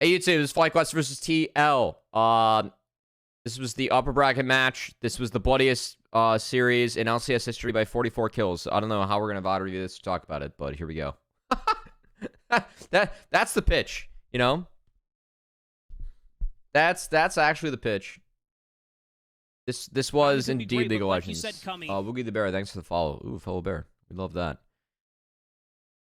Hey, YouTube, this is FlyQuest versus TL. This was the upper bracket match. This was the bloodiest series in LCS history by 44 kills. I don't know how we're gonna VoD review this to talk about it, but here we go. That's the pitch, you know. That's actually the pitch. This was indeed League of Legends. Woogie the Bear, thanks for the follow. Ooh, fellow bear, we love that.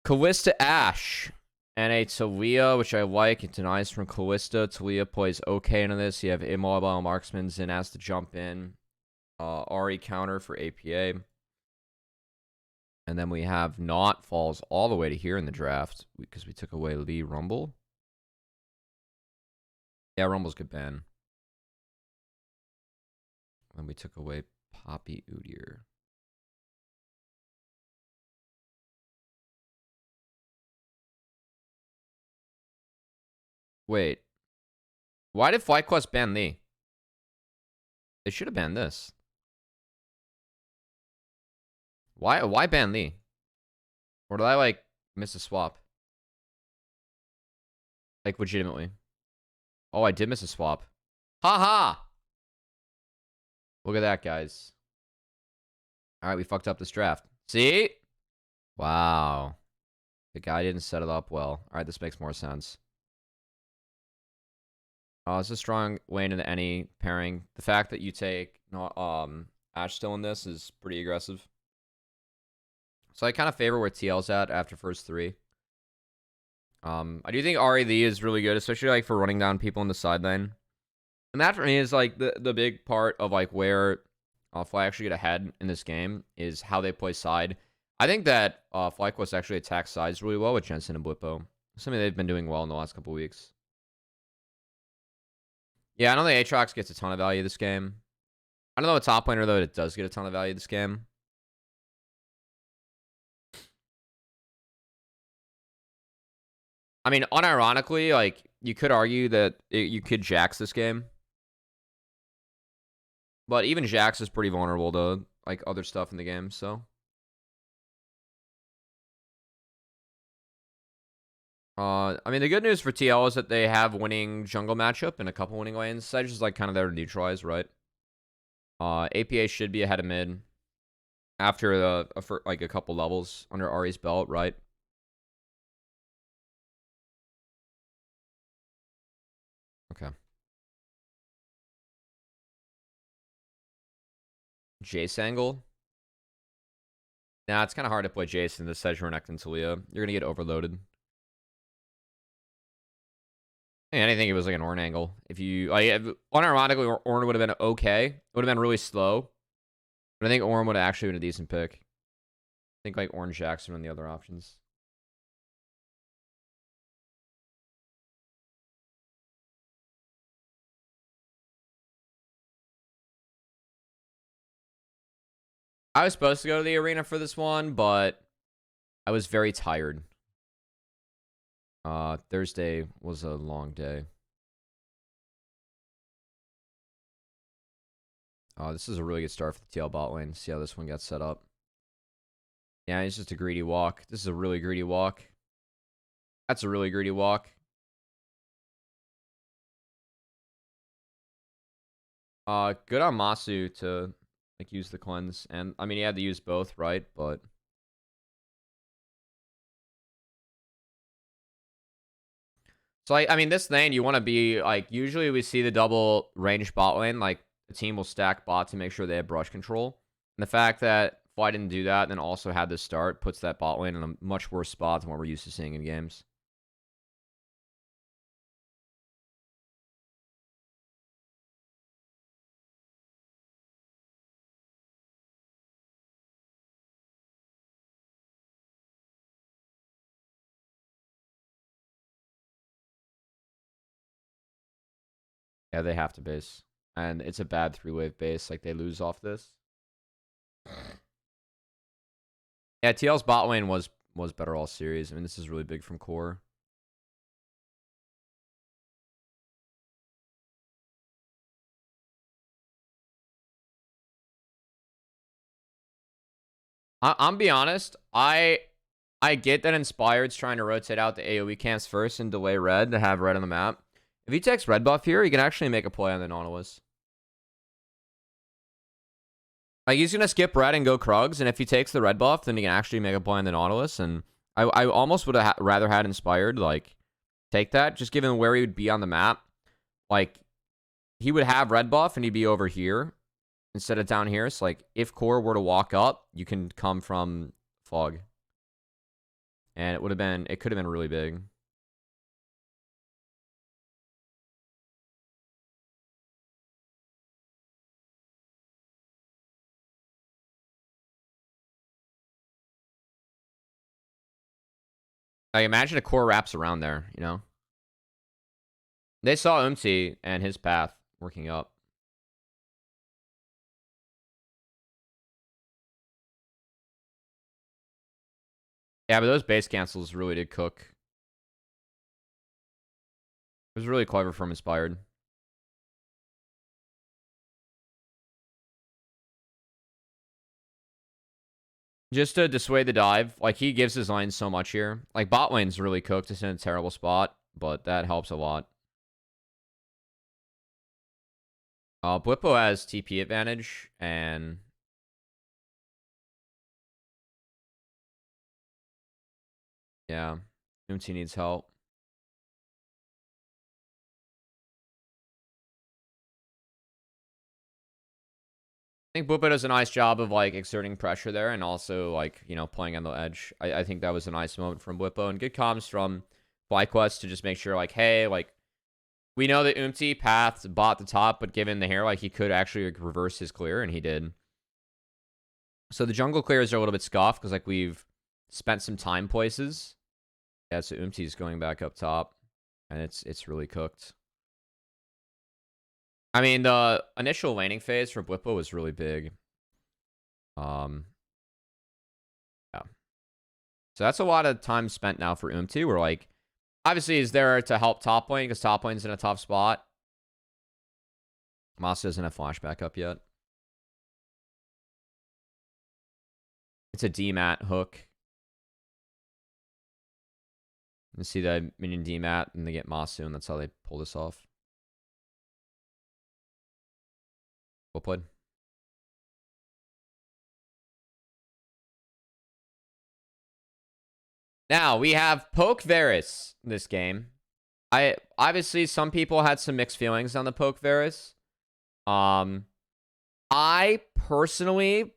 Callista Ash. And a Talia, which I like. It's nice from Callista. Talia plays okay into this. You have immobile marksmans and has to jump in. Ahri counter for APA. And then we have Not falls all the way to here in the draft because we took away Lee Rumble. Yeah, Rumble's good ban. And we took away Poppy Udyr. Wait. Why did FlyQuest ban Lee? They should have banned this. Why ban Lee? Or did I, like, miss a swap? Like, legitimately. Oh, I did miss a swap. Haha! Look at that, guys. Alright, we fucked up this draft. See? Wow. The guy didn't set it up well. Alright, this makes more sense. It's a strong way into any pairing. The fact that you take Ash still in this is pretty aggressive. So I kind of favor where TL's at after first three. I do think Ahri Lee is really good, especially like for running down people in the side lane. And that for me is like the big part of like where Fly actually get ahead in this game is how they play side. I think that FlyQuest actually attacks sides really well with Jensen and Blippo. Something they've been doing well in the last couple weeks. Yeah, I don't think Aatrox gets a ton of value this game. I don't know a top laner, though, that does get a ton of value this game. I mean, unironically, like, you could argue that you could Jax this game. But even Jax is pretty vulnerable to, like, other stuff in the game, so. I mean, the good news for TL is that they have winning jungle matchup and a couple winning lanes. Sedge is, like, kind of there to neutralize, right? APA should be ahead of mid after like a couple levels under Ahri's belt, right? Okay. Jace angle. Nah, it's kind of hard to play Jace in the Sedge Renekton and Talia. You're gonna get overloaded. And I think it was like an Ornn angle. If you like, unironically, Ornn would have been okay. It would have been really slow, but I think Ornn would have actually been a decent pick. I think like Ornn Jackson and the other options. I was supposed to go to the arena for this one, but I was very tired. Thursday was a long day. This is a really good start for the TL bot lane. See how this one gets set up. Yeah, it's just a greedy walk. This is a really greedy walk. That's a really greedy walk. Good on Masu to like use the cleanse, and I mean he had to use both, right? But so I mean this lane you want to be like usually we see the double range bot lane, like the team will stack bot to make sure they have brush control. And the fact that Fly didn't do that and then also had this start puts that bot lane in a much worse spot than what we're used to seeing in games. Yeah, they have to base. And it's a bad 3-wave base. Like, they lose off this. Yeah, TL's bot lane was better all series. I mean, this is really big from core. I'm be honest. I I get that Inspired's trying to rotate out the AoE camps first and delay red to have red on the map. If he takes red buff here, he can actually make a play on the Nautilus. Like, he's going to skip red and go Krugs, and if he takes the red buff, then he can actually make a play on the Nautilus, and I almost would have rather had Inspired, like, take that, just given where he would be on the map. Like, he would have red buff, and he'd be over here instead of down here. So, like, if Core were to walk up, you can come from Fog. And it could have been really big. Like, imagine a Core wraps around there, you know? They saw Umti and his path working up. Yeah, but those base cancels really did cook. It was really clever from Inspired. Just to dissuade the dive, like, he gives his lane so much here. Like, bot lane's really cooked. It's in a terrible spot, but that helps a lot. Blippo has TP advantage, and... yeah, Umti needs help. I think Blippo does a nice job of, like, exerting pressure there and also, like, you know, playing on the edge. I think that was a nice moment from Blippo, and good comms from FlyQuest to just make sure, like, hey, like, we know that Umti path bought the top, but given the hair, like, he could actually, like, reverse his clear, and he did. So the jungle clears are a little bit scuffed because, like, we've spent some time places. Yeah, so Umti's going back up top, and it's really cooked. I mean, the initial laning phase for Blippo was really big. Yeah. So that's a lot of time spent now for Umti. We're like, obviously, he's there to help top lane because top lane's in a tough spot. Moss doesn't have flashback up yet. It's a DMAT hook. You see the minion DMAT, and they get Masu, and that's how they pull this off. Well played. Now, we have Poke Varus this game. Obviously, some people had some mixed feelings on the Poke Varus. I personally...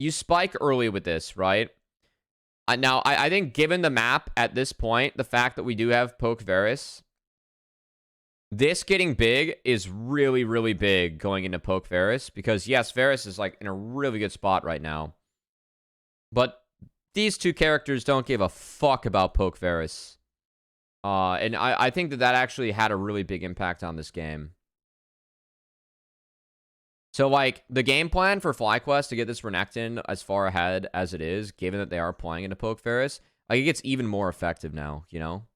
you spike early with this, right? Now, I think given the map at this point, the fact that we do have Poke Varus, this getting big is really, really big going into Poke Varus. Because, yes, Varus is, like, in a really good spot right now. But these two characters don't give a fuck about Poke Varus. And I think that actually had a really big impact on this game. So, like, the game plan for FlyQuest to get this Renekton as far ahead as it is, given that they are playing into Poke Varus, like, it gets even more effective now, you know?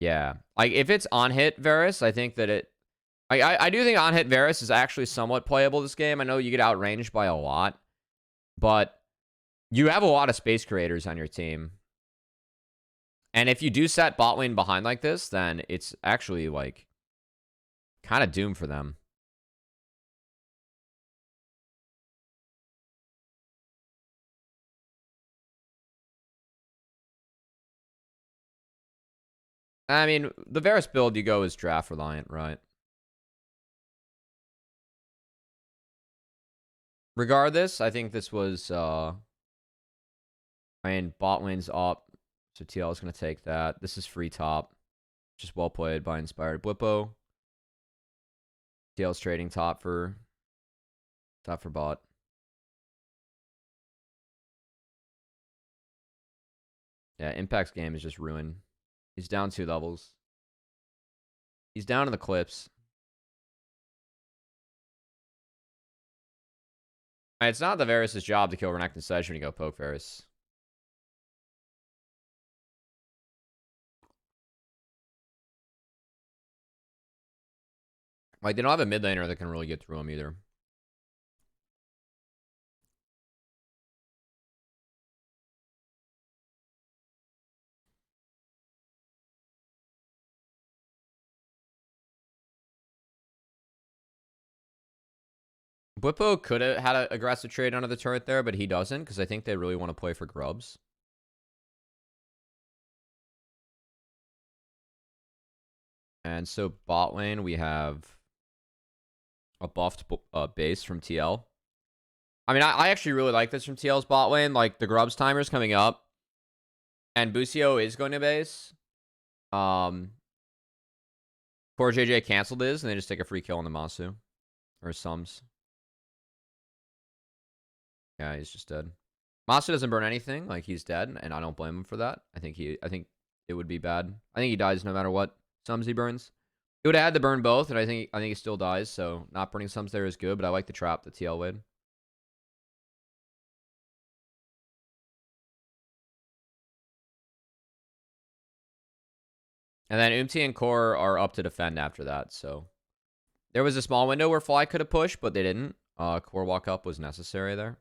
Yeah. Like, if it's on-hit Varus, I think that it... I do think on-hit Varus is actually somewhat playable this game. I know you get outranged by a lot, but you have a lot of space creators on your team. And if you do set bot lane behind like this, then it's actually, like, kind of doomed for them. I mean, the Varus build you go is draft reliant, right? Regardless, I think this was, I mean, bot lane's up, so TL is going to take that. This is free top. Just well played by Inspired Blippo. TL's trading top for bot. Yeah, Impact's game is just ruined. He's down 2 levels. He's down in the clips. It's not the Varus' job to kill Renekton Sedge when you go poke Varus. Like, they don't have a mid laner that can really get through him either. Bwipo could have had an aggressive trade under the turret there, but he doesn't because I think they really want to play for grubs. And so bot lane, we have a buffed base from TL. I mean, I actually really like this from TL's bot lane. Like, the grubs timer's coming up. And Busio is going to base. 4JJ canceled his, and they just take a free kill on the Masu. Or Sums. Yeah, he's just dead. Masu doesn't burn anything. Like, he's dead, and I don't blame him for that. I think it would be bad. I think he dies no matter what Sums he burns. He would have had to burn both, and I think he still dies, so not burning Sums there is good, but I like the trap that TL would. And then Umti and Core are up to defend after that, so there was a small window where Fly could have pushed, but they didn't. Core walk up was necessary there.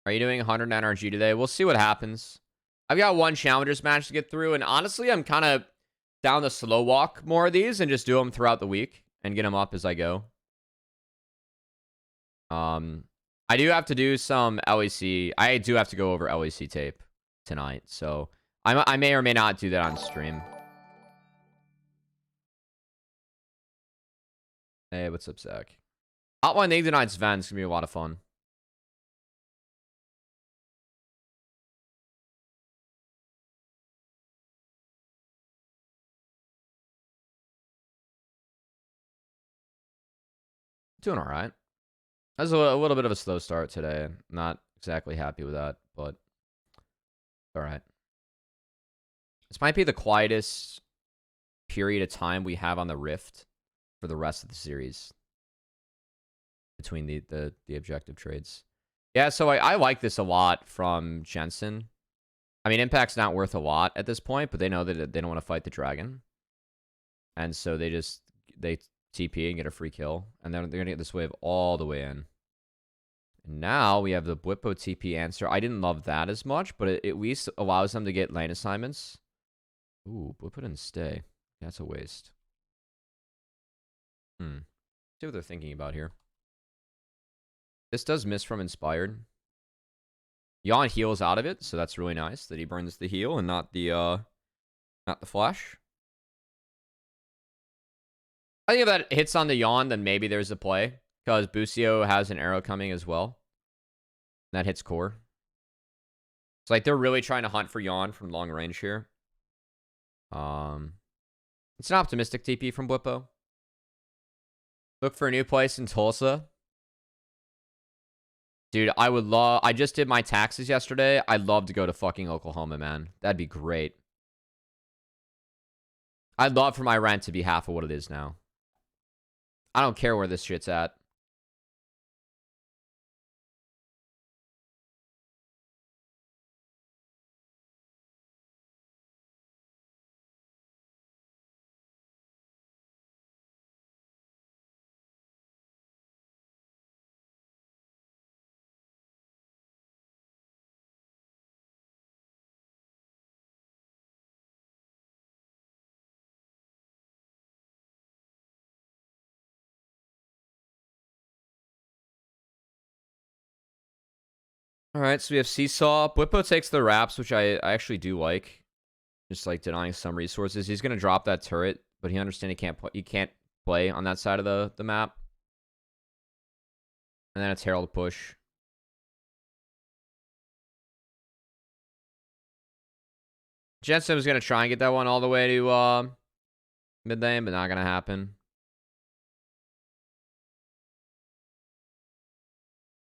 Are you doing 100 NRG today? We'll see what happens. I've got one Challengers match to get through, and honestly, I'm kind of down to slow walk more of these and just do them throughout the week and get them up as I go. I do have to do some LEC. I do have to go over LEC tape tonight, so I may or may not do that on stream. Hey, what's up, Zach? Hotline League tonight's event is gonna be a lot of fun. Doing all right. That was a little bit of a slow start today. Not exactly happy with that, but all right. This might be the quietest period of time we have on the Rift for the rest of the series between the objective trades. Yeah, so I like this a lot from Jensen. I mean, Impact's not worth a lot at this point, but they know that they don't want to fight the dragon. And so they TP and get a free kill. And then they're going to get this wave all the way in. And now we have the Bwipo TP answer. I didn't love that as much, but it at least allows them to get lane assignments. Ooh, Bwipo didn't stay. That's a waste. See what they're thinking about here. This does miss from Inspired. Yon heals out of it, so that's really nice that he burns the heal and not the flash. I think if that hits on the Yon, then maybe there's a play. Because Busio has an arrow coming as well. That hits core. It's like they're really trying to hunt for Yon from long range here. It's an optimistic TP from Bwipo. Look for a new place in Tulsa. Dude, I just did my taxes yesterday. I'd love to go to fucking Oklahoma, man. That'd be great. I'd love for my rent to be half of what it is now. I don't care where this shit's at. All right, so we have Seesaw. Bwipo takes the wraps, which I actually do like. Just like denying some resources. He's gonna drop that turret, but he understands he can't play on that side of the map. And then it's Herald push. Jensen was gonna try and get that one all the way to mid lane, but not gonna happen.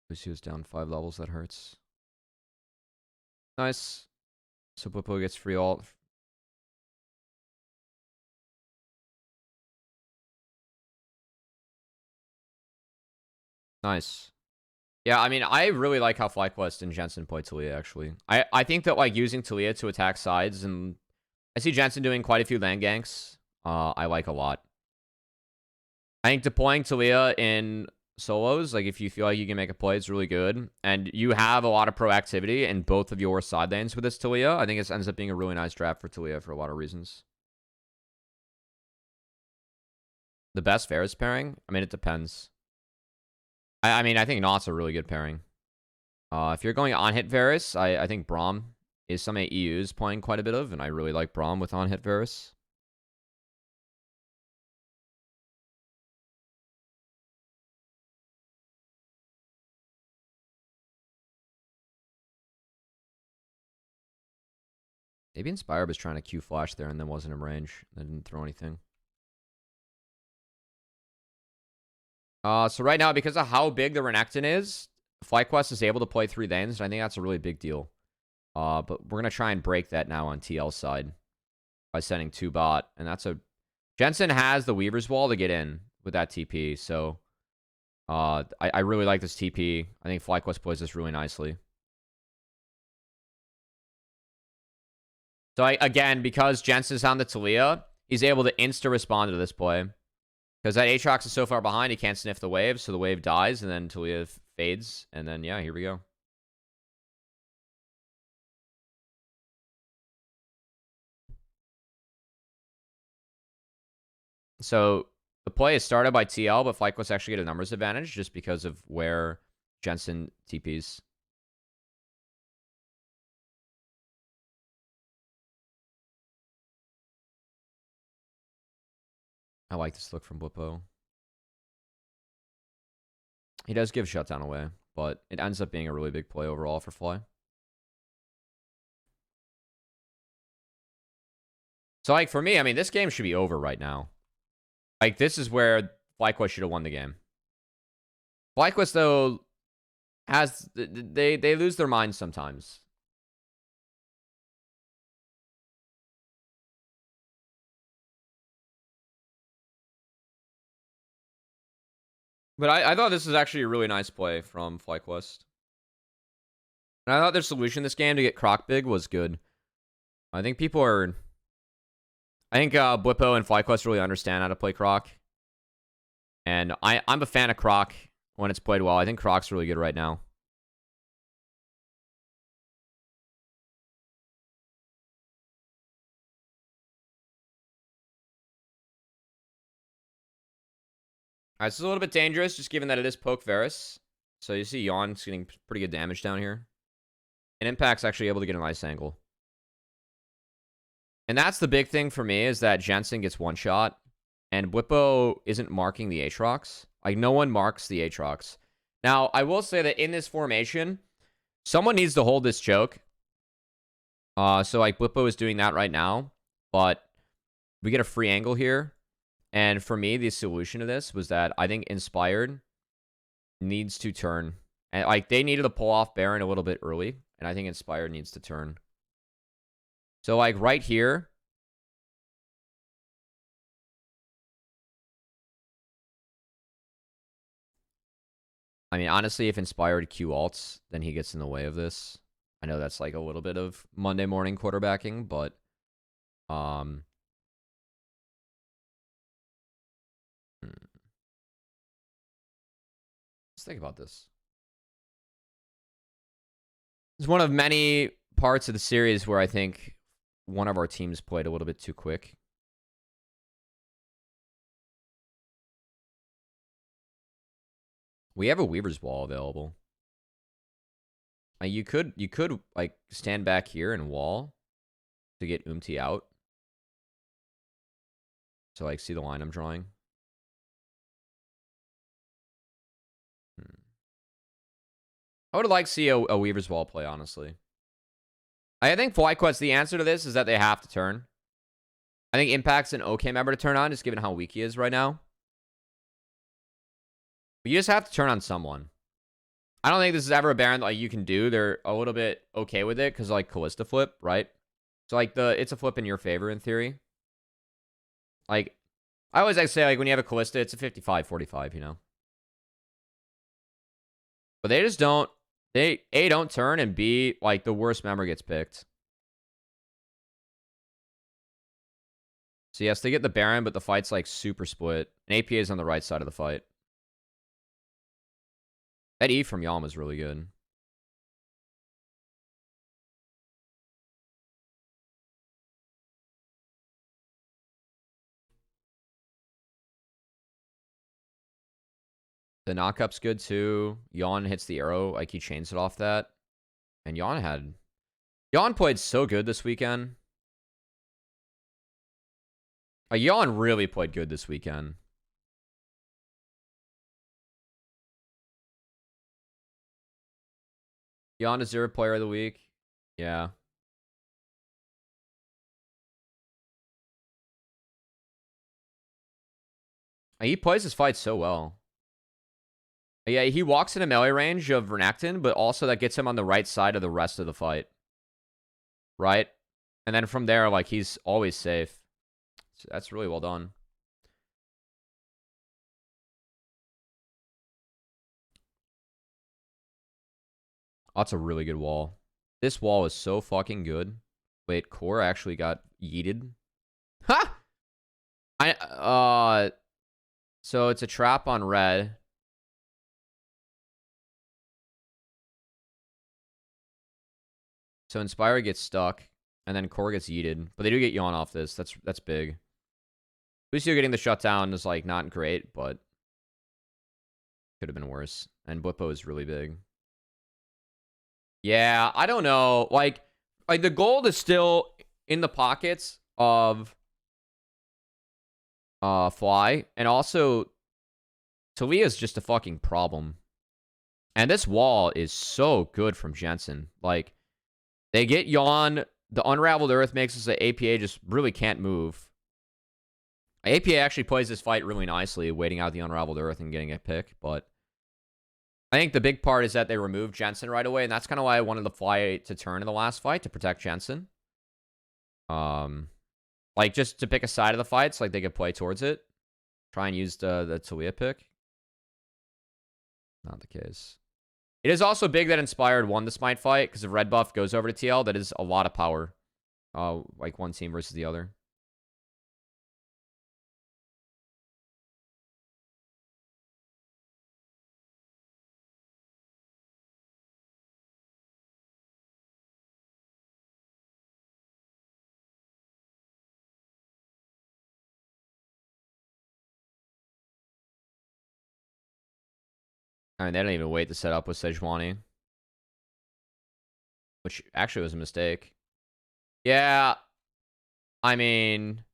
Lucy was down 5 levels. That hurts. Nice. So Bwipo gets free ult. Nice. Yeah, I mean, I really like how FlyQuest and Jensen play Talia, actually. I think that, like, using Talia to attack sides, and I see Jensen doing quite a few land ganks. I like a lot. I think deploying Talia in solos. Like, if you feel like you can make a play, it's really good. And you have a lot of proactivity in both of your side lanes with this Talia. I think it ends up being a really nice draft for Talia for a lot of reasons. The best Varus pairing? I mean, it depends. I mean, I think Naught's a really good pairing. If you're going on-hit Varus, I think Braum is something EU is playing quite a bit of, and I really like Braum with on-hit Varus. Maybe Inspire was trying to Q flash there and then wasn't in range. That didn't throw anything. So right now, because of how big the Renekton is, FlyQuest is able to play 3 lanes, and I think that's a really big deal. But we're going to try and break that now on TL's side by sending 2 bot. And that's a... Jensen has the Weaver's Wall to get in with that TP, so... I really like this TP. I think FlyQuest plays this really nicely. So again, because Jensen's on the Talia, he's able to insta-respond to this play. Because that Aatrox is so far behind, he can't sniff the wave, so the wave dies, and then Talia fades, and then, yeah, here we go. So, the play is started by TL, but FlyQuest actually get a numbers advantage just because of where Jensen TPs. I like this look from Blippo. He does give Shutdown away, but it ends up being a really big play overall for Fly. So, like, for me, I mean, this game should be over right now. Like, this is where FlyQuest should have won the game. FlyQuest, though, has... They lose their minds sometimes. But I thought this was actually a really nice play from FlyQuest. And I thought their solution this game to get Croc big was good. I think people are... I think Blippo and FlyQuest really understand how to play Croc. And I'm a fan of Croc when it's played well. I think Croc's really good right now. Alright, this is a little bit dangerous, just given that it is Poke Varus. So you see Yawn's getting pretty good damage down here. And Impact's actually able to get a nice angle. And that's the big thing for me, is that Jensen gets one shot. And Blippo isn't marking the Aatrox. Like, no one marks the Aatrox. Now, I will say that in this formation, someone needs to hold this choke. So, like, Blippo is doing that right now. But we get a free angle here. And for me, the solution to this was that I think Inspired needs to turn. And, like, they needed to pull off Baron a little bit early. And I think Inspired needs to turn. So, like, right here... I mean, honestly, if Inspired Q alts, then he gets in the way of this. I know that's like a little bit of Monday morning quarterbacking, but let's think about this. It's one of many parts of the series where I think one of our teams played a little bit too quick. We have a Weaver's Wall available. You could like stand back here and wall to get Umti out. So like see the line I'm drawing. I would like to see a Weaver's Wall play, honestly. I think FlyQuest, the answer to this is that they have to turn. I think Impact's an okay member to turn on, just given how weak he is right now. But you just have to turn on someone. I don't think this is ever a Baron that like, you can do. They're a little bit okay with it because like Callista flip, right? So like it's a flip in your favor in theory. Like I always like say like when you have a Callista, it's a 55-45, you know. But they just don't. They A, don't turn, and B, like the worst member gets picked. So yes, they get the Baron, but the fight's like super split. And APA is on the right side of the fight. That E from Yom was really good. The knockup's good too. Yawn hits the arrow, like he chains it off that. And Yawn played so good this weekend. Yawn really played good this weekend. Yawn is 0 player of the week. Yeah. He plays his fight so well. Yeah, he walks in a melee range of Renekton, but also that gets him on the right side of the rest of the fight. Right? And then from there, like, he's always safe. So that's really well done. Oh, that's a really good wall. This wall is so fucking good. Wait, Core actually got yeeted. Ha! So it's a trap on red. So Inspire gets stuck, and then Core gets yeeted. But they do get Yawn off this. That's big. Lucio getting the shutdown is, like, not great, but could have been worse. And Blippo is really big. Yeah, I don't know. Like the gold is still in the pockets of Fly, and also Talia's just a fucking problem. And this wall is so good from Jensen. Like, they get Yawn, the Unraveled Earth makes us that APA just really can't move. APA actually plays this fight really nicely, waiting out the Unraveled Earth and getting a pick, but I think the big part is that they removed Jensen right away, and that's kind of why I wanted the Fly to turn in the last fight, to protect Jensen. Like, just to pick a side of the fight, so like they could play towards it. Try and use the Talia pick. Not the case. It is also big that Inspired won the Smite fight, because if red buff goes over to TL, that is a lot of power. Like one team versus the other. I mean, they didn't even wait to set up with Sejuani. Which actually was a mistake. Yeah. I mean,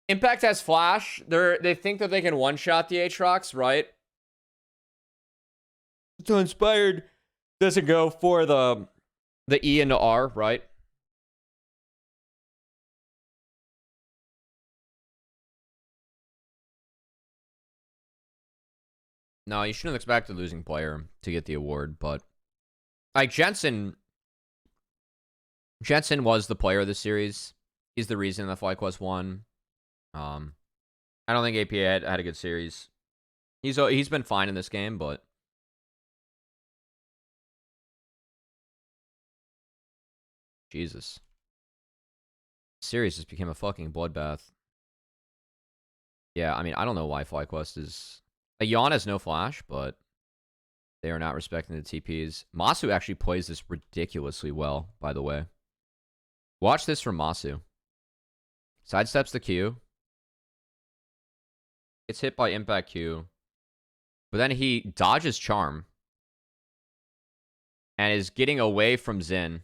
Impact has Flash. They think that they can one-shot the Aatrox, right? So Inspired doesn't go for the E into R, right? No, you shouldn't expect a losing player to get the award, but like Jensen was the player of the series. He's the reason the FlyQuest won. I don't think APA had a good series. He's been fine in this game, but Jesus. Series just became a fucking bloodbath. Yeah, I mean, I don't know why FlyQuest is... Yawn has no flash, but they are not respecting the TPs. Masu actually plays this ridiculously well, by the way. Watch this from Masu. Sidesteps the Q. Gets hit by Impact Q. But then he dodges Charm. And is getting away from Xin.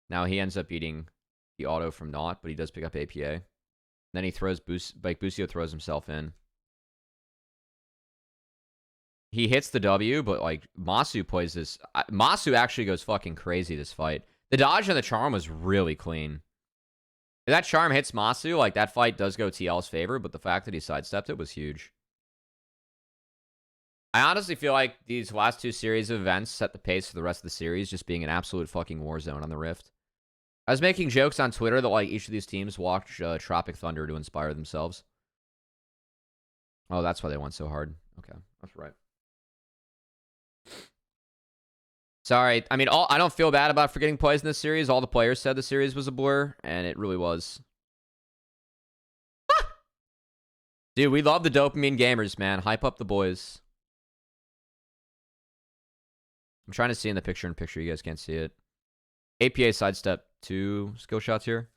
Now he ends up eating the auto from Naught, but he does pick up APA. Then he throws Busio throws himself in. He hits the W, but like Masu plays this. Masu actually goes fucking crazy this fight. The dodge and the charm was really clean. If that charm hits Masu, like that fight does go TL's favor, but the fact that he sidestepped it was huge. I honestly feel like these last two series of events set the pace for the rest of the series, just being an absolute fucking war zone on the Rift. I was making jokes on Twitter that like each of these teams watch Tropic Thunder to inspire themselves. Oh, that's why they went so hard. Okay, that's right. Sorry. I mean, I don't feel bad about forgetting plays in this series. All the players said the series was a blur, and it really was. Dude, we love the dopamine gamers, man. Hype up the boys. I'm trying to see in the picture-in-picture. You guys can't see it. APA sidestep 2 skill shots here.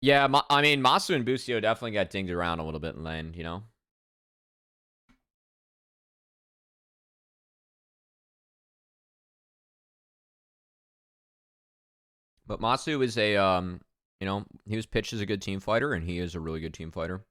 Yeah, I mean, Masu and Busio definitely got dinged around a little bit in lane, you know? But Masu is a, you know, he was pitched as a good team fighter, and he is a really good team fighter.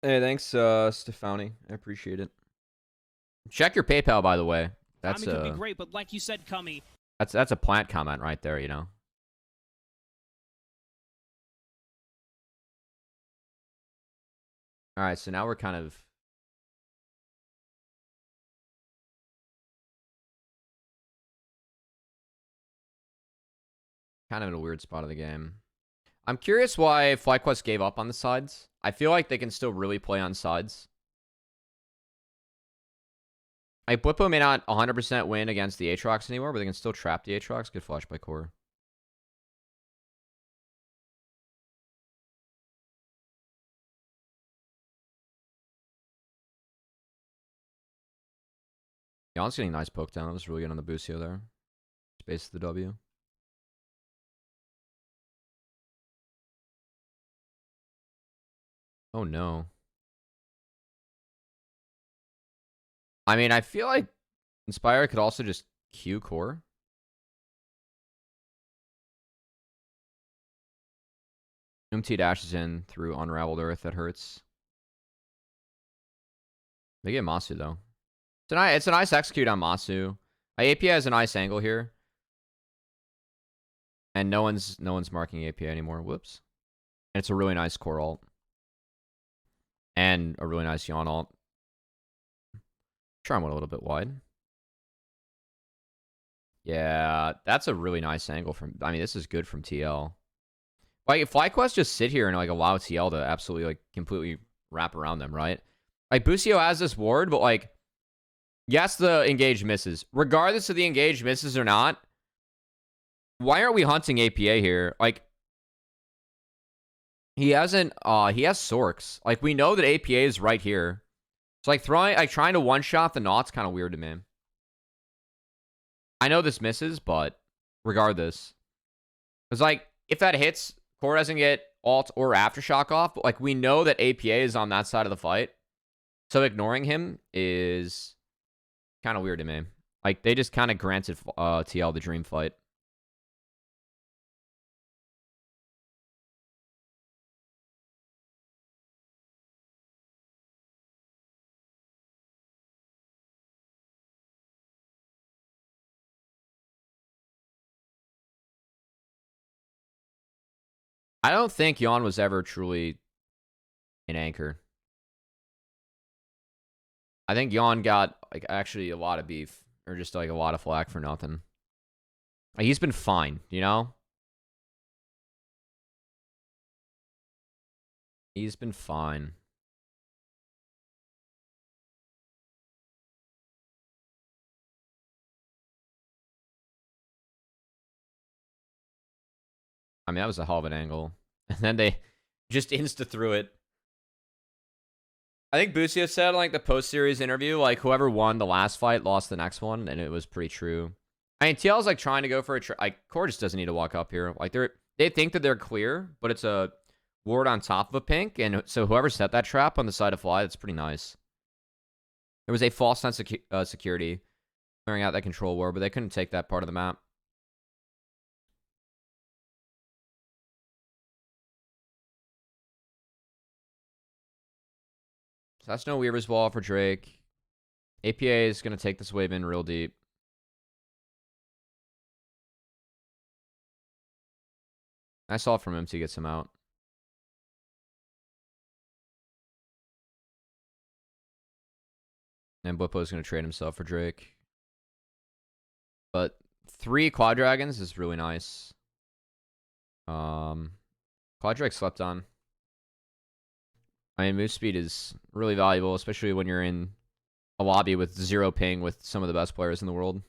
Hey, thanks, Stefani. I appreciate it. Check your PayPal, by the way. That's could be great, but like you said, Cummy. That's a plant comment right there, you know. All right, so now we're kind of in a weird spot of the game. I'm curious why FlyQuest gave up on the sides. I feel like they can still really play on sides. Like, Blippo may not 100% win against the Aatrox anymore, but they can still trap the Aatrox. Good flash by Core. Yon's getting a nice poke down. That was really good on the Busio there. Space the W. Oh, no. I mean, I feel like Inspire could also just Q Core. T dashes in through Unraveled Earth. That hurts. They get Masu, though. It's a nice execute on Masu. API has a nice angle here. And no one's marking API anymore. Whoops. And it's a really nice core ult. And a really nice Yawn ult. Try him a little bit wide. Yeah, that's a really nice angle from... I mean, this is good from TL. Like, if FlyQuest just sit here and, like, allow TL to absolutely, like, completely wrap around them, right? Like, Busio has this ward, but, like... Yes, the engage misses. Regardless of the engage misses or not, why aren't we hunting APA here? Like... He hasn't... he has Sorks. Like, we know that APA is right here. So, like, trying to one-shot the Naught's kind of weird to me. I know this misses, but regardless. It's like, if that hits, Core doesn't get ult or Aftershock off, but like we know that APA is on that side of the fight. So ignoring him is kind of weird to me. Like, they just kind of granted TL the dream fight. I don't think Yawn was ever truly an anchor. I think Yawn got, like, actually a lot of beef. Or just, like, a lot of flack for nothing. Like, he's been fine, you know? He's been fine. I mean, that was a hell of an angle. And then they just insta threw it. I think Busio said in, like, the post-series interview, like, whoever won the last fight lost the next one, and it was pretty true. I mean, TL's, like, trying to go for a... like, Core just doesn't need to walk up here. Like, they think that they're clear, but it's a ward on top of a pink, and so whoever set that trap on the side of Fly, that's pretty nice. There was a false sense of security clearing out that control ward, but they couldn't take that part of the map. So that's no Weaver's Wall for Drake. APA is going to take this wave in real deep. Nice ult from him to get some out. And Bwipo is going to trade himself for Drake. But 3 Quad Dragons is really nice. Quad Drake slept on. I mean, move speed is really valuable, especially when you're in a lobby with 0 ping with some of the best players in the world.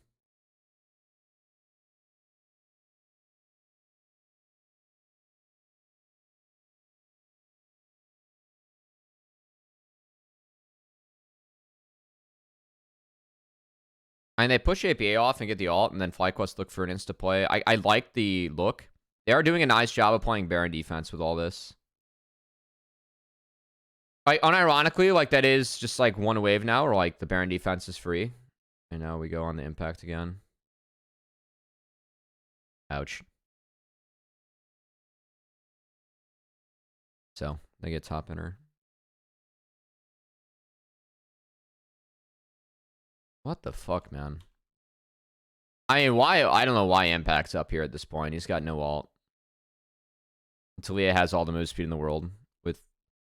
And they push APA off and get the ult, and then FlyQuest look for an insta play. I like the look. They are doing a nice job of playing Baron defense with all this. Unironically, like, that is just, like, one wave now, where, like, the Baron defense is free. And now we go on the impact again. Ouch. So, they get top enter. What the fuck, man? I mean, why? I don't know why Impact's up here at this point. He's got no ult. Talia has all the move speed in the world with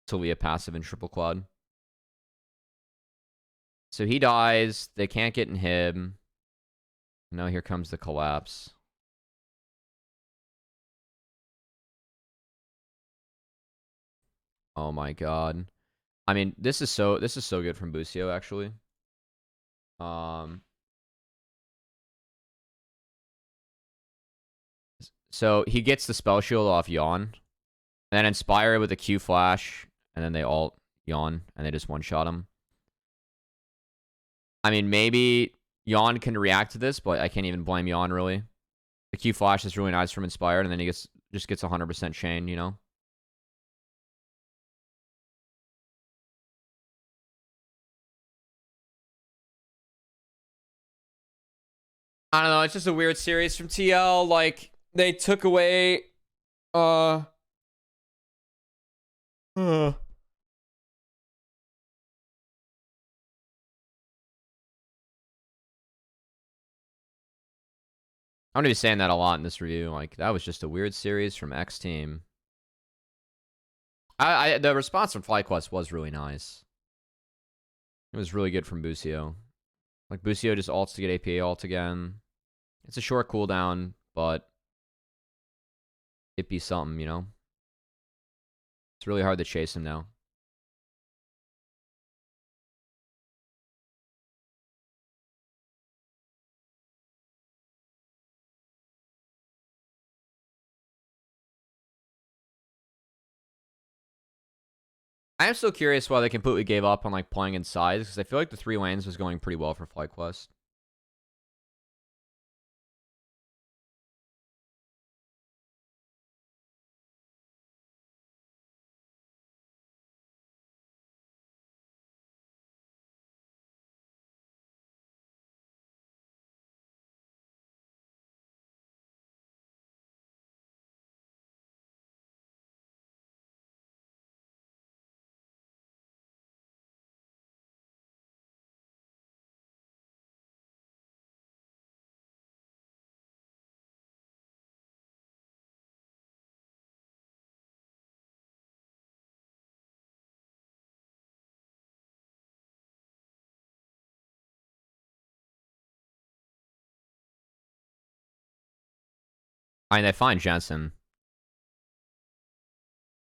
Talia passive and triple quad. So he dies. They can't get in him. Now here comes the collapse. Oh my god. I mean, this is so good from Busio, actually. So he gets the spell shield off Yawn, and then Inspire with a Q flash, and then they ult Yawn, and they just one-shot him. I mean, maybe Yawn can react to this, but I can't even blame Yawn, really. The Q flash is really nice from Inspired, and then he just gets 100% chain, you know? I don't know, it's just a weird series from TL. Like, they took away I'm gonna be saying that a lot in this review. Like, that was just a weird series from X team. The response from FlyQuest was really nice. It was really good from Busio. Like, Busio just ults to get APA ult again. It's a short cooldown, but it'd be something, you know? It's really hard to chase him now. I am still curious why they completely gave up on, like, playing in sides, because I feel like the 3 lanes was going pretty well for FlyQuest. I mean, they find Jensen.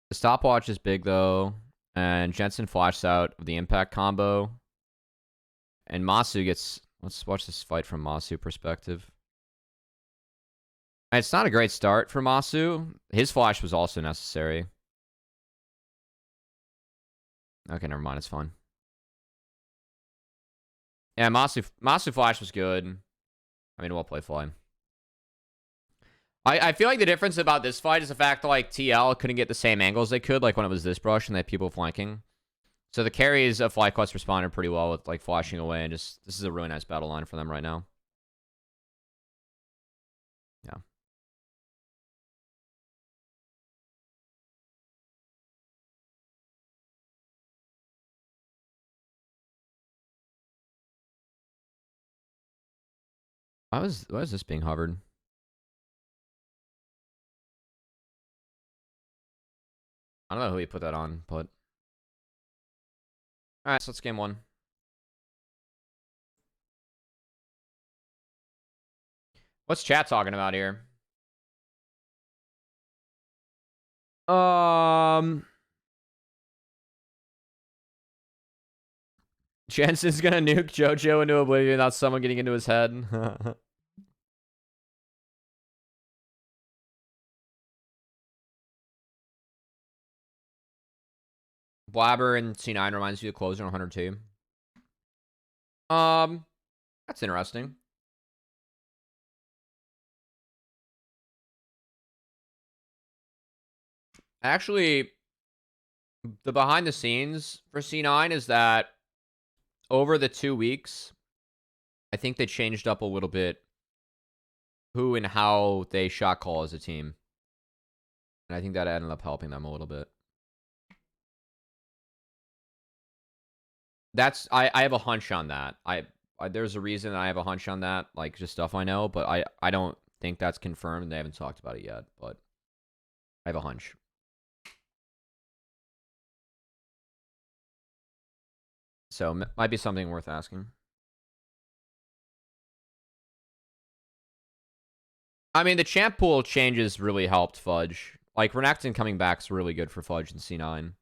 The stopwatch is big, though. And Jensen flashes out of the impact combo. And Masu gets... Let's watch this fight from Masu perspective. It's not a great start for Masu. His flash was also necessary. Okay, never mind. It's fine. Yeah, Masu flash was good. I mean, well played, Fly. I feel like the difference about this fight is the fact that, like, TL couldn't get the same angles they could, like, when it was this brush and they had people flanking. So the carries of FlyQuest responded pretty well with, like, flashing away, and just... This is a really nice battle line for them right now. Yeah. Why is this being hovered? I don't know who he put that on, but all right, so let's game one. What's chat talking about here? Jensen's gonna nuke JoJo into oblivion without someone getting into his head. Blabber and C9 reminds you of closer on 102. That's interesting. Actually, the behind the scenes for C9 is that over the 2 weeks, I think they changed up a little bit who and how they shot call as a team. And I think that ended up helping them a little bit. I have a hunch on that. There's a reason I have a hunch on that, like just stuff I know, but I don't think that's confirmed. They haven't talked about it yet, but I have a hunch. So might be something worth asking. I mean, the champ pool changes really helped Fudge. Like, Renekton coming back is really good for Fudge and C9.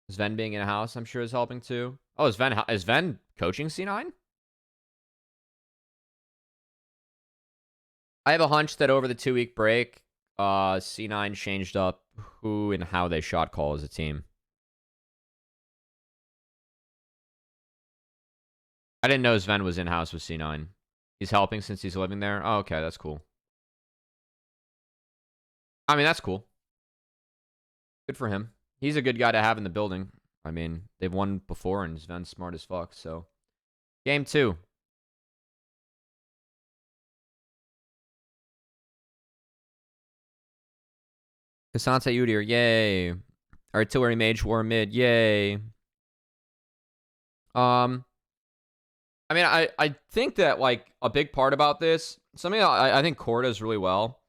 Sven being in a house, I'm sure, is helping too. Oh, is Sven coaching C9? I have a hunch that over the 2-week break, C9 changed up who and how they shot call as a team. I didn't know Sven was in-house with C9. He's helping since he's living there? Oh, okay, that's cool. I mean, that's cool. Good for him. He's a good guy to have in the building. I mean, they've won before, and Sven's smart as fuck, so. Game 2. Kasante Udyr, yay. Artillery Mage War mid, yay. I mean, I think that, like, a big part about this, something I think Core does really well,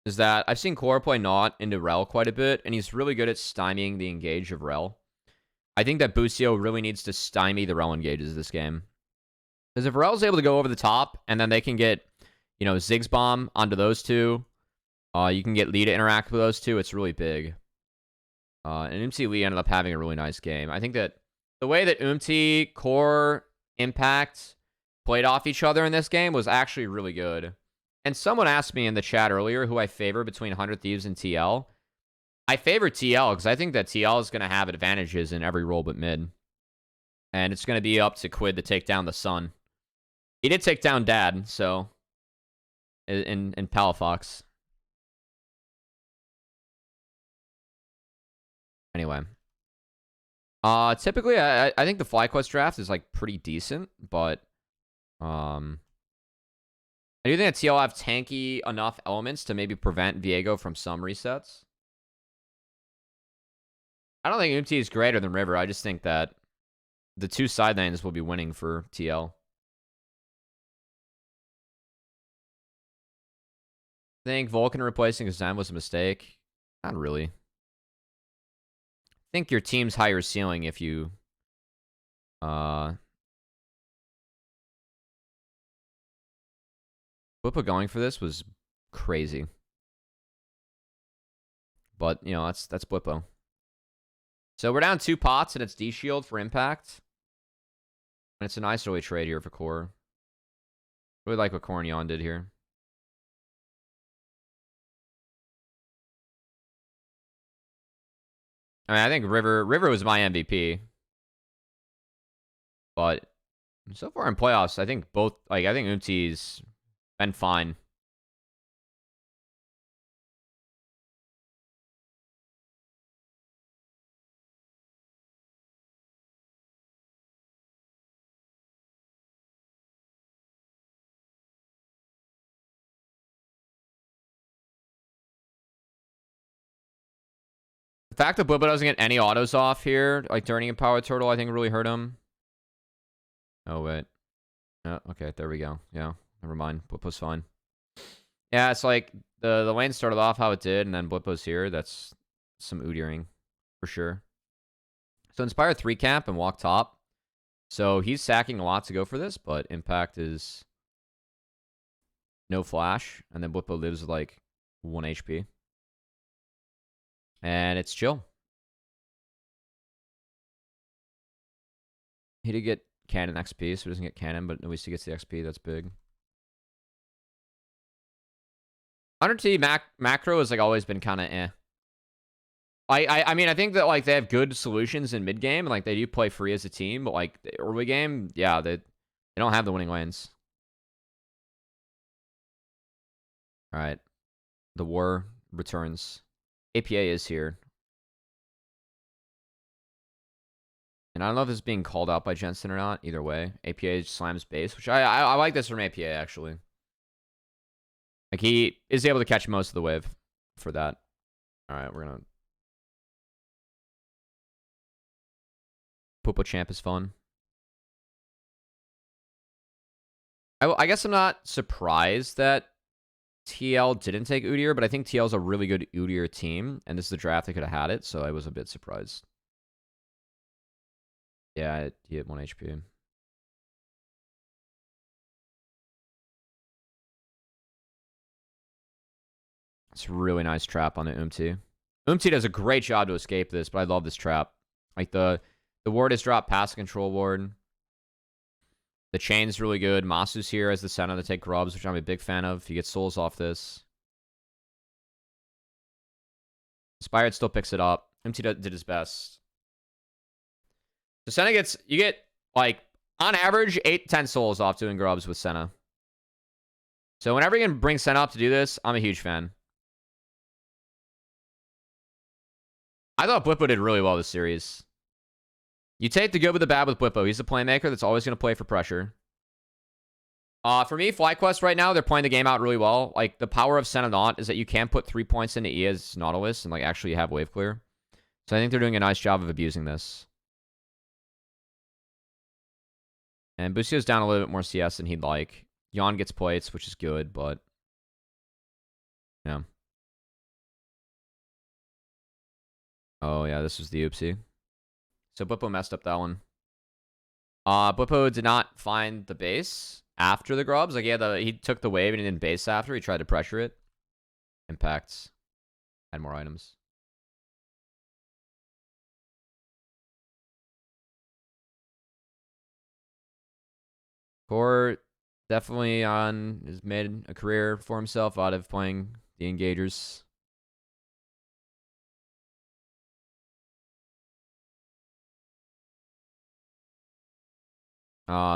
is that I've seen Core play Not into Rel quite a bit, and he's really good at stymieing the engage of Rel. I think that Busio really needs to stymie the Rel engages this game. Because if Rel's able to go over the top, and then they can get, you know, Ziggs Bomb onto those two, you can get Lee to interact with those two, it's really big. And Umti Lee ended up having a really nice game. I think that the way that Umti, Core, Impact played off each other in this game was actually really good. And someone asked me in the chat earlier who I favor between 100 Thieves and TL. I favor TL because I think that TL is going to have advantages in every role but mid. And it's going to be up to Quid to take down the Sun. He did take down Dad, so... In Palafox. Anyway. Typically, I think the FlyQuest draft is, like, pretty decent, but... I do think that TL have tanky enough elements to maybe prevent Viego from some resets. I don't think Umti is greater than River. I just think that the two side lanes will be winning for TL. I think Vulcan replacing Zen was a mistake. Not really. I think your team's higher ceiling if you... Blippa going for this was crazy. But, you know, that's Blippo. So we're down 2 pots, and it's D-Shield for Impact. And it's a nice early trade here for Core. Really like what Cornyon did here. I mean, I think River was my MVP. But so far in playoffs, I think both... Like, I think Umti's been fine. The fact that Blippa doesn't get any autos off here, like during a Power Turtle, I think really hurt him. Oh, wait. Oh, okay, there we go. Yeah. Never mind. Blippo's fine. Yeah, it's like the lane started off how it did, and then Blippo's here. That's some Udyring for sure. So Inspire 3 camp and walk top. So he's sacking a lot to go for this, but impact is no flash. And then Blippo lives with like 1 HP. And it's chill. He did get cannon XP, so he doesn't get cannon, but at least he gets the XP. That's big. 100T macro has like always been kind of eh. I mean, I think that like they have good solutions in mid game, and like they do play free as a team, but like the early game, yeah, they don't have the winning lanes. All right, the war returns. APA is here, and I don't know if this is being called out by Jensen or not. Either way, APA slams base, which I like this from APA actually. Like he is able to catch most of the wave for that. All right, we're gonna. Poopa champ is fun. I guess I'm not surprised that TL didn't take Udyr, but I think TL is a really good Udyr team, and this is the draft they could have had it, so I was a bit surprised. Yeah, he hit 1 HP. It's a really nice trap on the Umti. Umti does a great job to escape this, but I love this trap. Like the ward is dropped past the control ward. The chain's really good. Masu's here as the center to take grubs, which I'm a big fan of. He gets souls off this. Inspired still picks it up. MT did his best. So Senna gets, you get like on average 8 to 10 souls off doing grubs with Senna. So whenever you can bring Senna up to do this, I'm a huge fan. I thought Blippo did really well this series. You take the good with the bad with Blippo. He's a playmaker that's always going to play for pressure. For me, FlyQuest right now, they're playing the game out really well. Like, the power of Senna Not is that you can put 3 points into E as Nautilus and, like, actually have wave clear. So I think they're doing a nice job of abusing this. And Busio's down a little bit more CS than he'd like. Yon gets plates, which is good, but... yeah. Oh, yeah, this was the oopsie. So Blippo messed up that one. Blippo did not find the base after the grubs. Like, he took the wave and he didn't base after. He tried to pressure it. Impacts. Had more items. Core definitely has made a career for himself out of playing the Engagers.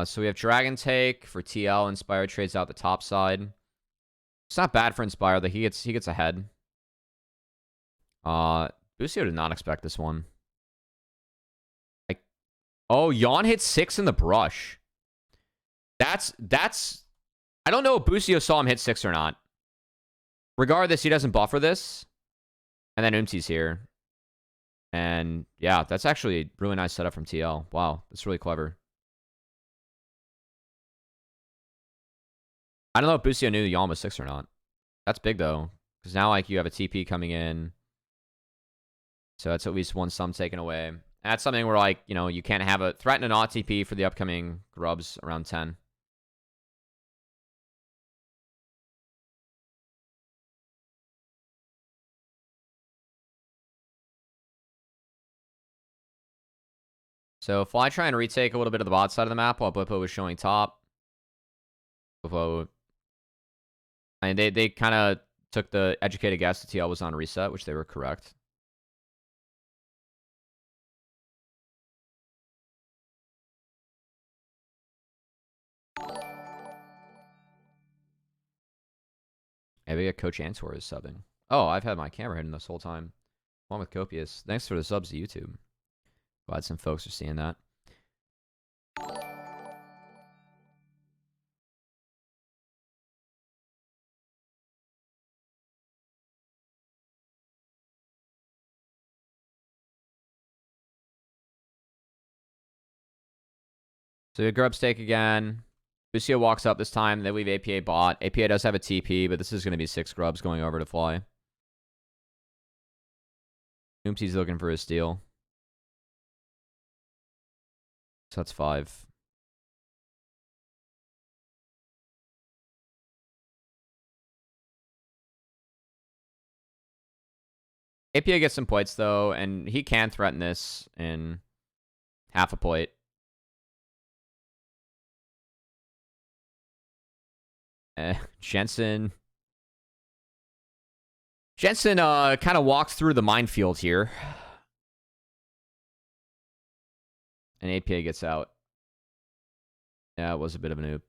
So we have Dragon Take for TL. Inspire trades out the top side. It's not bad for Inspire that he gets ahead. Busio did not expect this one. Like, oh, Yon hit 6 in the brush. That's I don't know if Busio saw him hit 6 or not. Regardless, he doesn't buffer this. And then Umti's here. And yeah, that's actually a really nice setup from TL. Wow, that's really clever. I don't know if Busio knew Yon was 6 or not. That's big though. Because now like you have a TP coming in. So that's at least one sum taken away. And that's something where like, you know, you can't have a threaten an not TP for the upcoming grubs around 10. So Fly try and retake a little bit of the bot side of the map while Blippo was showing top. Blippo, I mean, they kind of took the educated guess that TL was on reset, which they were correct. Hey, we got Coach Antor is subbing. Oh, I've had my camera hidden this whole time. Along with Copious. Thanks for the subs to YouTube. Glad some folks are seeing that. So you grub stake again. Busio walks up this time. They leave APA bot. APA does have a TP, but this is going to be 6 grubs going over to fly. Oopsie's looking for a steal. So that's 5. APA gets some points, though, and he can threaten this in half a point. Jensen kind of walks through the minefield here. And APA gets out. Yeah, it was a bit of an oop.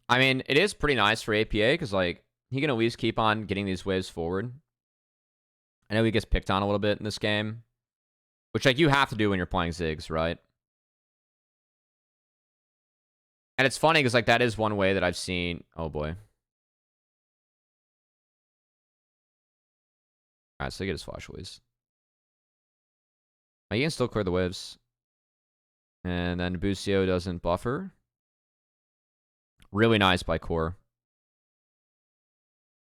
I mean, it is pretty nice for APA because, like, he can at least keep on getting these waves forward. I know he gets picked on a little bit in this game, which, like, you have to do when you're playing Ziggs, right? And it's funny because, like, that is one way that I've seen... Oh, boy. Alright, so they get his flash waves. He can still clear the waves. And then Busio doesn't buffer. Really nice by Core.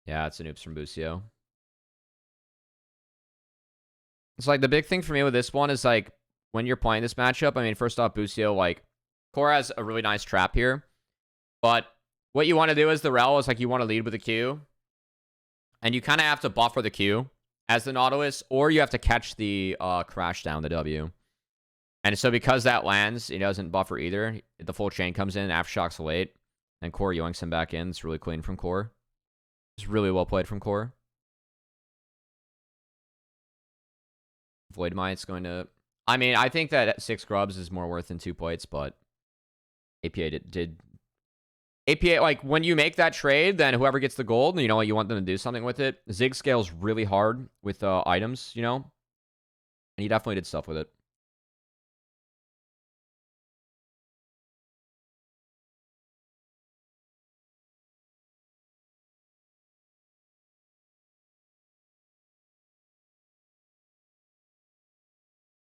Yeah, it's an oops from Busio. It's like the big thing for me with this one is like when you're playing this matchup, I mean, first off, Busio, like, Core has a really nice trap here. But what you want to do as the rel is like you want to lead with a Q. And you kind of have to buffer the Q as the Nautilus, or you have to catch the crash down, the W. And so because that lands, he doesn't buffer either. The full chain comes in, Aftershocks late. And Core yoinks him back in. It's really clean from Core. It's really well played from Core. Void Might's going to... I mean, I think that 6 grubs is more worth than 2 points, but APA did... APA, like, when you make that trade, then whoever gets the gold, you know what, you want them to do something with it. Zig scales really hard with items, you know? And he definitely did stuff with it.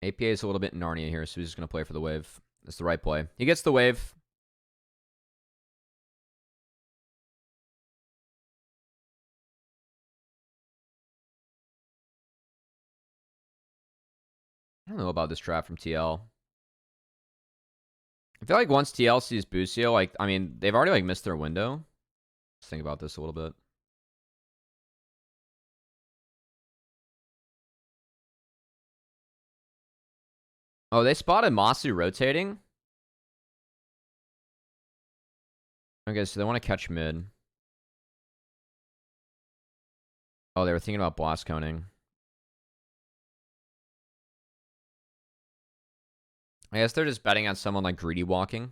APA is a little bit in Narnia here, so he's just going to play for the wave. That's the right play. He gets the wave. I don't know about this trap from TL. I feel like once TL sees Busio, like, I mean, they've already, like, missed their window. Let's think about this a little bit. Oh, they spotted Masu rotating. Okay, so they want to catch mid. Oh, they were thinking about blast coning. I guess they're just betting on someone like Greedy walking.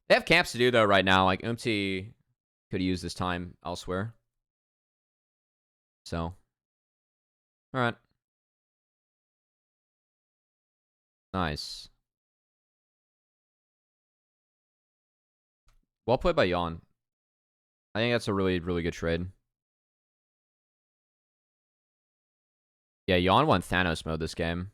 They have camps to do, though, right now. Like, Umti could use this time elsewhere. So. Alright. Nice. Well played by Yawn. I think that's a really, really good trade. Yeah, Yawn won Thanos mode this game.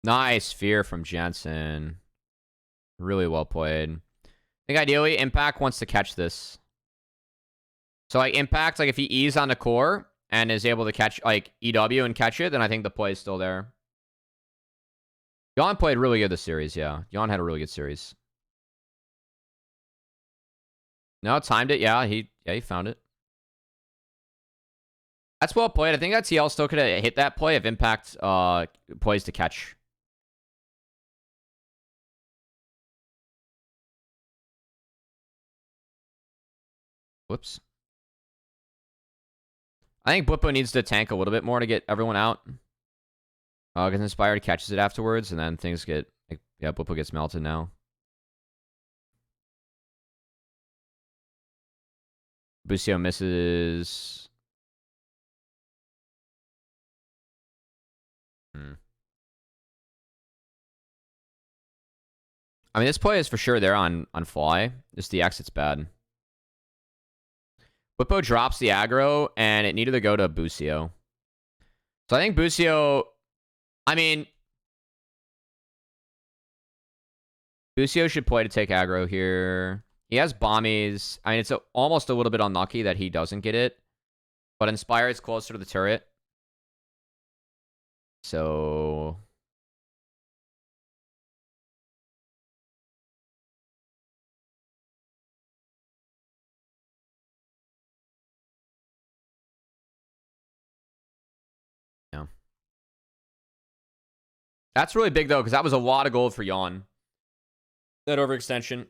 Nice fear from Jensen. Really well played. I think ideally Impact wants to catch this. So like Impact, like if he E's on the core and is able to catch like EW and catch it, then I think the play is still there. Yawn played really good this series, yeah. Yawn had a really good series. No, timed it, yeah. He found it. That's well played. I think that TL still could have hit that play if Impact plays to catch. Whoops. I think Blippo needs to tank a little bit more to get everyone out. Because Inspired catches it afterwards, and then things get... Like, yeah, Bwipo gets melted now. Busio misses... I mean, this play is for sure there on fly. Just the exit's bad. Bwipo drops the aggro, and it needed to go to Busio. So I think Busio... I mean... Busio should play to take aggro here. He has bombies. I mean, it's almost a little bit unlucky that he doesn't get it. But Inspire is closer to the turret. So... yeah. That's really big, though, because that was a lot of gold for Yawn. That overextension.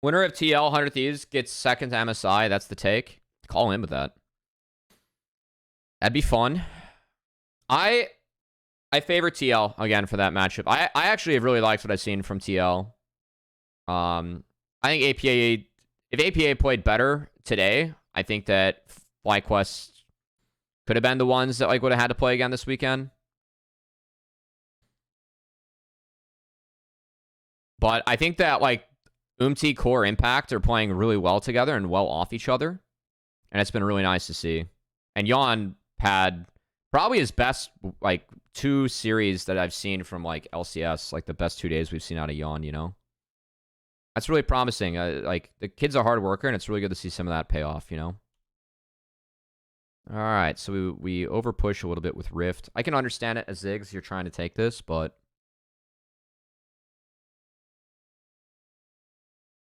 Winner of TL, 100 Thieves, gets second to MSI. That's the take. Call in with that. That'd be fun. I favor TL, again, for that matchup. I actually have really liked what I've seen from TL. I think APA... If APA played better today, I think that FlyQuest could have been the ones that like would have had to play again this weekend. But I think that like Core Impact are playing really well together and well off each other. And it's been really nice to see. And Yawn had probably his best like 2 series that I've seen from like LCS, like the best 2 days we've seen out of Yawn, you know? That's really promising. Like the kid's a hard worker, and it's really good to see some of that pay off, you know? All right, so we over push a little bit with Rift. I can understand it as Ziggs. You're trying to take this, but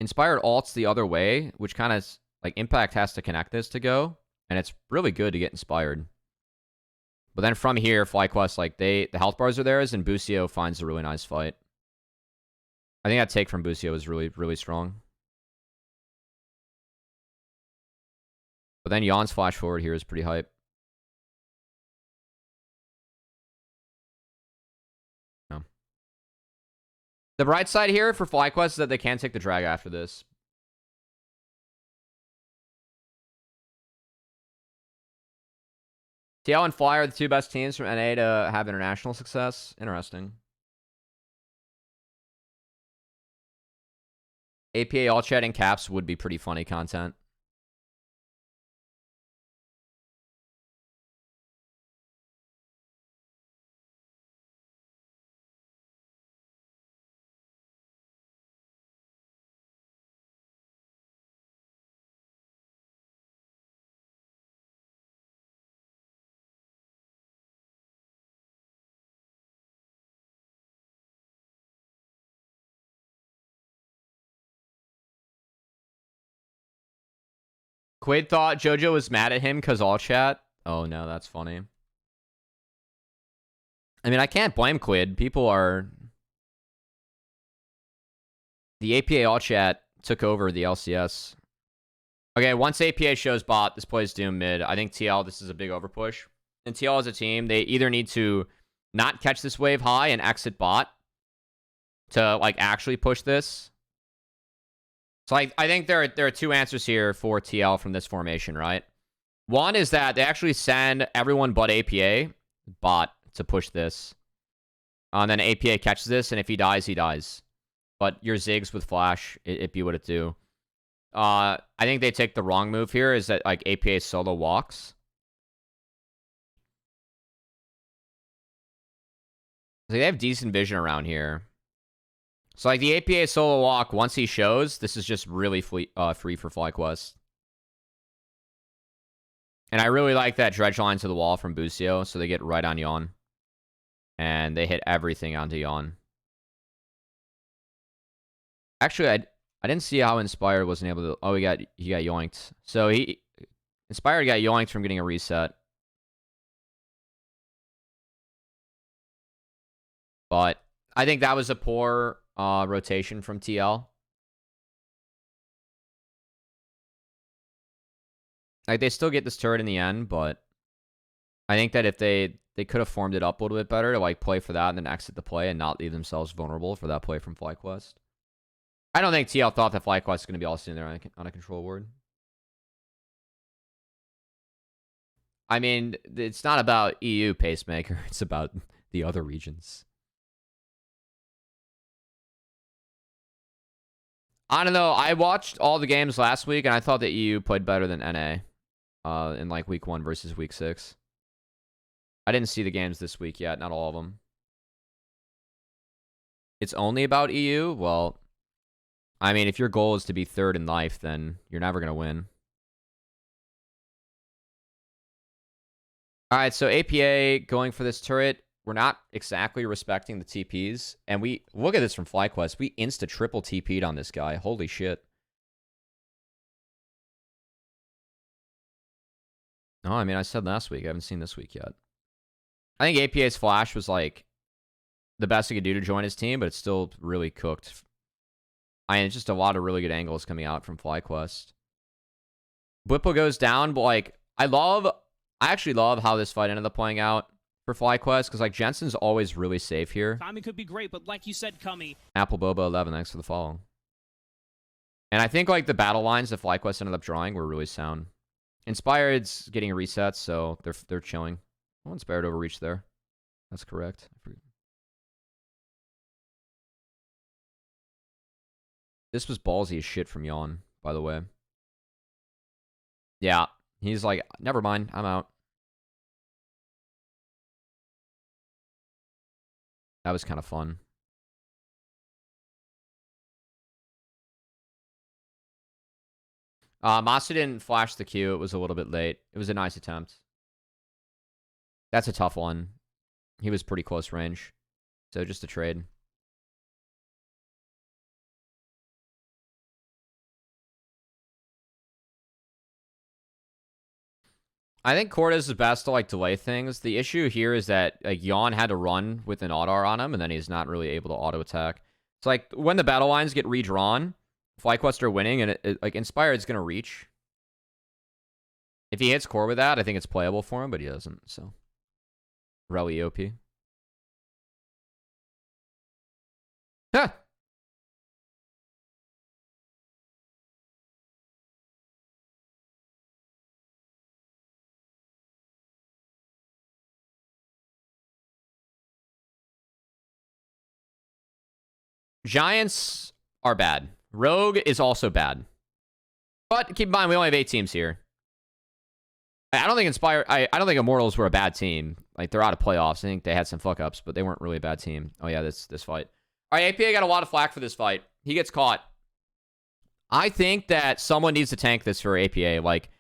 Inspired ults the other way, which kind of like Impact has to connect this to go, and it's really good to get Inspired. But then from here, FlyQuest, like the health bars are theirs, and Busio finds a really nice fight. I think that take from Busio is really, really strong. But then Yawn's flash forward here is pretty hype. No. The bright side here for FlyQuest is that they can take the drag after this. TL and Fly are the 2 best teams from NA to have international success. Interesting. APA all chat and caps would be pretty funny content. Quaid thought JoJo was mad at him because all chat. Oh no, that's funny. I mean, I can't blame Quid. People are... The APA all chat took over the LCS. Okay, once APA shows bot, this plays Doom mid. I think TL, this is a big overpush. And TL as a team, they either need to not catch this wave high and exit bot to like actually push this. So I think there are 2 answers here for TL from this formation, right? One is that they actually send everyone but APA bot to push this. And then APA catches this, and if he dies, he dies. But your Ziggs with Flash, it'd be what it do. I think they take the wrong move here, is that like APA solo walks. So they have decent vision around here. So like the APA solo walk, once he shows, this is just really free for FlyQuest. And I really like that dredge line to the wall from Busio, so they get right on Yawn. And they hit everything onto Yawn. Actually, I didn't see how Inspired wasn't able to... Oh, he got yoinked. So Inspired got yoinked from getting a reset. But I think that was a poor rotation from TL. Like, they still get this turret in the end, but I think that if they could have formed it up a little bit better to, like, play for that and then exit the play and not leave themselves vulnerable for that play from FlyQuest. I don't think TL thought that FlyQuest was going to be all sitting there on a control ward. I mean, it's not about EU pacemaker. It's about the other regions. I don't know. I watched all the games last week, and I thought that EU played better than NA in, like, week 1 versus week 6. I didn't see the games this week yet. Not all of them. It's only about EU? Well, I mean, if your goal is to be 3rd in life, then you're never going to win. All right, so APA going for this turret. We're not exactly respecting the TPs. And we look at this from FlyQuest. We insta-triple TP'd on this guy. Holy shit. No, I mean, I said last week. I haven't seen this week yet. I think APA's flash was, like, the best he could do to join his team, but it's still really cooked. I mean, it's just a lot of really good angles coming out from FlyQuest. Blippo goes down, but, like, I actually love how this fight ended up playing out for FlyQuest, because, like, Jensen's always really safe here. Timing could be great, but like you said, Cummy. Apple Boba 11, thanks for the follow. And I think, like, the battle lines that FlyQuest ended up drawing were really sound. Inspired's getting a reset, so they're chilling. Oh, Inspired overreached there. That's correct. This was ballsy as shit from Yawn, by the way. Yeah, he's like, never mind, I'm out. That was kind of fun. Masu didn't flash the Q. It was a little bit late. It was a nice attempt. That's a tough one. He was pretty close range. So just a trade. I think Cortez is best to, like, delay things. The issue here is that, like, Yawn had to run with an auto on him, and then he's not really able to auto attack. It's like when the battle lines get redrawn, FlyQuest are winning, and like, Inspired's gonna reach. If he hits core with that, I think it's playable for him, but he doesn't. So, Rally OP. Huh. Giants are bad. Rogue is also bad. But keep in mind, we only have 8 teams here. I don't think I don't think Immortals were a bad team. Like, they're out of playoffs. I think they had some fuck-ups, but they weren't really a bad team. Oh, yeah, this fight. All right, APA got a lot of flack for this fight. He gets caught. I think that someone needs to tank this for APA. Like,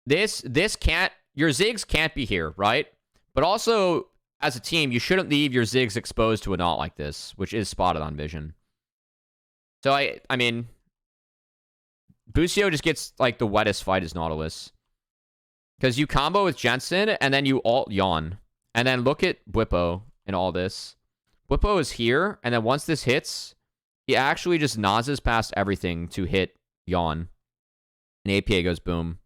this can't... Your Ziggs can't be here, right? But also, as a team, you shouldn't leave your Ziggs exposed to a knot like this, which is spotted on vision. So, I mean... Busio just gets, like, the wettest fight as Nautilus. Because you combo with Jensen, and then you alt Yawn. And then look at Blippo in all this. Blippo is here, and then once this hits, he actually just nozzes past everything to hit Yawn. And APA goes boom.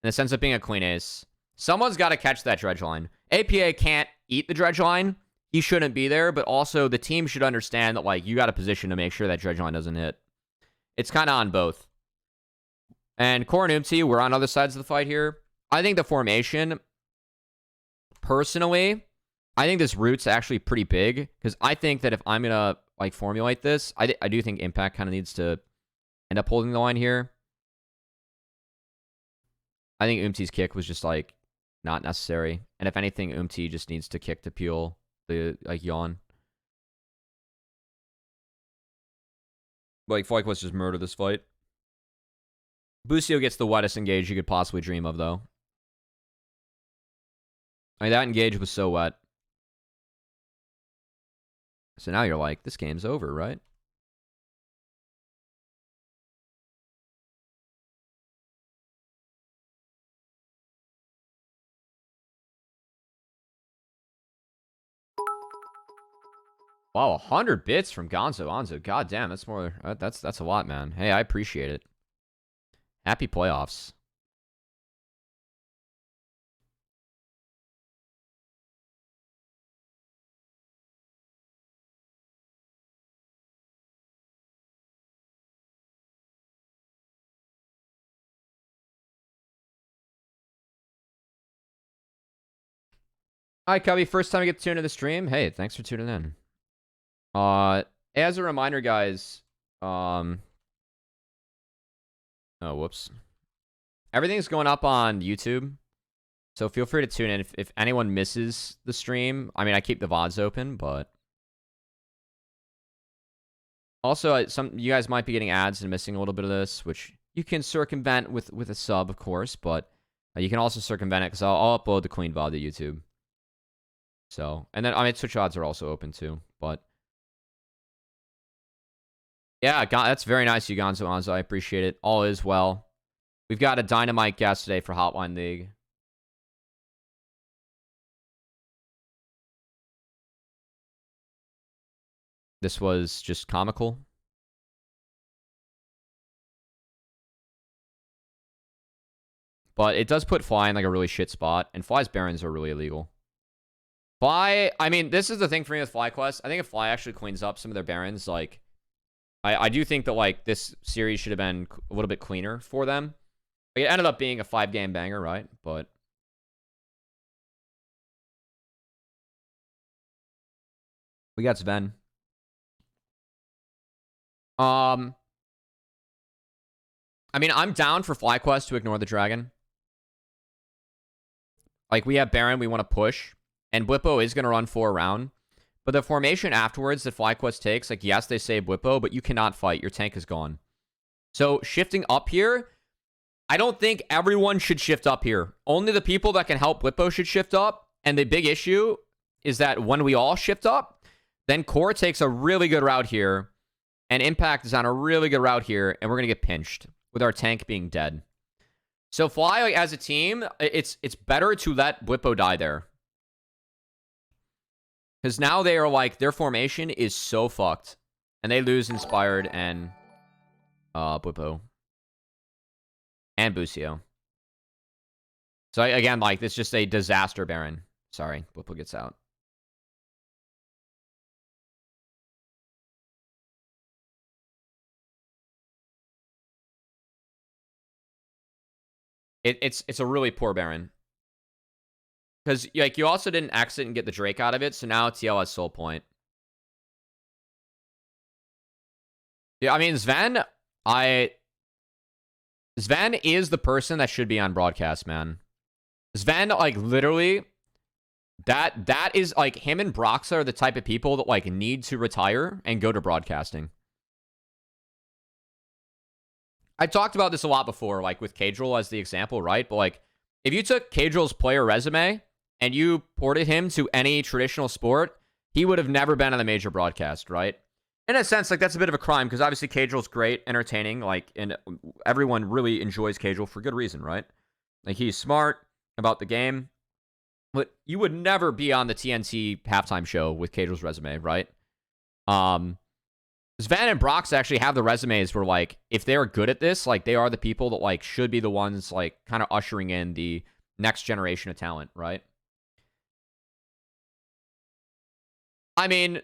And this ends up being a clean ace. Someone's got to catch that dredge line. APA can't eat the dredge line. He shouldn't be there, but also the team should understand that, like, you got a position to make sure that dredge line doesn't hit. It's kind of on both. And Core and Umti, we're on other sides of the fight here. I think the formation, personally, I think this root's actually pretty big. Because I think that if I'm going to, like, formulate this, I do think Impact kind of needs to end up holding the line here. I think Umti's kick was just, like, not necessary. And if anything, Umti just needs to kick to peel the, like, Yawn. Like, FlyQuest just murder this fight. Busio gets the wettest engage you could possibly dream of, though. I mean, that engage was so wet. So now you're like, this game's over, right? Wow, 100 bits from Gonzo. God damn, that's more. That's a lot, man. Hey, I appreciate it. Happy playoffs. All right, Cubby. First time I get to tune into the stream. Hey, thanks for tuning in. As a reminder, guys. Oh, whoops. Everything's going up on YouTube, so feel free to tune in if anyone misses the stream. I mean, I keep the VoDs open, but also some you guys might be getting ads and missing a little bit of this, which you can circumvent with a sub, of course, but you can also circumvent it because I'll upload the clean VoD to YouTube. So, and then I mean, Twitch odds are also open too, but yeah, that's very nice, you Gonzo Anzo. I appreciate it. All is well. We've got a dynamite guest today for Hotline League. This was just comical. But it does put Fly in like a really shit spot, and Fly's Barons are really illegal. Fly, I mean, this is the thing for me with FlyQuest. I think if Fly actually cleans up some of their Barons, like, I do think that, like, this series should have been a little bit cleaner for them. It ended up being a 5-game banger, right? But we got Sven. I mean, I'm down for FlyQuest to ignore the dragon. Like, we have Baron we want to push, and Blippo is going to run 4 around. But the formation afterwards that FlyQuest takes, like, yes, they say Blippo, but you cannot fight. Your tank is gone. So, shifting up here, I don't think everyone should shift up here. Only the people that can help Blippo should shift up. And the big issue is that when we all shift up, then Core takes a really good route here, and Impact is on a really good route here, and we're going to get pinched with our tank being dead. So Fly, like, as a team, it's better to let Blippo die there. Because now they are like, their formation is so fucked. And they lose Inspired and Blippo. And Busio. So again, like, it's just a disaster Baron. Sorry, Blippo gets out. It's a really poor Baron. Because, like, you also didn't exit and get the Drake out of it, so now TL has Soul Point. Yeah, I mean, Sven is the person that should be on broadcast, man. Sven, like, literally, that is, like, him and Broxa are the type of people that, like, need to retire and go to broadcasting. I talked about this a lot before, like, with Cadril as the example, right? But, like, if you took Cadril's player resume and you ported him to any traditional sport, he would have never been on the major broadcast, right? In a sense, like, that's a bit of a crime, because obviously Cadril's great, entertaining, like, and everyone really enjoys Cadril for good reason, right? Like, he's smart about the game, but you would never be on the TNT halftime show with Cadril's resume, right? Sven and Brox actually have the resumes where, like, if they're good at this, like, they are the people that, like, should be the ones, like, kind of ushering in the next generation of talent, right? I mean,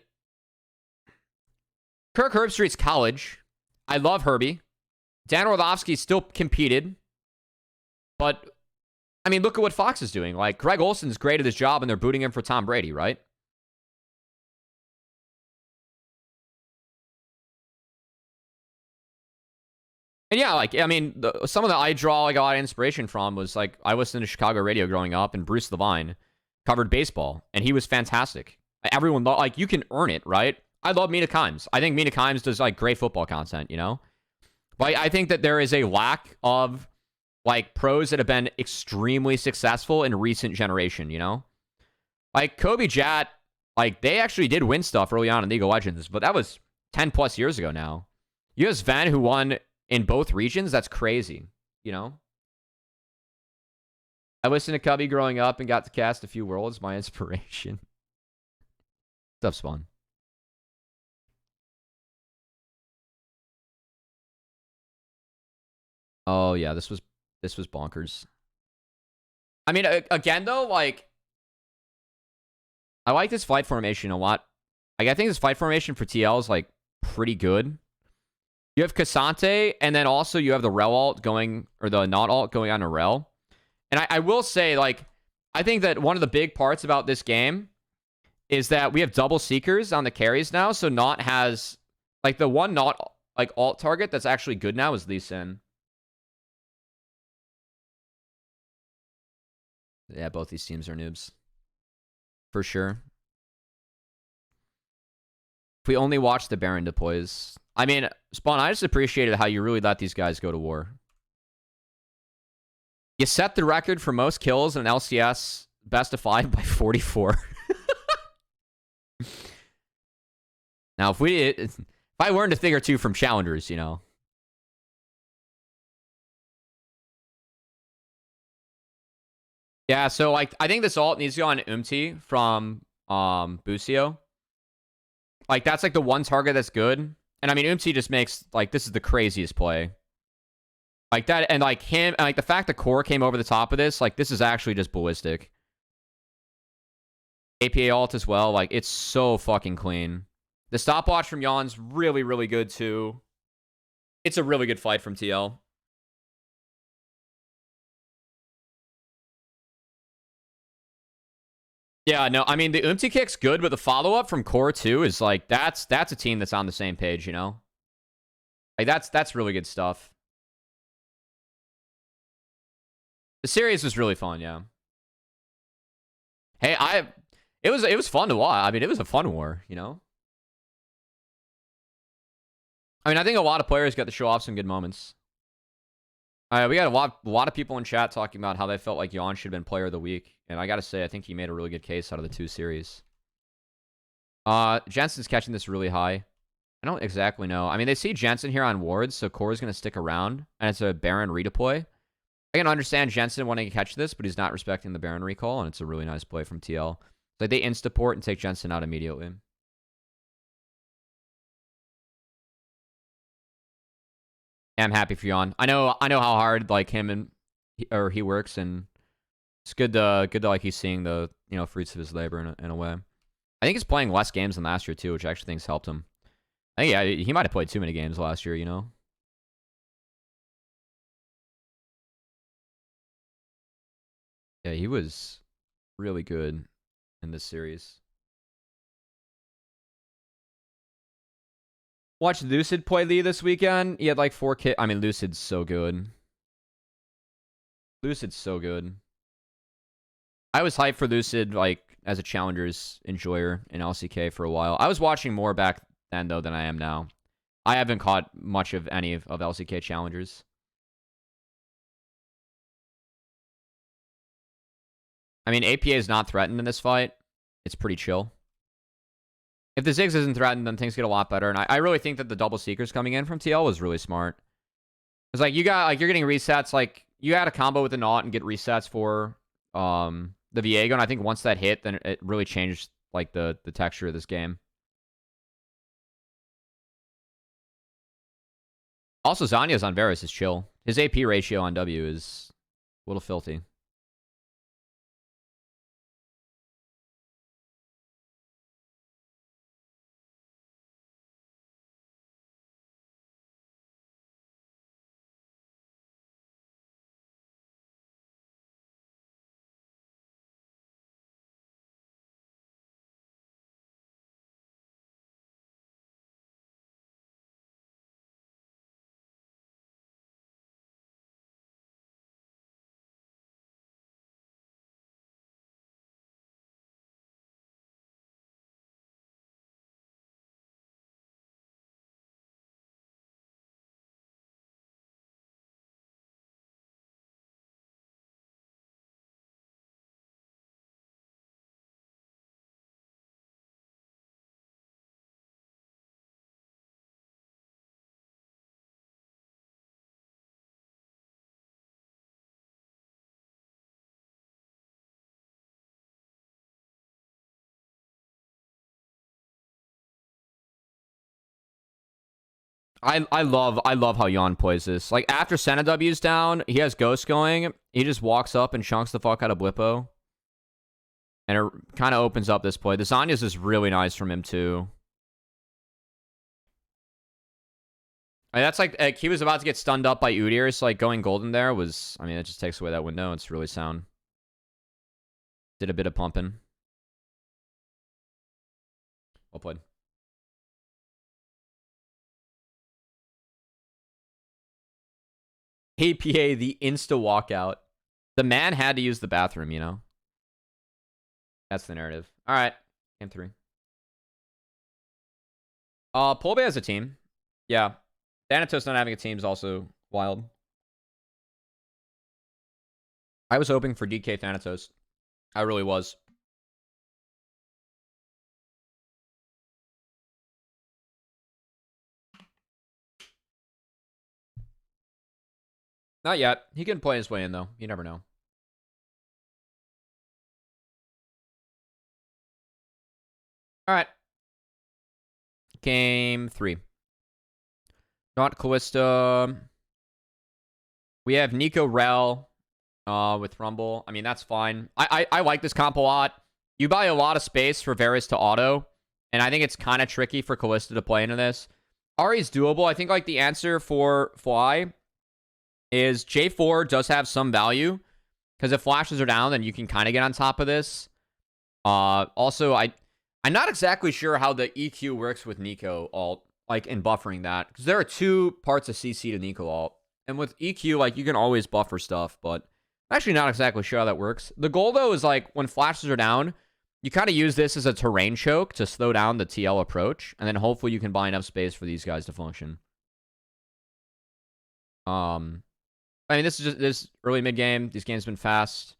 Kirk Herbstreit's college. I love Herbie. Dan Orlovsky still competed. But, I mean, look at what Fox is doing. Like, Greg Olson's great at his job, and they're booting him for Tom Brady, right? And yeah, like, I mean, some of the I draw I got inspiration from was, like, I listened to Chicago radio growing up, and Bruce Levine covered baseball, and he was fantastic. Everyone, like, you can earn it, right? I love Mina Kimes. I think Mina Kimes does, like, great football content, you know? But I think that there is a lack of, like, pros that have been extremely successful in recent generation, you know? Like, Kobe Jat, like, they actually did win stuff early on in League of Legends, but that was 10 plus years ago now. You have Sven, who won in both regions. That's crazy, you know? I listened to Cubby growing up and got to cast a few worlds. My inspiration. Stuff's fun. Oh yeah, this was bonkers. I mean, again though, like I like this fight formation a lot. Like I think this fight formation for TL is like pretty good. You have Cassante, and then also you have the Rel alt going, or the not alt going on a Rel. And I will say, like, I think that one of the big parts about this game is that we have double Seekers on the carries now. So Not has, like, the one not, like, alt target that's actually good now is Lee Sin. Yeah, both these teams are noobs. For sure. If we only watch the Baron deploys. I mean, Spawn, I just appreciated how you really let these guys go to war. You set the record for most kills in an LCS best of 5 by 44. Now, if I learned a thing or two from challengers, you know. Yeah, so like I think this ult needs to go on Umti from Busio. Like that's like the one target that's good. And I mean Umti just makes like this is the craziest play. Like that, and like him, and like the fact the core came over the top of this, like this is actually just ballistic. APA ult as well, like it's so fucking clean. The stopwatch from Yon's really, really good too. It's a really good fight from TL. Yeah, no, I mean the Umti kick's good, but the follow-up from Core 2 is like that's a team that's on the same page, you know? Like that's really good stuff. The series was really fun, yeah. Hey, it was fun to watch. I mean, it was a fun war, you know? I mean, I think a lot of players got to show off some good moments. We got a lot of people in chat talking about how they felt like Yon should have been player of the week. And I gotta say, I think he made a really good case out of the two series. Jensen's catching this really high. I don't exactly know. I mean, they see Jensen here on wards, so Core's going to stick around, and it's a Baron redeploy. I can understand Jensen wanting to catch this, but he's not respecting the Baron recall, and it's a really nice play from TL. Like they insta-port and take Jensen out immediately. Yeah, I'm happy for Yon. I know how hard like him and he works, and it's good to like he's seeing the fruits of his labor in a way. I think he's playing less games than last year too, which I actually think's helped him. I think, yeah, he might have played too many games last year, you know? Yeah, he was really good in this series. Watched Lucid play Lee this weekend. He had like 4 kills. I mean, Lucid's so good. Lucid's so good. I was hyped for Lucid, like, as a Challengers enjoyer in LCK for a while. I was watching more back then, though, than I am now. I haven't caught much of any of LCK Challengers. I mean, APA is not threatened in this fight. It's pretty chill. If the Ziggs isn't threatened, then things get a lot better. And I really think that the double Seekers coming in from TL was really smart. It's like, you're getting resets. Like, you had a combo with the Naut and get resets for the Viego. And I think once that hit, then it really changed, like, the texture of this game. Also, Zanya's on Varus is chill. His AP ratio on W is a little filthy. I love how Yon plays this. Like, after Senna W's down, he has Ghost going. He just walks up and chunks the fuck out of Blippo. And it kind of opens up this play. The Zanya's is really nice from him, too. I mean, that's like he was about to get stunned up by Udyr, so like going golden there was, I mean, it just takes away that window. It's really sound. Did a bit of pumping. Well played. APA, the insta walkout. The man had to use the bathroom, you know? That's the narrative. All right. Game 3. Polbay has a team. Yeah. Thanatos not having a team is also wild. I was hoping for DK Thanatos. I really was. Not yet. He can play his way in, though. You never know. All right. Game 3. Not Callista. We have Nico Rel with Rumble. I mean, that's fine. I like this comp a lot. You buy a lot of space for Varus to auto, and I think it's kind of tricky for Callista to play into this. Ahri's doable. I think like the answer for Fly is J4 does have some value, because if flashes are down, then you can kind of get on top of this. Also, I'm not exactly sure how the EQ works with Nico ult, like in buffering that, because there are 2 parts of CC to Nico ult. And with EQ, like, you can always buffer stuff, but I'm actually not exactly sure how that works. The goal, though, is, like, when flashes are down, you kind of use this as a terrain choke to slow down the TL approach, and then hopefully you can buy enough space for these guys to function. I mean, this is just this early mid-game. These games have been fast.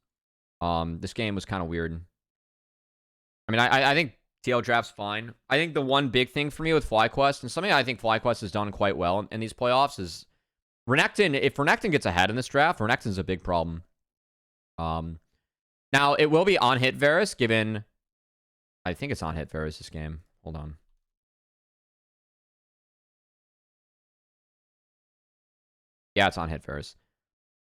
This game was kind of weird. I mean, I think TL draft's fine. I think the one big thing for me with FlyQuest, and something I think FlyQuest has done quite well in these playoffs, is Renekton. If Renekton gets ahead in this draft, Renekton's a big problem. Now, it will be on hit Varus, given... I think it's on hit Varus this game. Hold on. Yeah, it's on hit Varus.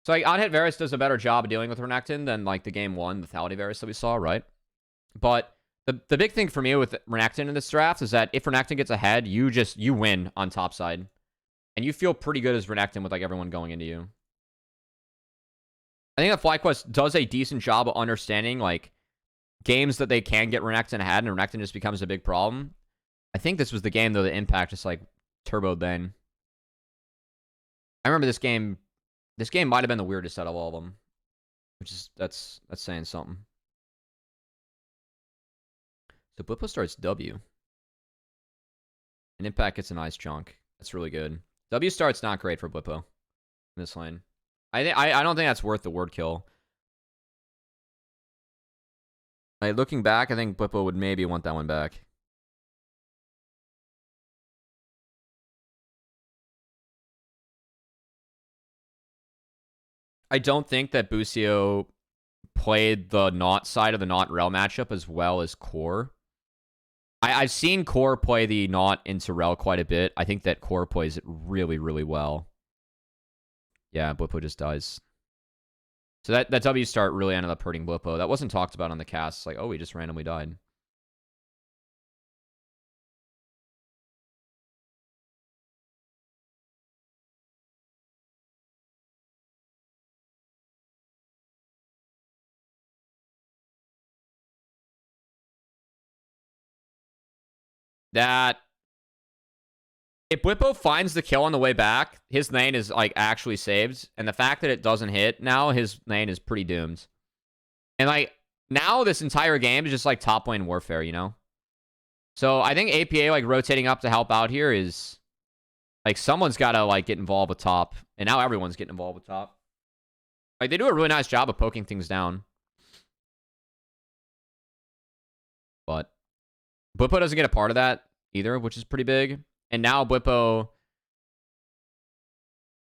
So, like, on hit Varus does a better job of dealing with Renekton than, like, the game 1 lethality Varus that we saw, right? But the big thing for me with Renekton in this draft is that if Renekton gets ahead, you win on top side. And you feel pretty good as Renekton with, like, everyone going into you. I think that FlyQuest does a decent job of understanding, like, games that they can get Renekton ahead, and Renekton just becomes a big problem. I think this was the game, though, the Impact just, like, turboed then. I remember this game. This game might have been the weirdest out of all of them. Which is, that's saying something. So Blippo starts W. And Impact gets a nice chunk. That's really good. W start's not great for Blippo in this lane. I don't think that's worth the word kill. Like, looking back, I think Blippo would maybe want that one back. I don't think that Busio played the not side of the not Rel matchup as well as Core. I've seen Core play the not into Rel quite a bit. I think that Core plays it really, really well. Yeah, Blippo just dies. So that W start really ended up hurting Blippo. That wasn't talked about on the cast. It's like, oh, he just randomly died. That... If Blippo finds the kill on the way back, his lane is, like, actually saved. And the fact that it doesn't hit, now his lane is pretty doomed. And, like, now this entire game is just, like, top lane warfare, you know? So I think APA, like, rotating up to help out here is... Like, someone's got to, like, get involved with top. And now everyone's getting involved with top. Like, they do a really nice job of poking things down. But Blippo doesn't get a part of that either, which is pretty big. And now Blippo...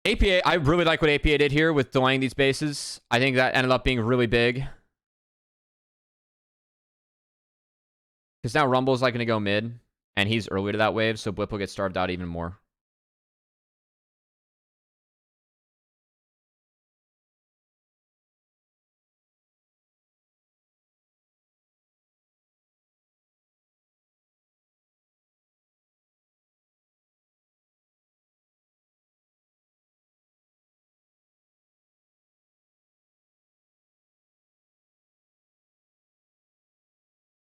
APA, I really like what APA did here with delaying these bases. I think that ended up being really big. Because now Rumble's like going to go mid. And he's early to that wave, so Blippo gets starved out even more.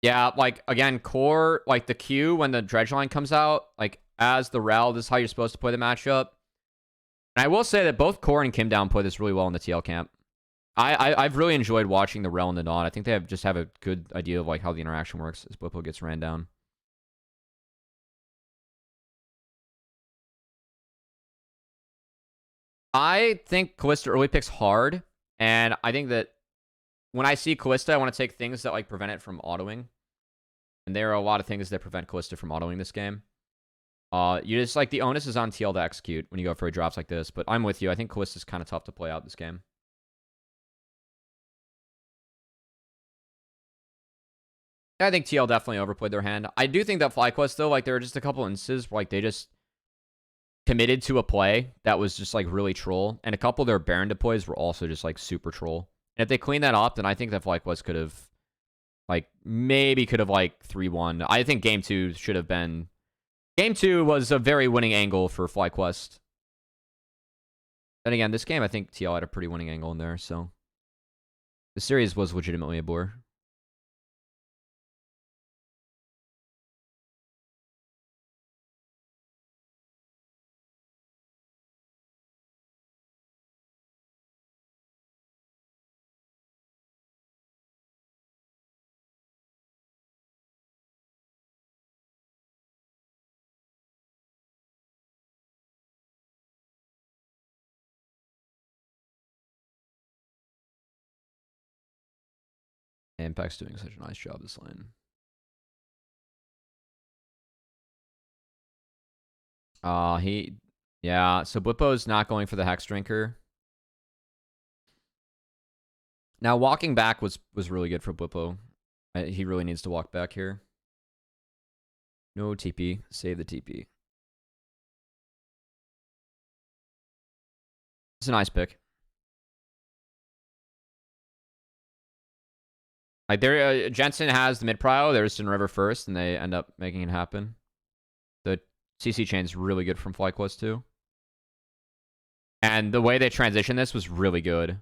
Yeah, like, again, core, like, the Q when the dredge line comes out, like, as the Rel, this is how you're supposed to play the matchup. And I will say that both core and Kim Down play this really well in the TL camp. I've really enjoyed watching the Rel and the Dawn. I think they just have a good idea of, like, how the interaction works as Blippo gets ran down. I think Kalista early picks hard, and I think that when I see Kalista, I want to take things that, like, prevent it from autoing. And there are a lot of things that prevent Kalista from autoing this game. You just, like, the onus is on TL to execute when you go for drops like this. But I'm with you. I think Kalista's kind of tough to play out this game. I think TL definitely overplayed their hand. I do think that FlyQuest, though, like, there are just a couple instances where, like, they just committed to a play that was just, like, really troll. And a couple of their Baron deploys were also just, like, super troll. And if they clean that up, then I think that FlyQuest could have, like, maybe could have, like, 3-1. I think Game 2 should have been... Game 2 was a very winning angle for FlyQuest. Then again, this game, I think TL had a pretty winning angle in there, so... The series was legitimately a bore. Impact's doing such a nice job this lane. Yeah, so Blippo's not going for the Hex Drinker. Now, walking back was really good for Blippo. He really needs to walk back here. No TP. Save the TP. It's a nice pick. Like, there, Jensen has the mid prio. There's in river first, and they end up making it happen. The CC chain's really good from FlyQuest too. And the way they transition this was really good.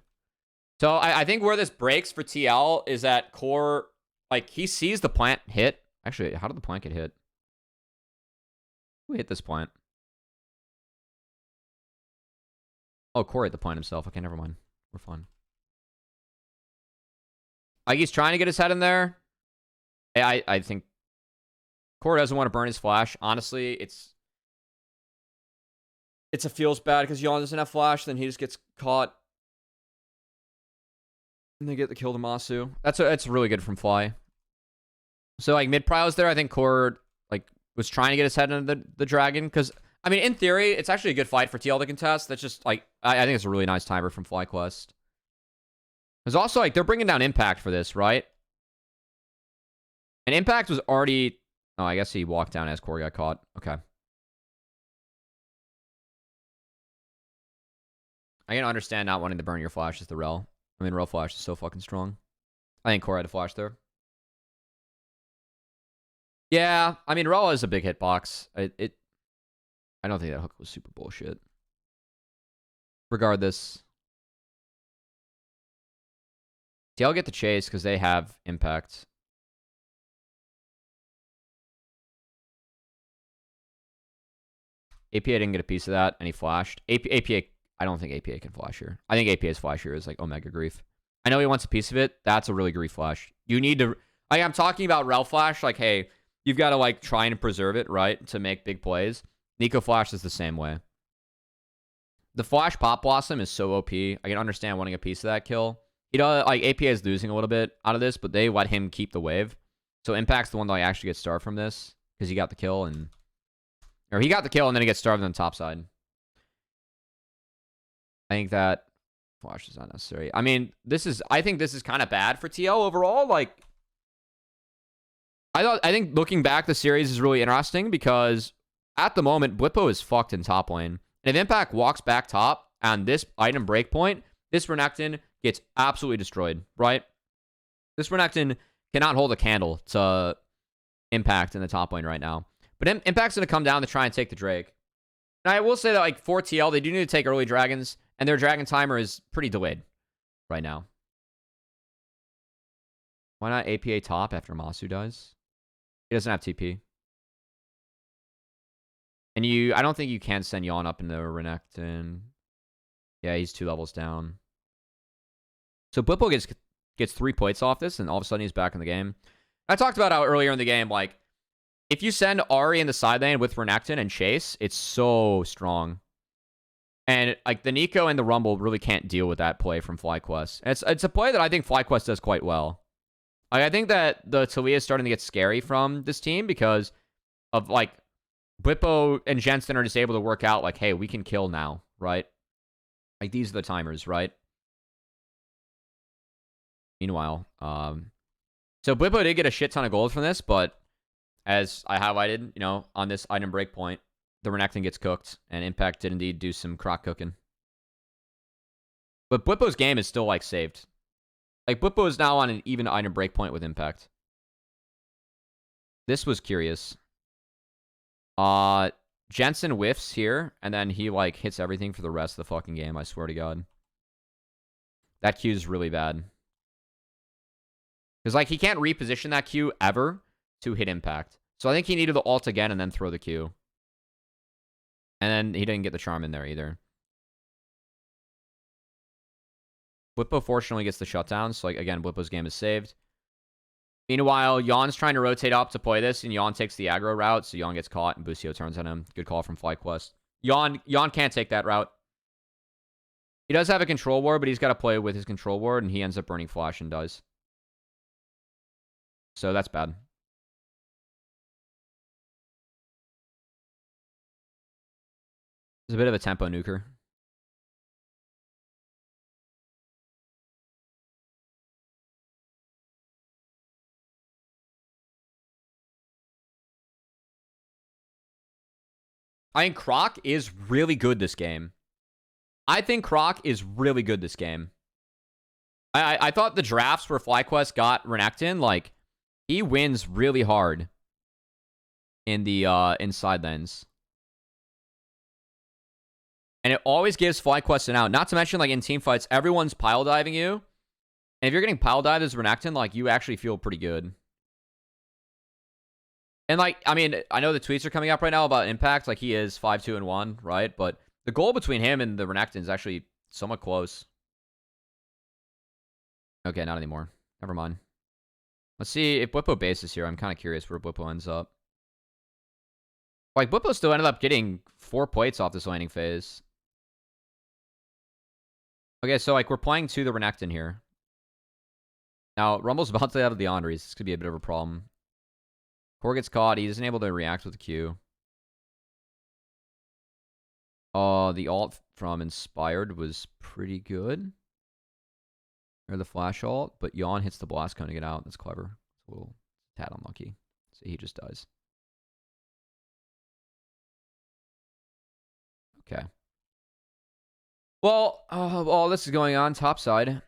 So I think where this breaks for TL is that Core, like, he sees the plant hit. Actually, how did the plant get hit? Who hit this plant? Oh, Core hit the plant himself. Okay, never mind. We're fine. Like, he's trying to get his head in there. I think Core doesn't want to burn his flash. Honestly, it's a feels bad because Yon doesn't have flash. Then he just gets caught. And they get the kill to Masu. That's really good from Fly. So, like, mid prio is there. I think Core, like, was trying to get his head into the dragon. Because, I mean, in theory, it's actually a good fight for TL to contest. That's just, like, I think it's a really nice timer from FlyQuest. There's also, like, they're bringing down Impact for this, right? And Impact was already... Oh, I guess he walked down as Core got caught. Okay. I can understand not wanting to burn your flash as the Rel. I mean, Rel flash is so fucking strong. I think Core had a flash there. Yeah, I mean, Rel is a big hitbox. I don't think that hook was super bullshit. Regardless... TL get the chase because they have Impact. APA didn't get a piece of that, and he flashed. APA, I don't think APA can flash here. I think APA's flash here is like Omega Grief. I know he wants a piece of it. That's a really grief flash. You need to... Like, I'm talking about Rel flash. Like, hey, you've got to, like, try and preserve it, right? To make big plays. Nico flash is the same way. The flash Pop Blossom is so OP. I can understand wanting a piece of that kill. You know, like, APA is losing a little bit out of this, but they let him keep the wave. So Impact's the one that, like, actually gets starved from this. Because he got the kill and... Or he got the kill and then he gets starved on the top side. I think that... Flash is not necessary. I mean, I think this is kind of bad for TL overall. Like... I think looking back, the series is really interesting because... At the moment, Blippo is fucked in top lane. And if Impact walks back top on this item breakpoint, this Renekton gets absolutely destroyed, right? This Renekton cannot hold a candle to Impact in the top lane right now. But Impact's going to come down to try and take the Drake. And I will say that, like, for TL, they do need to take early dragons, and their dragon timer is pretty delayed right now. Why not APA top after Masu dies? He doesn't have TP. And I don't think you can send Yawn up into Renekton. Yeah, he's 2 levels down. So Blippo gets 3 points off this, and all of a sudden he's back in the game. I talked about how earlier in the game, like, if you send Ahri in the side lane with Renekton and Chase, it's so strong. And like the Nico and the Rumble really can't deal with that play from FlyQuest. It's a play that I think FlyQuest does quite well. Like, I think that the Taliyah is starting to get scary from this team because of like Blippo and Jensen are just able to work out like, hey, we can kill now, right? Like, these are the timers, right? Meanwhile, so Blippo did get a shit ton of gold from this, but as I highlighted, on this item breakpoint, the Renekton gets cooked, and Impact did indeed do some crock cooking. But Blippo's game is still, like, saved. Like, Blippo is now on an even item breakpoint with Impact. This was curious. Jensen whiffs here, and then he, like, hits everything for the rest of the fucking game, I swear to God. That Q is really bad. Because, like, he can't reposition that Q ever to hit Impact. So I think he needed the ult again and then throw the Q. And then he didn't get the charm in there either. Blippo fortunately gets the shutdown. So, like, again, Blippo's game is saved. Meanwhile, Yawn's trying to rotate up to play this, and Yawn takes the aggro route, so Yawn gets caught, and Busio turns on him. Good call from FlyQuest. Yawn can't take that route. He does have a control ward, but he's got to play with his control ward, and he ends up burning Flash and dies. So that's bad. It's a bit of a tempo nuker. I think Croc is really good this game. I thought the drafts where FlyQuest got Renekton, like, he wins really hard in the inside lanes. And it always gives FlyQuest an out. Not to mention, like, in team fights, everyone's pile diving you. And if you're getting pile dived as Renekton, like, you actually feel pretty good. And, like, I mean, I know the tweets are coming up right now about Impact. Like, he is 5-2-1, right? But the goal between him and the Renekton is actually somewhat close. Okay, not anymore. Never mind. Let's see if Blippo bases here. I'm kind of curious where Blippo ends up. Like, Blippo still ended up getting 4 plates off this laning phase. Okay, so, like, we're playing to the Renekton here. Now, Rumble's about to have the Andres. This could be a bit of a problem. Core gets caught. He isn't able to react with the Q. The ult from Inspired was pretty good. Or the flash ult, but Yawn hits the blast cone to get out. That's clever. It's a little tad unlucky. So he just dies. Okay. Well, while this is going on, top side.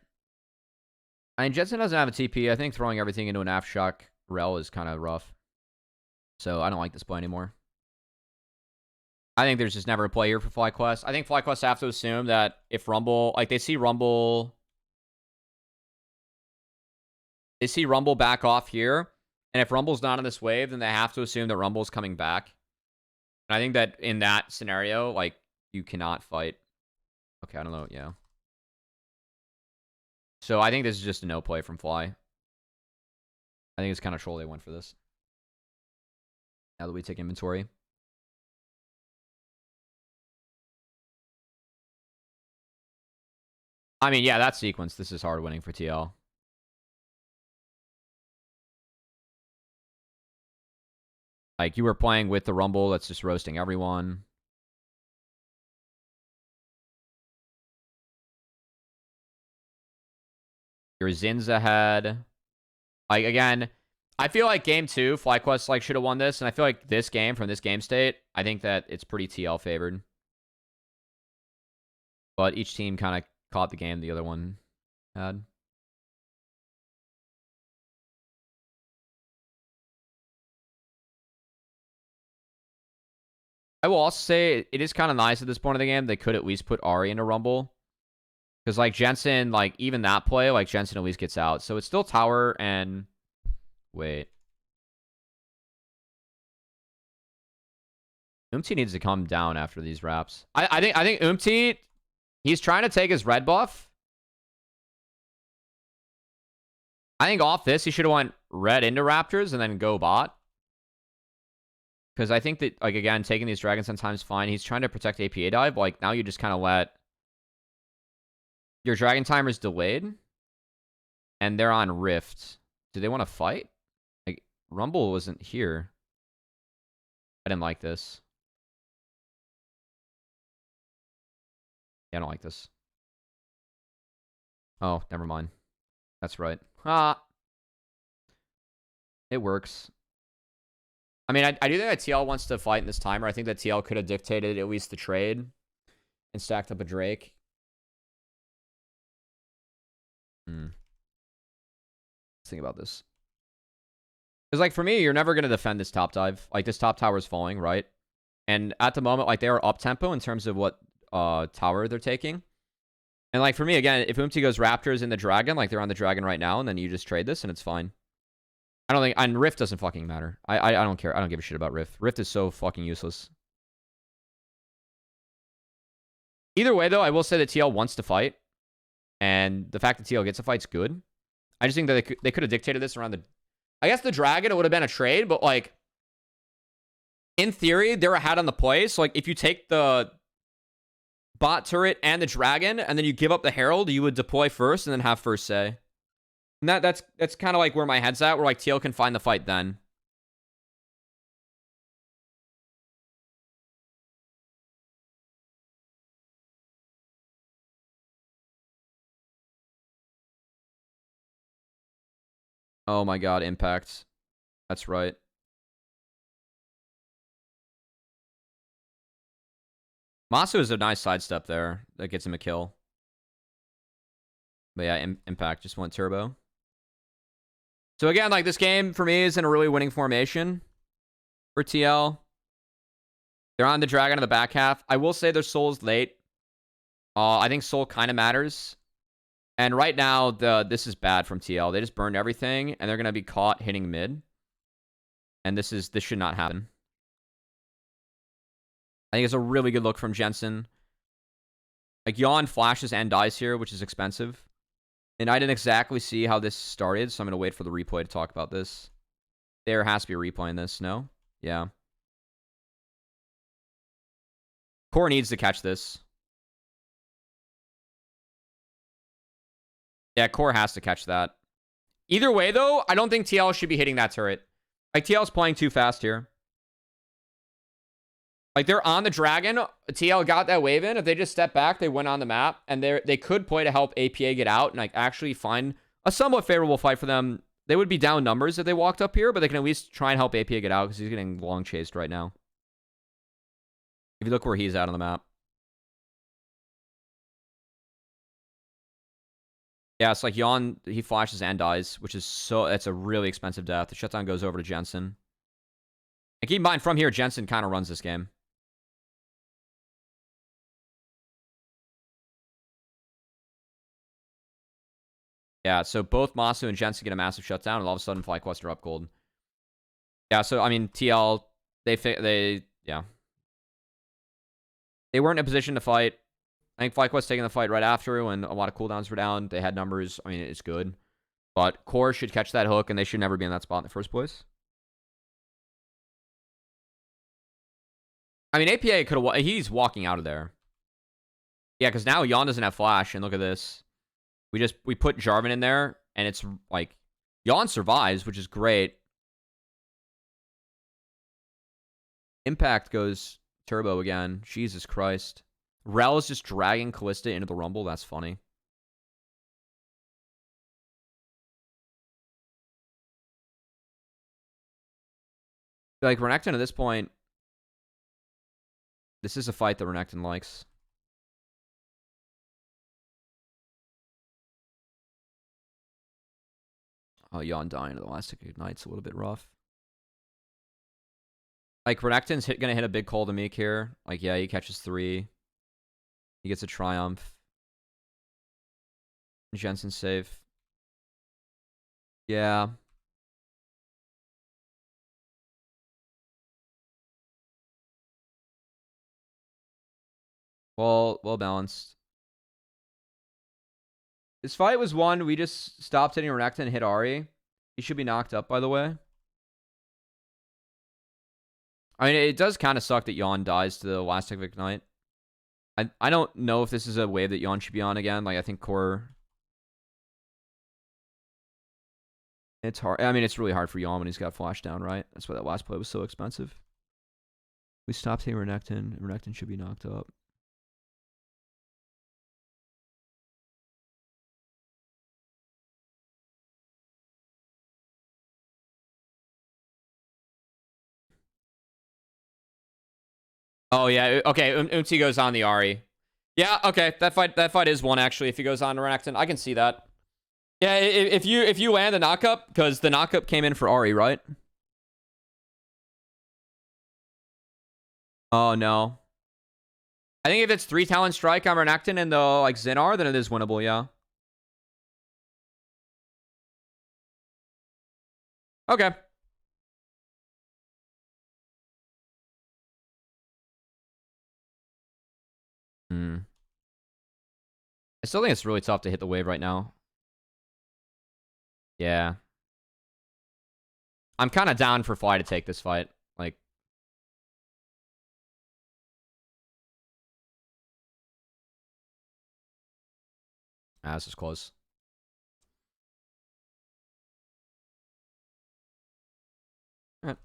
I mean, Jetson doesn't have a TP. I think throwing everything into an Aftershock rel is kind of rough. So I don't like this play anymore. I think there's just never a play here for FlyQuest. I think FlyQuest have to assume that if Rumble, like, they see Rumble back off here, and if Rumble's not on this wave, then they have to assume that Rumble's coming back. And I think that in that scenario, like, you cannot fight. Okay, I don't know, yeah. So I think this is just a no play from Fly. I think it's kind of troll they went for this. Now that we take inventory. I mean, yeah, that sequence, this is hard winning for TL. Like, you were playing with the Rumble that's just roasting everyone. Your Zin's ahead. Like, again, I feel like game 2, FlyQuest, like, should have won this. And I feel like this game, from this game state, I think that it's pretty TL favored. But each team kind of caught the game the other one had. I will also say it is kind of nice at this point of the game. They could at least put Ahri into Rumble. Because, like, Jensen, like, even that play, like, Jensen at least gets out. So it's still tower and... Wait. Umti needs to come down after these wraps. I think Umti, he's trying to take his red buff. I think off this, he should have went red into Raptors and then go bot. Because I think that, like, again, taking these dragons sometimes fine. He's trying to protect APA dive. Like, now you just kind of let... Your dragon timer's delayed. And they're on Rift. Do they want to fight? Like, Rumble wasn't here. I didn't like this. Yeah, I don't like this. Oh, never mind. That's right. Ah. It works. I mean, I do think that TL wants to fight in this timer. I think that TL could have dictated at least the trade and stacked up a Drake. Let's think about this. Because, like, for me, you're never going to defend this top dive. Like, this top tower is falling, right? And at the moment, like, they are up-tempo in terms of what tower they're taking. And, like, for me, again, if Umti goes Raptors in the Dragon, like, they're on the Dragon right now, and then you just trade this, and it's fine. I don't think... And Rift doesn't fucking matter. I don't care. I don't give a shit about Rift. Rift is so fucking useless. Either way, though, I will say that TL wants to fight. And the fact that TL gets a fight's good. I just think that they could have dictated this around the... I guess the Dragon, it would have been a trade, but, like... In theory, they're ahead on the play. So, like, if you take the bot turret and the Dragon, and then you give up the Herald, you would deploy first and then have first say. And that's kind of like where my head's at, where, like, TL can find the fight then. Oh my god, impact. That's right. Masu is a nice sidestep there. That gets him a kill. But yeah, impact just went turbo. So again, like, this game for me is in a really winning formation for TL. They're on the Dragon in the back half. I will say their Soul's late. I think Soul kind of matters. And right now, this is bad from TL. They just burned everything, and they're going to be caught hitting mid. And this should not happen. I think it's a really good look from Jensen. Like, Yawn flashes and dies here, which is expensive. And I didn't exactly see how this started, so I'm going to wait for the replay to talk about this. There has to be a replay in this, no? Yeah. Core needs to catch this. Yeah, Core has to catch that. Either way, though, I don't think TL should be hitting that turret. Like, TL's playing too fast here. Like, they're on the Dragon. TL got that wave in. If they just step back, they went on the map. And they could play to help APA get out and, like, actually find a somewhat favorable fight for them. They would be down numbers if they walked up here, but they can at least try and help APA get out because he's getting long chased right now. If you look where he's at on the map. Yeah, it's like Yawn, he flashes and dies, which is so... That's a really expensive death. The shutdown goes over to Jensen. And keep in mind, from here, Jensen kind of runs this game. Yeah, so both Masu and Jensen get a massive shutdown, and all of a sudden, FlyQuest are up gold. Yeah, so, I mean, TL, yeah. They weren't in a position to fight. I think FlyQuest taking the fight right after when a lot of cooldowns were down. They had numbers. I mean, it's good. But Core should catch that hook, and they should never be in that spot in the first place. I mean, APA could have... He's walking out of there. Yeah, because now Yawn doesn't have flash, and look at this. We put Jarvan in there, and it's like... Yawn survives, which is great. Impact goes turbo again. Jesus Christ. Rel is just dragging Callista into the Rumble. That's funny. Like, Renekton at this point... This is a fight that Renekton likes. Oh, Yawn dying to the last Ignite's a little bit rough. Like, Renekton's gonna hit a big call to Meek here. Like, yeah, he catches 3. He gets a Triumph. Jensen's safe. Yeah. Well balanced. This fight was won. We just stopped hitting Renekton and hit Ari. He should be knocked up, by the way. I mean, it does kind of suck that Yawn dies to the last tick of Ignite. I don't know if this is a wave that Yawn should be on again. Like, I think core... It's hard. I mean, it's really hard for Yawn when he's got flash down, right? That's why that last play was so expensive. We stopped hitting Renekton. Renekton should be knocked up. Oh, yeah. Okay, Umti goes on the Ari. Yeah, okay. That fight is one, actually, if he goes on to Renekton. I can see that. Yeah, if you land the knockup, because the knockup came in for Ari, right? Oh, no. I think if it's 3 Talon Strike on Renekton and the like Xenar, then it is winnable, yeah. Okay. I still think it's really tough to hit the wave right now. Yeah. I'm kind of down for Fly to take this fight. Like, this is close. All right.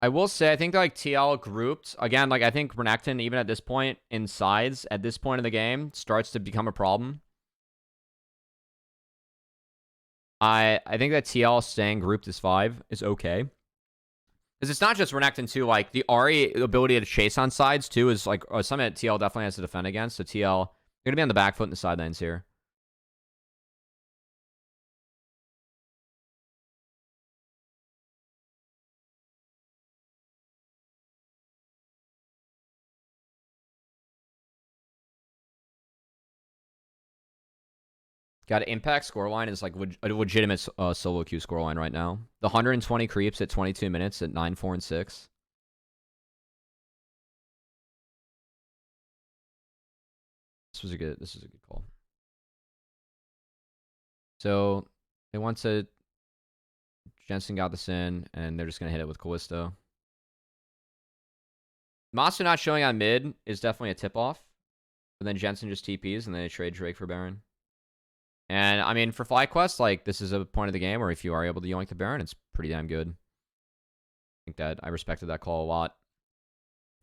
I will say, I think like TL grouped again. Like I think Renekton, even at this point in sides, at this point in the game, starts to become a problem. I think that TL staying grouped as 5 is okay. Because it's not just Renekton too. Like the Ari ability to chase on sides too is like something that TL definitely has to defend against. So TL, you're gonna be on the back foot in the side lanes here. Got impact scoreline is like a legitimate solo queue scoreline right now. The 120 creeps at 22 minutes at 9, 4, and 6. This is a good call. So they want to Jensen got this in, and they're just gonna hit it with Callisto. Masu not showing on mid is definitely a tip off. But then Jensen just TPs and then they trade Drake for Baron. And I mean, for FlyQuest, like this is a point of the game where if you are able to yoink the Baron, it's pretty damn good. I think that I respected that call a lot.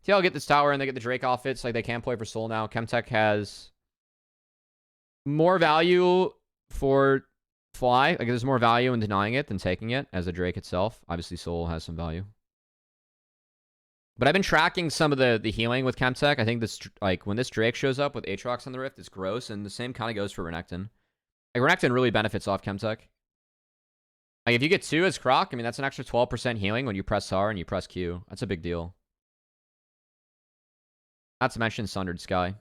TL get this tower and they get the Drake off it, so like they can play for Soul now. Chemtech has more value for Fly. Like there's more value in denying it than taking it as a Drake itself. Obviously, Soul has some value. But I've been tracking some of the healing with Chemtech. I think this like when this Drake shows up with Aatrox on the Rift, it's gross, and the same kind of goes for Renekton. Like Renekton really benefits off Chemtech. Like if you get 2 as Croc, I mean that's an extra 12% healing when you press R and you press Q. That's a big deal. Not to mention Sundered Sky.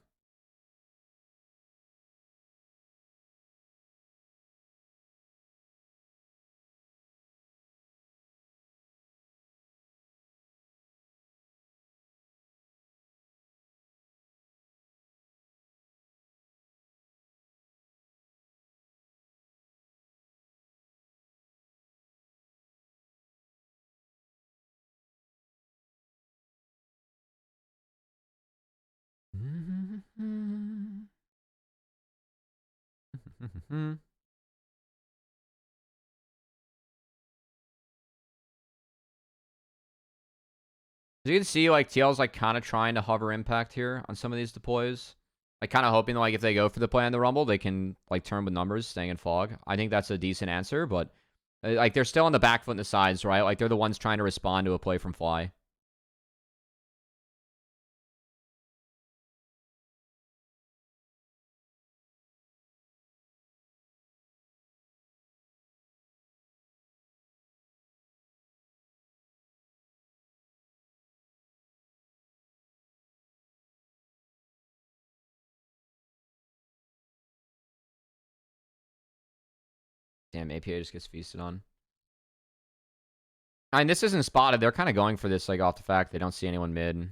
As you can see, like TL's like kind of trying to hover impact here on some of these deploys. Like kind of hoping like if they go for the play on the Rumble, they can like turn with numbers, staying in fog. I think that's a decent answer, but like they're still on the back foot and the sides, right? Like they're the ones trying to respond to a play from Fly. Damn, APA just gets feasted on. I mean, this isn't spotted. They're kind of going for this, like, off the fact they don't see anyone mid.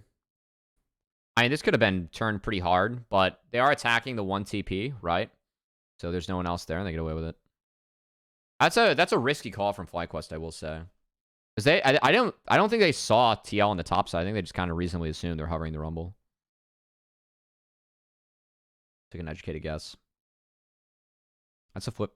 I mean, this could have been turned pretty hard, but they are attacking the 1 TP, right? So there's no one else there, and they get away with it. That's a risky call from FlyQuest, I will say. Because I don't think they saw TL on the top side. I think they just kind of reasonably assumed they're hovering the Rumble. Took an educated guess. That's a flip.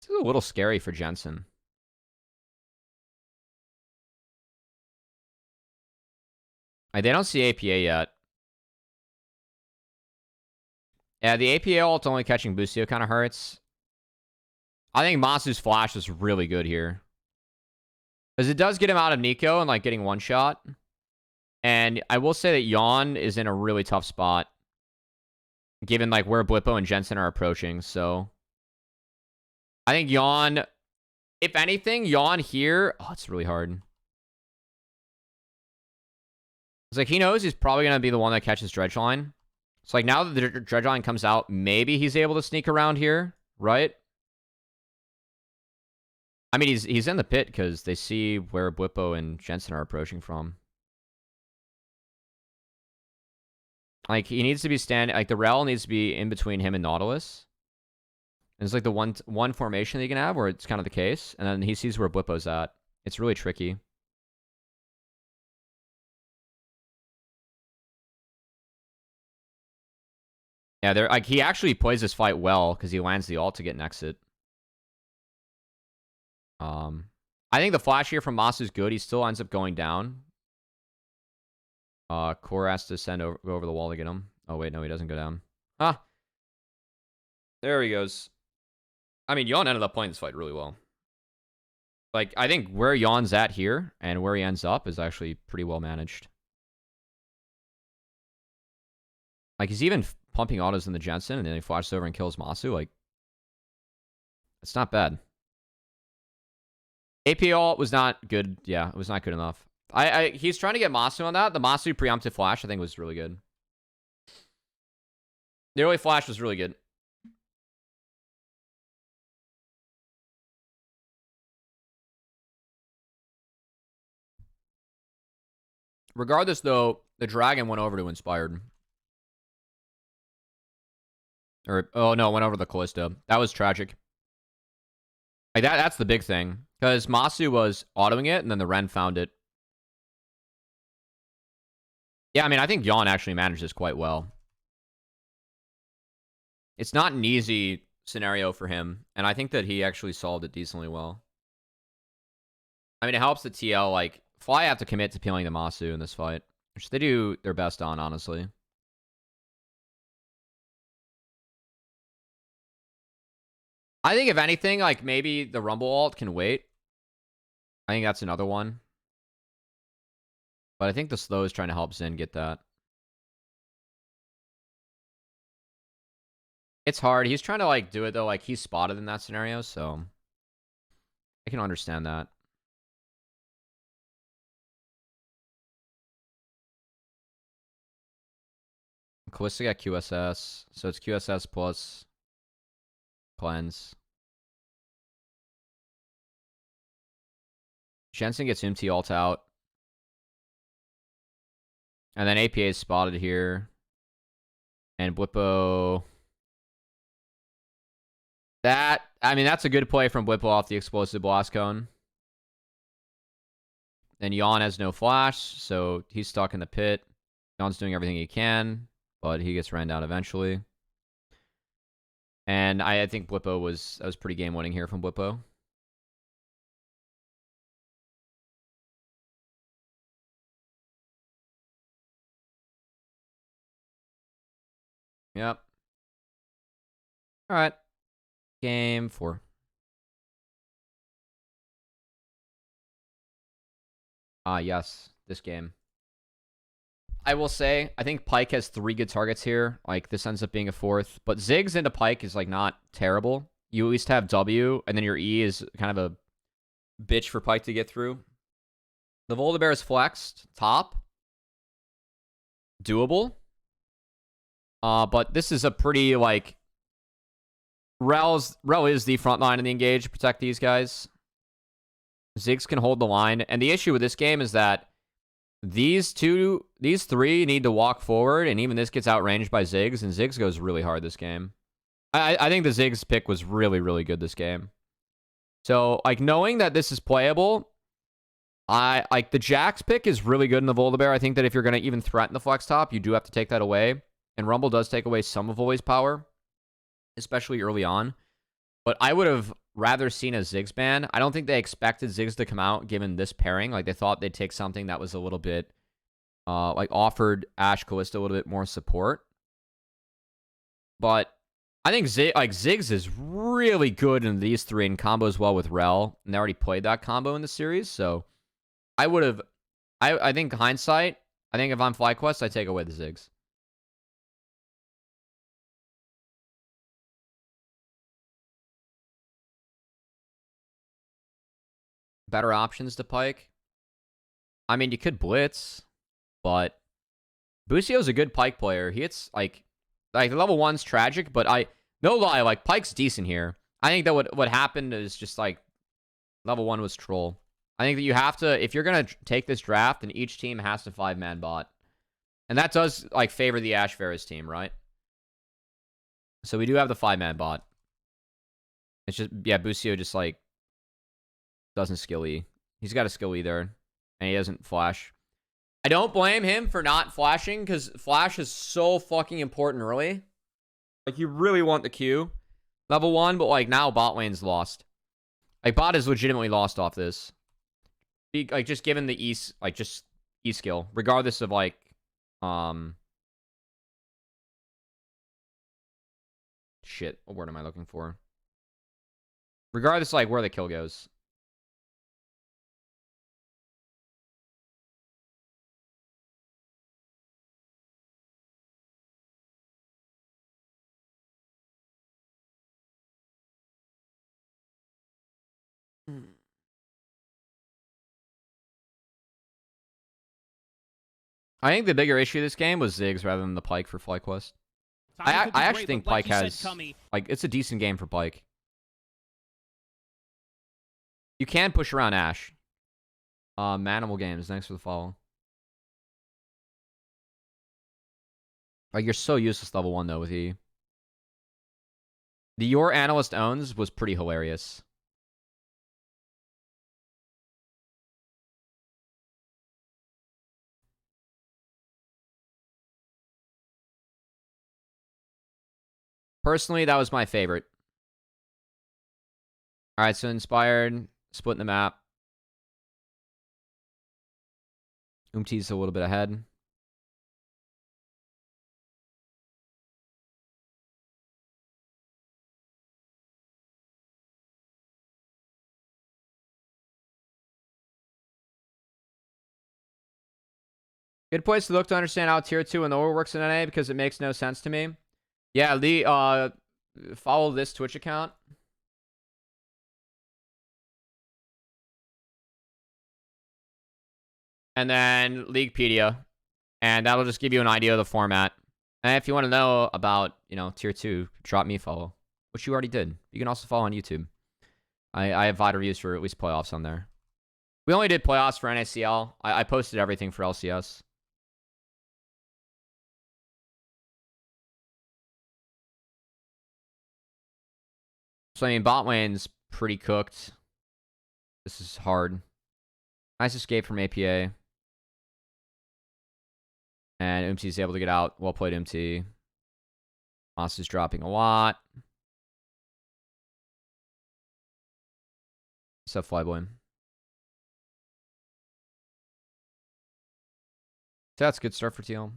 This is a little scary for Jensen. Like, they don't see APA yet. Yeah, the APA ult only catching Bustio kind of hurts. I think Masu's flash is really good here. Because it does get him out of Nico and, like, getting one shot. And I will say that Yawn is in a really tough spot. Given, like, where Blippo and Jensen are approaching, so... I think Yawn... If anything, Yawn here... Oh, it's really hard. It's like, he knows he's probably going to be the one that catches Dredge Line. So, like, now that the Dredge Line comes out, maybe he's able to sneak around here, right? I mean, he's in the pit because they see where Blippo and Jensen are approaching from. Like, he needs to be standing... Like, the Rel needs to be in between him and Nautilus. And it's like the one formation that you can have where it's kind of the case. And then he sees where Blippo's at. It's really tricky. Yeah, they're like, he actually plays this fight well because he lands the ult to get an exit. I think the flash here from Masu is good. He still ends up going down. Core has to go over the wall to get him. Oh wait, no, he doesn't go down. Ah, there he goes. I mean, Yawn ended up playing this fight really well. Like, I think where Yawn's at here and where he ends up is actually pretty well managed. Like, he's even pumping autos in the Jensen, and then he flashes over and kills Masu. Like, it's not bad. AP ult was not good. Yeah, it was not good enough. He's trying to get Masu on that. The Masu preemptive flash, I think, was really good. The early flash was really good. Regardless, though, the Dragon went over to Inspired. Or, oh no, went over to the Callisto. That was tragic. Like, that's the big thing. Because Masu was autoing it, and then the Ren found it. Yeah, I mean, I think Yawn actually managed this quite well. It's not an easy scenario for him, and I think that he actually solved it decently well. I mean, it helps the TL, like, Fly have to commit to peeling the Masu in this fight, which they do their best on, honestly. I think if anything, like, maybe the Rumble ult can wait. I think that's another one. But I think the slow is trying to help Xin get that. It's hard. He's trying to, like, do it, though. Like, he's spotted in that scenario, so... I can understand that. Callista got QSS, so it's QSS plus... Cleanse. Jensen gets MT ult out. And then APA is spotted here. And Blippo... I mean, that's a good play from Blippo off the explosive blast cone. Then Yawn has no flash, so he's stuck in the pit. Yawn's doing everything he can, but he gets ran down eventually. And I think Blippo was pretty game winning here from Blippo. Yep. All right. Game 4. Yes. This game. I will say, I think Pyke has 3 good targets here. Like, this ends up being a 4th. But Ziggs into Pyke is, like, not terrible. You at least have W, and then your E is kind of a bitch for Pyke to get through. The Volibear is flexed. Top. Doable. But this is a pretty, like... Rel is the front line in the engage to protect these guys. Ziggs can hold the line. And the issue with this game is that these 3 need to walk forward, and even this gets outranged by Ziggs, and Ziggs goes really hard this game. I think the Ziggs pick was really, really good this game. So, like, knowing that this is playable, like, the Jax pick is really good in the Volibear. I think that if you're going to even threaten the flex top, you do have to take that away. And Rumble does take away some of Voli's power, especially early on. But I would have rather seen a Ziggs ban. I don't think they expected Ziggs to come out given this pairing. Like, they thought they'd take something that was a little bit, like, offered Ashe Kalista a little bit more support. But I think Ziggs is really good in these 3 and combos well with Rel. And they already played that combo in the series. So I would have, I think hindsight, I think if I'm FlyQuest, I take away the Ziggs. Better options to Pyke. I mean, you could blitz, but Busio's a good Pyke player. He hits, like level 1's tragic, but no lie, like, Pyke's decent here. I think that what happened is just, like, level 1 was troll. I think that you have to, if you're going to take this draft, then each team has to 5-man bot. And that does, like, favor the Ashe Varus team, right? So we do have the 5-man bot. It's just, yeah, Busio just, like, doesn't skill E. He's got a skill E there, and he doesn't flash. I don't blame him for not flashing, because flash is so fucking important early. Like, you really want the Q. Level 1, but, like, now bot lane's lost. Like, bot is legitimately lost off this. Like, just given the E, like, just E skill. Regardless of, like, shit, what word am I looking for? Regardless, like, where the kill goes. I think the bigger issue of this game was Ziggs rather than the Pyke for FlyQuest. I actually think Pyke has, like, it's a decent game for Pyke. You can push around Ashe. Manimal Games, thanks for the follow. Like, you're so useless level 1, though, with E. The Your Analyst Owns was pretty hilarious. Personally, that was my favorite. Alright, so Inspired, splitting the map. Umti's a little bit ahead. Good place to look to understand how Tier 2 and lower works in NA, because it makes no sense to me. Yeah, Lee, follow this Twitch account. And then Leaguepedia. And that'll just give you an idea of the format. And if you want to know about, you know, Tier 2, drop me a follow. Which you already did. You can also follow on YouTube. I have VoD reviews for at least playoffs on there. We only did playoffs for NACL. I posted everything for LCS. So, I mean, bot lane's pretty cooked. This is hard. Nice escape from APA. And Umti's able to get out. Well played, Umti. Moss is dropping a lot. What's up, Flyboy? So that's a good start for TL.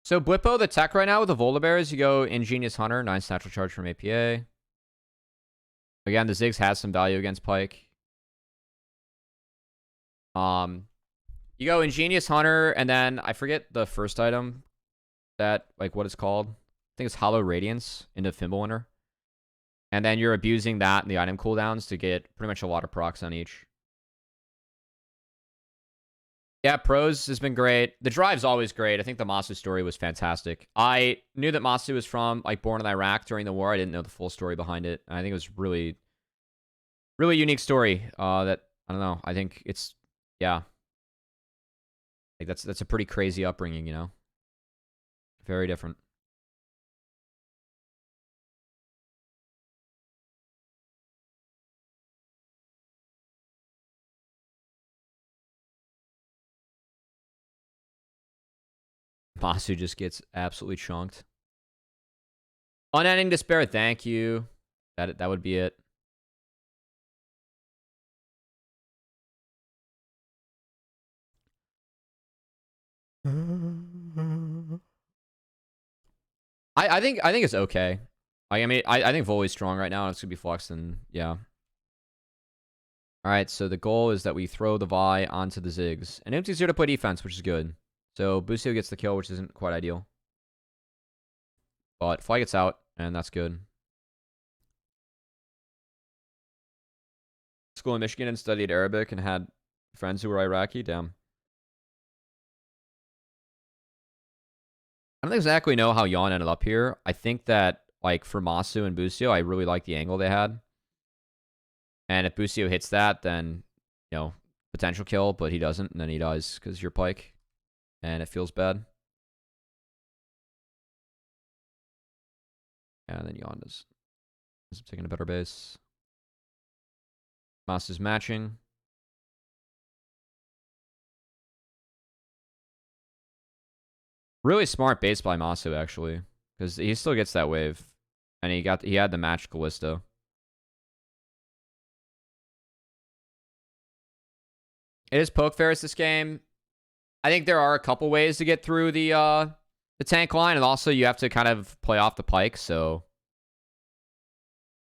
So Blippo, the tech right now with the Volibears, you go Ingenious Hunter, nice natural charge from APA. Again, the Ziggs has some value against Pyke. You go Ingenious Hunter, and then I forget the first item that, like, what it's called. I think it's Hollow Radiance into Fimbulwinter. And then you're abusing that and the item cooldowns to get pretty much a lot of procs on each. Yeah, pros has been great. The drive's always great. I think the Masu story was fantastic. I knew that Masu was from, like, born in Iraq during the war. I didn't know the full story behind it. I think it was really, really unique story. That, I don't know. I think it's, yeah. Like, that's a pretty crazy upbringing, you know? Very different. Masu just gets absolutely chunked. Unending Despair, thank you. That would be it. I think it's okay. I mean, I think Voli's strong right now, and it's gonna be flexed, and yeah. Alright, so the goal is that we throw the Vi onto the Ziggs. And Empty's here to play defense, which is good. So Busio gets the kill, which isn't quite ideal. But Fly gets out, and that's good. School in Michigan and studied Arabic and had friends who were Iraqi. Damn. I don't exactly know how Yon ended up here. I think that, like, for Masu and Busio, I really like the angle they had. And if Busio hits that, then, you know, potential kill, but he doesn't, and then he dies because you're Pyke. And it feels bad. Yeah, and then Yon does. Ends up taking a better base. Masu's matching. Really smart base by Masu, actually. Because he still gets that wave. And he had the match Callisto. It is Poke Ferris this game. I think there are a couple ways to get through the tank line, and also you have to kind of play off the Pyke, so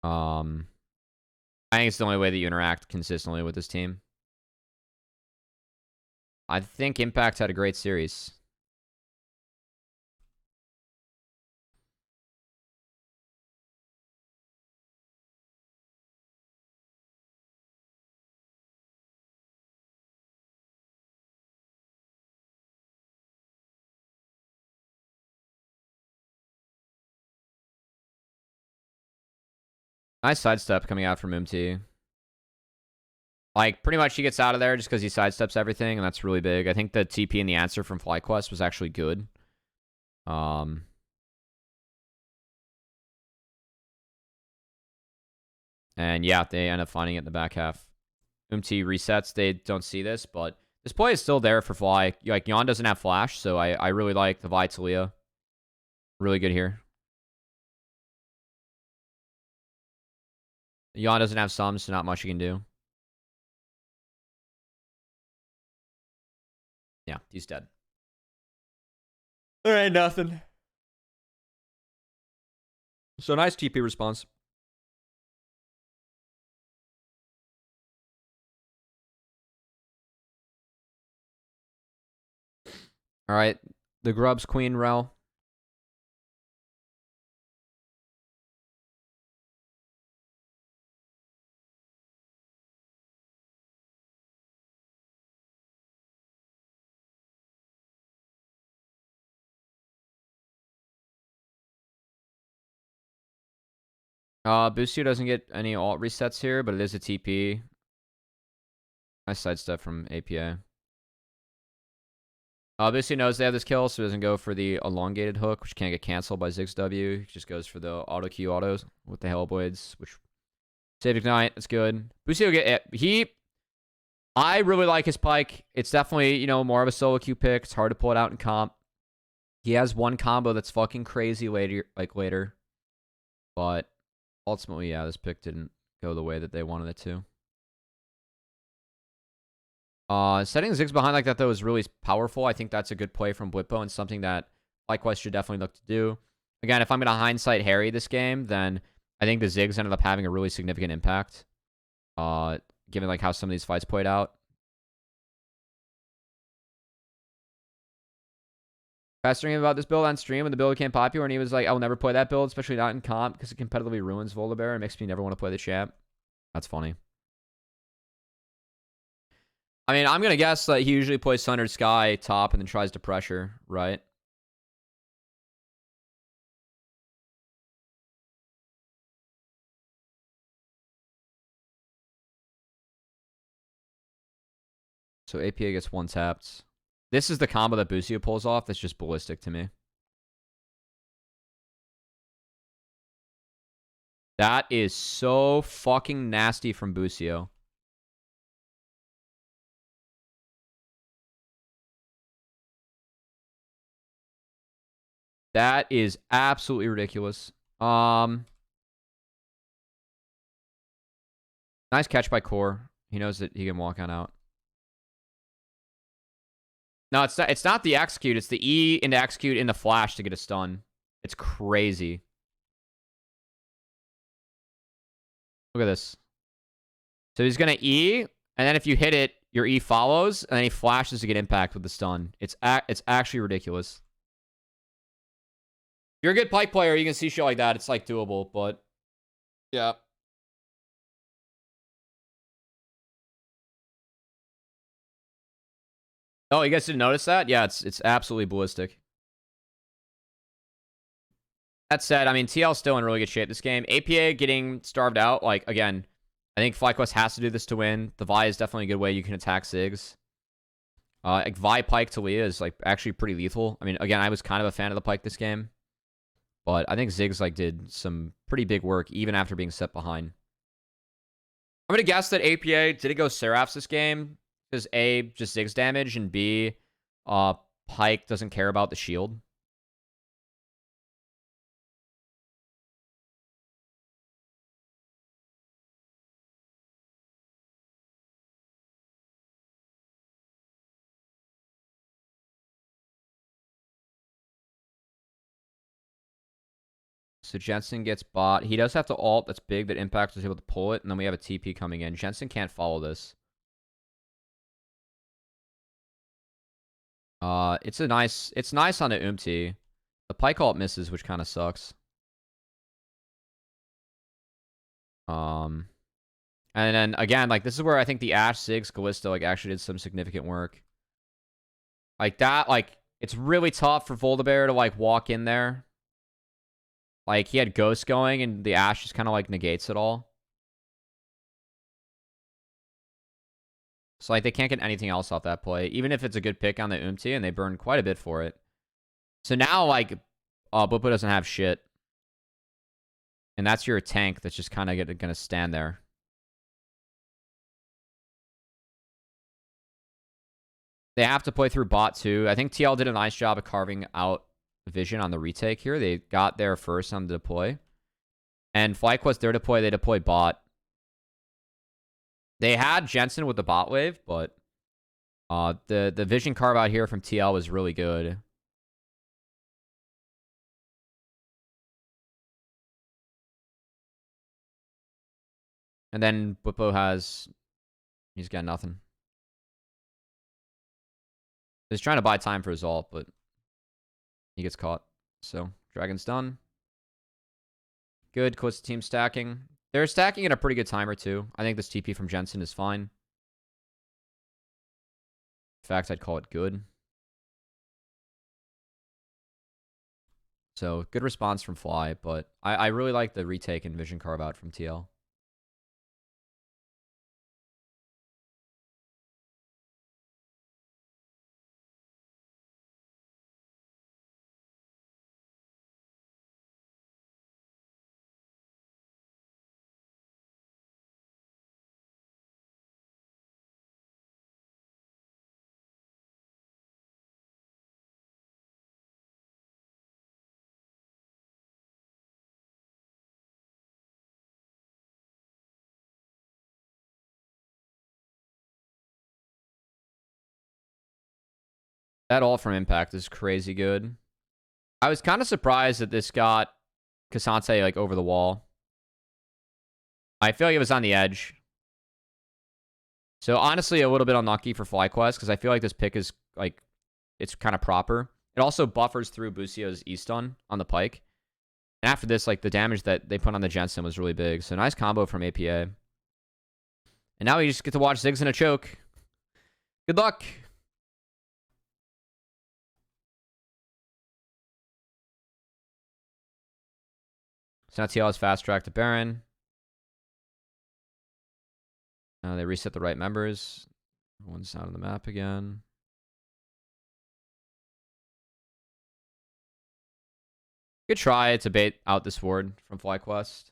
I think it's the only way that you interact consistently with this team. I think Impact had a great series. Nice sidestep coming out from MT. Like, pretty much he gets out of there just because he sidesteps everything, and that's really big. I think the TP and the answer from FlyQuest was actually good. And yeah, they end up finding it in the back half. MT resets. They don't see this, but this play is still there for Fly. Like, Yon doesn't have flash, so I really like the Vi Talia. Really good here. Yon doesn't have some, so not much you can do. Yeah, he's dead. There ain't nothing. So nice TP response. All right, the Grubs Queen Rel. Busio doesn't get any alt resets here, but it is a TP. Nice sidestep from APA. Busio knows they have this kill, so he doesn't go for the elongated hook, which can't get canceled by Ziggs W. He just goes for the auto Q autos with the Hellblades, which save ignite. That's good. Busio I really like his Pyke. It's definitely, you know, more of a solo queue pick. It's hard to pull it out in comp. He has one combo that's fucking crazy later. But ultimately, yeah, this pick didn't go the way that they wanted it to. Setting Ziggs behind like that, though, is really powerful. I think that's a good play from Blippo and something that FlyQuest should definitely look to do. Again, if I'm going to hindsight Harry this game, then I think the Ziggs ended up having a really significant impact, given like how some of these fights played out. Pestering him about this build on stream when the build became popular, and he was like, "I will never play that build, especially not in comp, because it competitively ruins Volibear and makes me never want to play the champ." That's funny. I mean, I'm gonna guess that he usually plays Sundered Sky top and then tries to pressure, right? So APA gets one tapped. This is the combo that Busio pulls off that's just ballistic to me. That is so fucking nasty from Busio. That is absolutely ridiculous. Nice catch by Core. He knows that he can walk on out. No, it's not the execute. It's the E into execute into flash to get a stun. It's crazy. Look at this. So he's going to E, and then if you hit it, your E follows, and then he flashes to get impact with the stun. It's actually ridiculous. If you're a good Pyke player, you can see shit like that. It's like doable, but yeah. Oh, you guys didn't notice that? Yeah, it's absolutely ballistic. That said, I mean, TL's still in really good shape this game. APA getting starved out, like, again, I think FlyQuest has to do this to win. The Vi is definitely a good way you can attack Ziggs. Like, Vi Pyke Talia is, like, actually pretty lethal. I mean, again, I was kind of a fan of the Pyke this game. But I think Ziggs, like, did some pretty big work, even after being set behind. I'm going to guess that APA did it go Seraphs this game. Because A, just Ziggs damage, and B, Pyke doesn't care about the shield. So Jensen gets bot. He does have to ult. That's big that Impact was able to pull it. And then we have a TP coming in. Jensen can't follow this. It's nice on the Umti. The Pyke ult misses, which kind of sucks. And then again, like this is where I think the Ashe Ziggs Callisto like actually did some significant work. Like that, like it's really tough for Volibear to like walk in there. Like he had Ghost going, and the Ashe just kind of like negates it all. So like they can't get anything else off that play, even if it's a good pick on the Umti, and they burn quite a bit for it. So now like, Buppa doesn't have shit, and that's your tank that's just kind of gonna stand there. They have to play through bot too. I think TL did a nice job of carving out vision on the retake here. They got there first on the deploy. And FlyQuest, their deploy, they deployed bot. They had Jensen with the bot wave, but the vision carve out here from TL was really good. And then Buppo he's got nothing. He's trying to buy time for his ult, but he gets caught. So Dragon's done. Good. Close to team stacking. They're stacking at a pretty good timer too. I think this TP from Jensen is fine. In fact, I'd call it good. So good response from Fly, but I really like the retake and vision carve out from TL. That ult from Impact is crazy good. I was kind of surprised that this got Kasante like over the wall. I feel like it was on the edge. So honestly, a little bit unlucky for FlyQuest because I feel like this pick is like it's kind of proper. It also buffers through Busio's E-stun on the Pike. And after this, like the damage that they put on the Jensen was really big. So nice combo from APA. And now we just get to watch Ziggs in a choke. Good luck. So now TL has fast track to Baron. They reset the right members. One's out on the map again. Good try to bait out this ward from FlyQuest.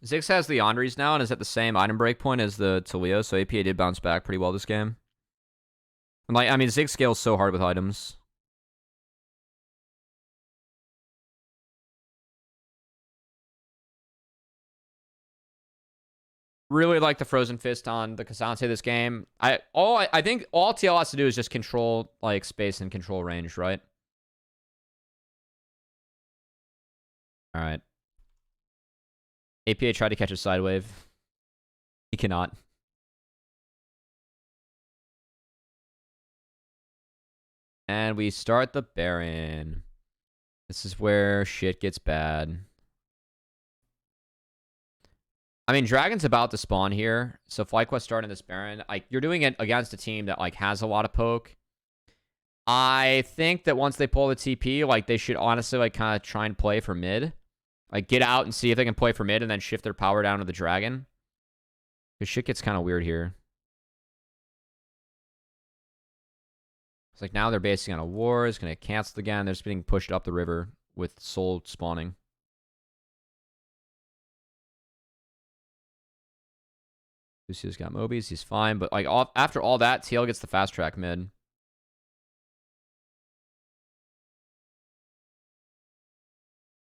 Ziggs has the Andres now and is at the same item break point as the Taliyah, so APA did bounce back pretty well this game. And like, I mean, Ziggs scales so hard with items. Really like the Frozen Fist on the Kasante this game. I think all TL has to do is just control like space and control range, right? All right. APA tried to catch a side wave. He cannot. And we start the Baron. This is where shit gets bad. I mean, Dragon's about to spawn here. So FlyQuest starting this Baron. Like, you're doing it against a team that like has a lot of poke. I think that once they pull the TP, like they should honestly like kind of try and play for mid. Like get out and see if they can play for mid and then shift their power down to the Dragon. Because shit gets kind of weird here. It's like now they're basing on a war. It's going to get canceled again. They're just being pushed up the river with Soul spawning. Lucio's got Mobies. He's fine. But like after all that, TL gets the fast track mid.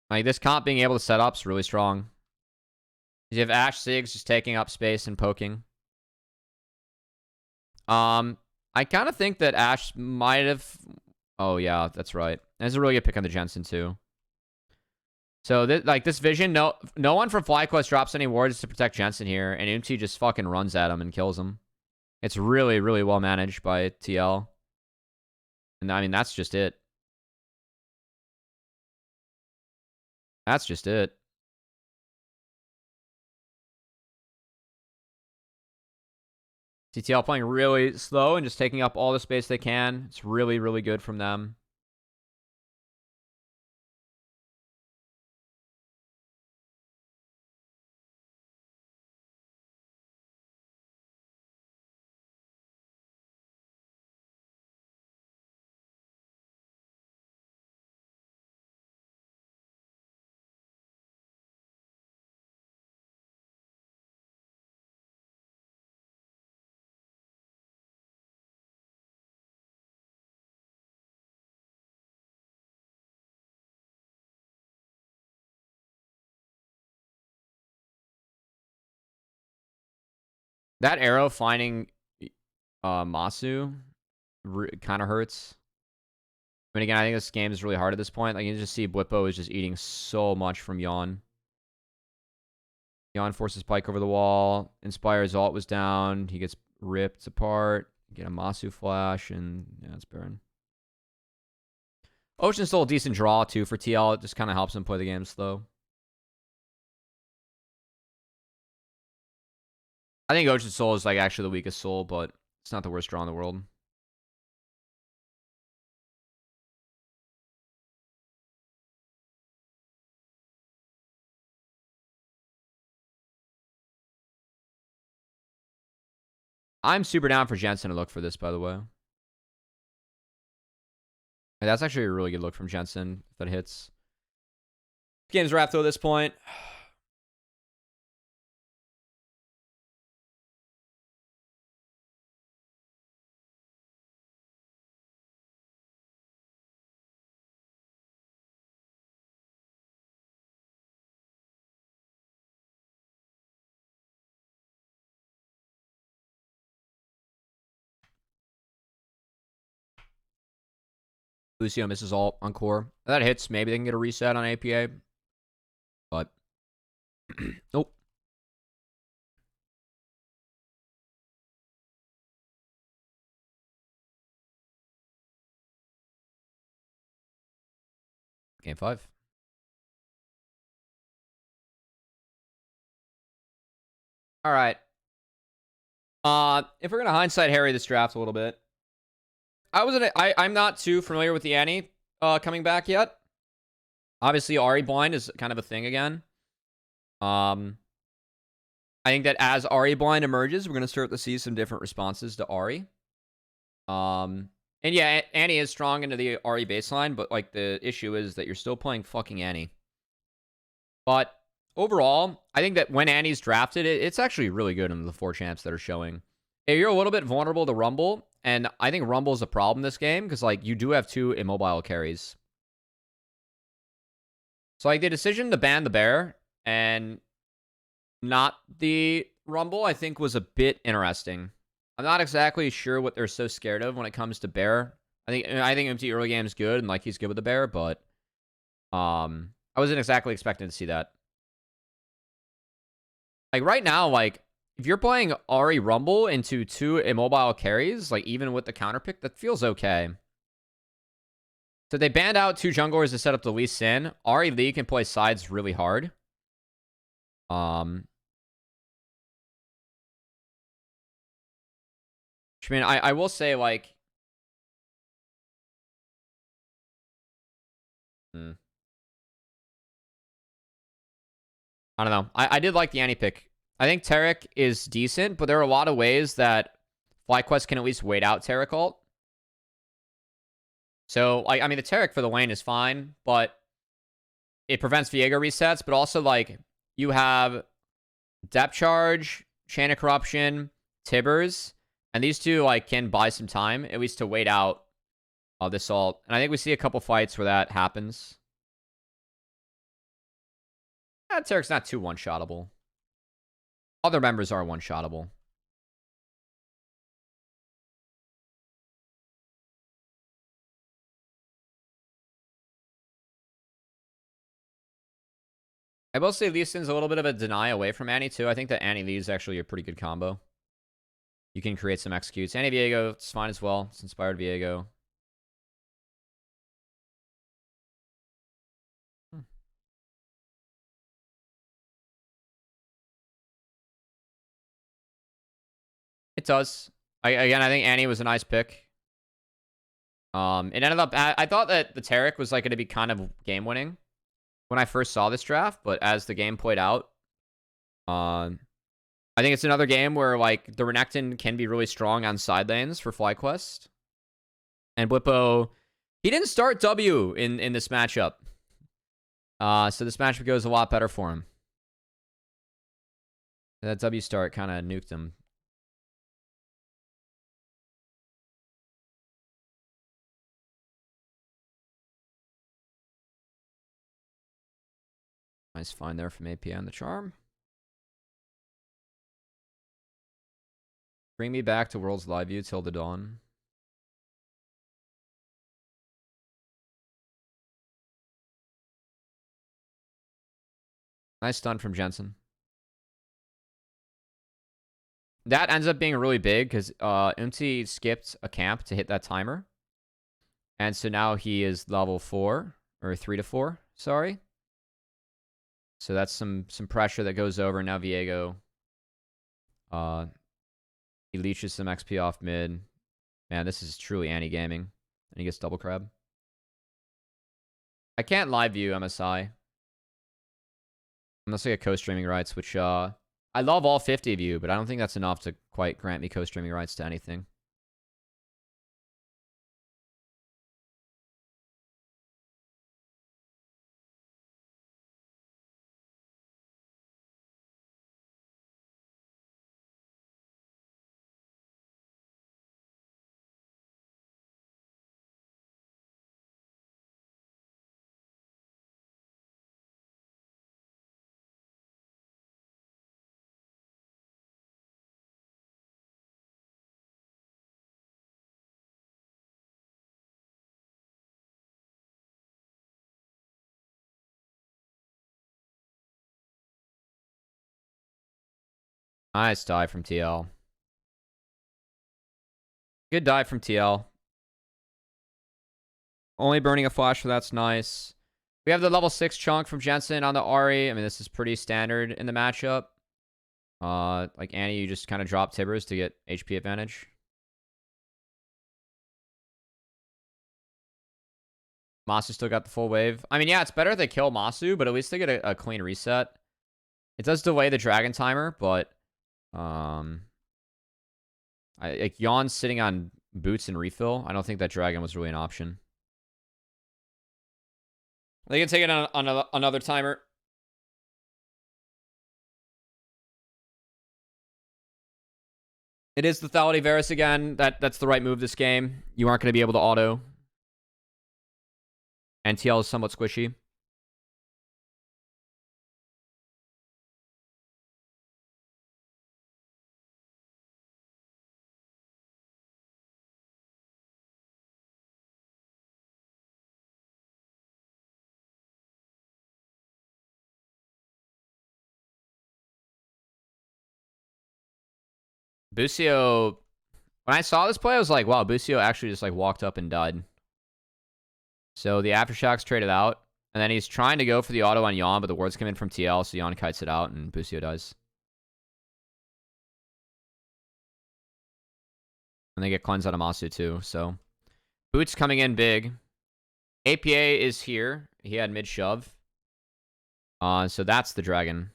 Like this comp being able to set up is really strong. You have Ashe Ziggs just taking up space and poking. I kind of think that Ashe might have... Oh, yeah, that's right. That's a really good pick on the Jensen, too. So, this vision, no one from FlyQuest drops any wards to protect Jensen here, and Umti just fucking runs at him and kills him. It's really, really well managed by TL. And, I mean, that's just it. That's just it. TTL playing really slow and just taking up all the space they can. It's really, really good from them. That arrow finding Masu kind of hurts. I mean, again, I think this game is really hard at this point. Like, you can just see Blippo is just eating so much from Yawn. Yawn forces Pike over the wall. Inspire's ult was down. He gets ripped apart. Get a Masu flash, and yeah, it's Baron. Ocean's still a decent draw, too, for TL. It just kind of helps him play the game slow. I think Ocean Soul is like actually the weakest soul, but it's not the worst draw in the world. I'm super down for Jensen to look for this, by the way. And that's actually a really good look from Jensen if that hits. Game's wrapped though at this point. Lucio misses ult on core. If that hits, maybe they can get a reset on APA. But nope. Game 5. All right. If we're gonna hindsight Harry this draft a little bit, I'm not too familiar with the Annie coming back yet. Obviously, Ari blind is kind of a thing again. I think that as Ari blind emerges, we're gonna start to see some different responses to Ari. And yeah, Annie is strong into the Ari baseline, but like the issue is that you're still playing fucking Annie. But overall, I think that when Annie's drafted, it's actually really good in the 4 champs that are showing. If you're a little bit vulnerable to Rumble, and I think Rumble is a problem this game, because like you do have 2 immobile carries. So like the decision to ban the bear and not the Rumble, I think was a bit interesting. I'm not exactly sure what they're so scared of when it comes to bear. I think MT early game is good, and like he's good with the bear, but I wasn't exactly expecting to see that. Like right now, like if you're playing Ari Rumble into 2 immobile carries, like even with the counter pick, that feels okay. So they banned out 2 junglers to set up the Lee Sin. Ari Lee can play sides really hard. Which, I mean, I will say, like... I don't know. I did like the Annie pick. I think Taric is decent, but there are a lot of ways that FlyQuest can at least wait out Taric ult. So, like, I mean, the Taric for the lane is fine, but it prevents Viego resets, but also, like, you have Depth Charge, Chain of Corruption, Tibbers, and these 2, like, can buy some time, at least to wait out this ult. And I think we see a couple fights where that happens. Taric's not too one-shottable. Other members are one-shottable. I will say Lee Sin's a little bit of a deny away from Annie, too. I think that Annie Lee is actually a pretty good combo. You can create some executes. Annie Viego, it's fine as well. It's inspired Viego. It does. Again, I think Annie was a nice pick. It ended up... I thought that the Taric was like going to be kind of game-winning when I first saw this draft, but as the game played out, I think it's another game where like the Renekton can be really strong on side lanes for FlyQuest. And Blippo, he didn't start W in this matchup. So this matchup goes a lot better for him. That W start kind of nuked him. Nice find there from API on the charm. Bring me back to World's Live View till the dawn. Nice stun from Jensen. That ends up being really big because MT skipped a camp to hit that timer. And so now he is level 4, or 3 to 4, sorry. So that's some pressure that goes over. Now Viego, he leeches some XP off mid. Man, this is truly anti-gaming. And he gets double crab. I can't live view MSI. Unless I get co-streaming rights, which I love all 50 of you, but I don't think that's enough to quite grant me co-streaming rights to anything. Nice dive from TL. Good dive from TL. Only burning a flash, so that's nice. We have the level 6 chunk from Jensen on the Ahri. I mean, this is pretty standard in the matchup. Like Annie, you just kind of drop Tibbers to get HP advantage. Masu still got the full wave. I mean, yeah, it's better if they kill Masu, but at least they get a clean reset. It does delay the dragon timer, but like Yon's sitting on boots and refill. I don't think that dragon was really an option. They can take it on another timer. It is the Lethality Varus again. That's the right move this game. You aren't going to be able to auto. NTL is somewhat squishy. Busio, when I saw this play, I was like, wow, Busio actually just like walked up and died. So the Aftershocks traded out. And then he's trying to go for the auto on Yon, but the wards come in from TL, so Yon kites it out, and Busio dies. And they get cleansed out of Masu too, so... Boots coming in big. APA is here. He had mid-shove. So that's the dragon.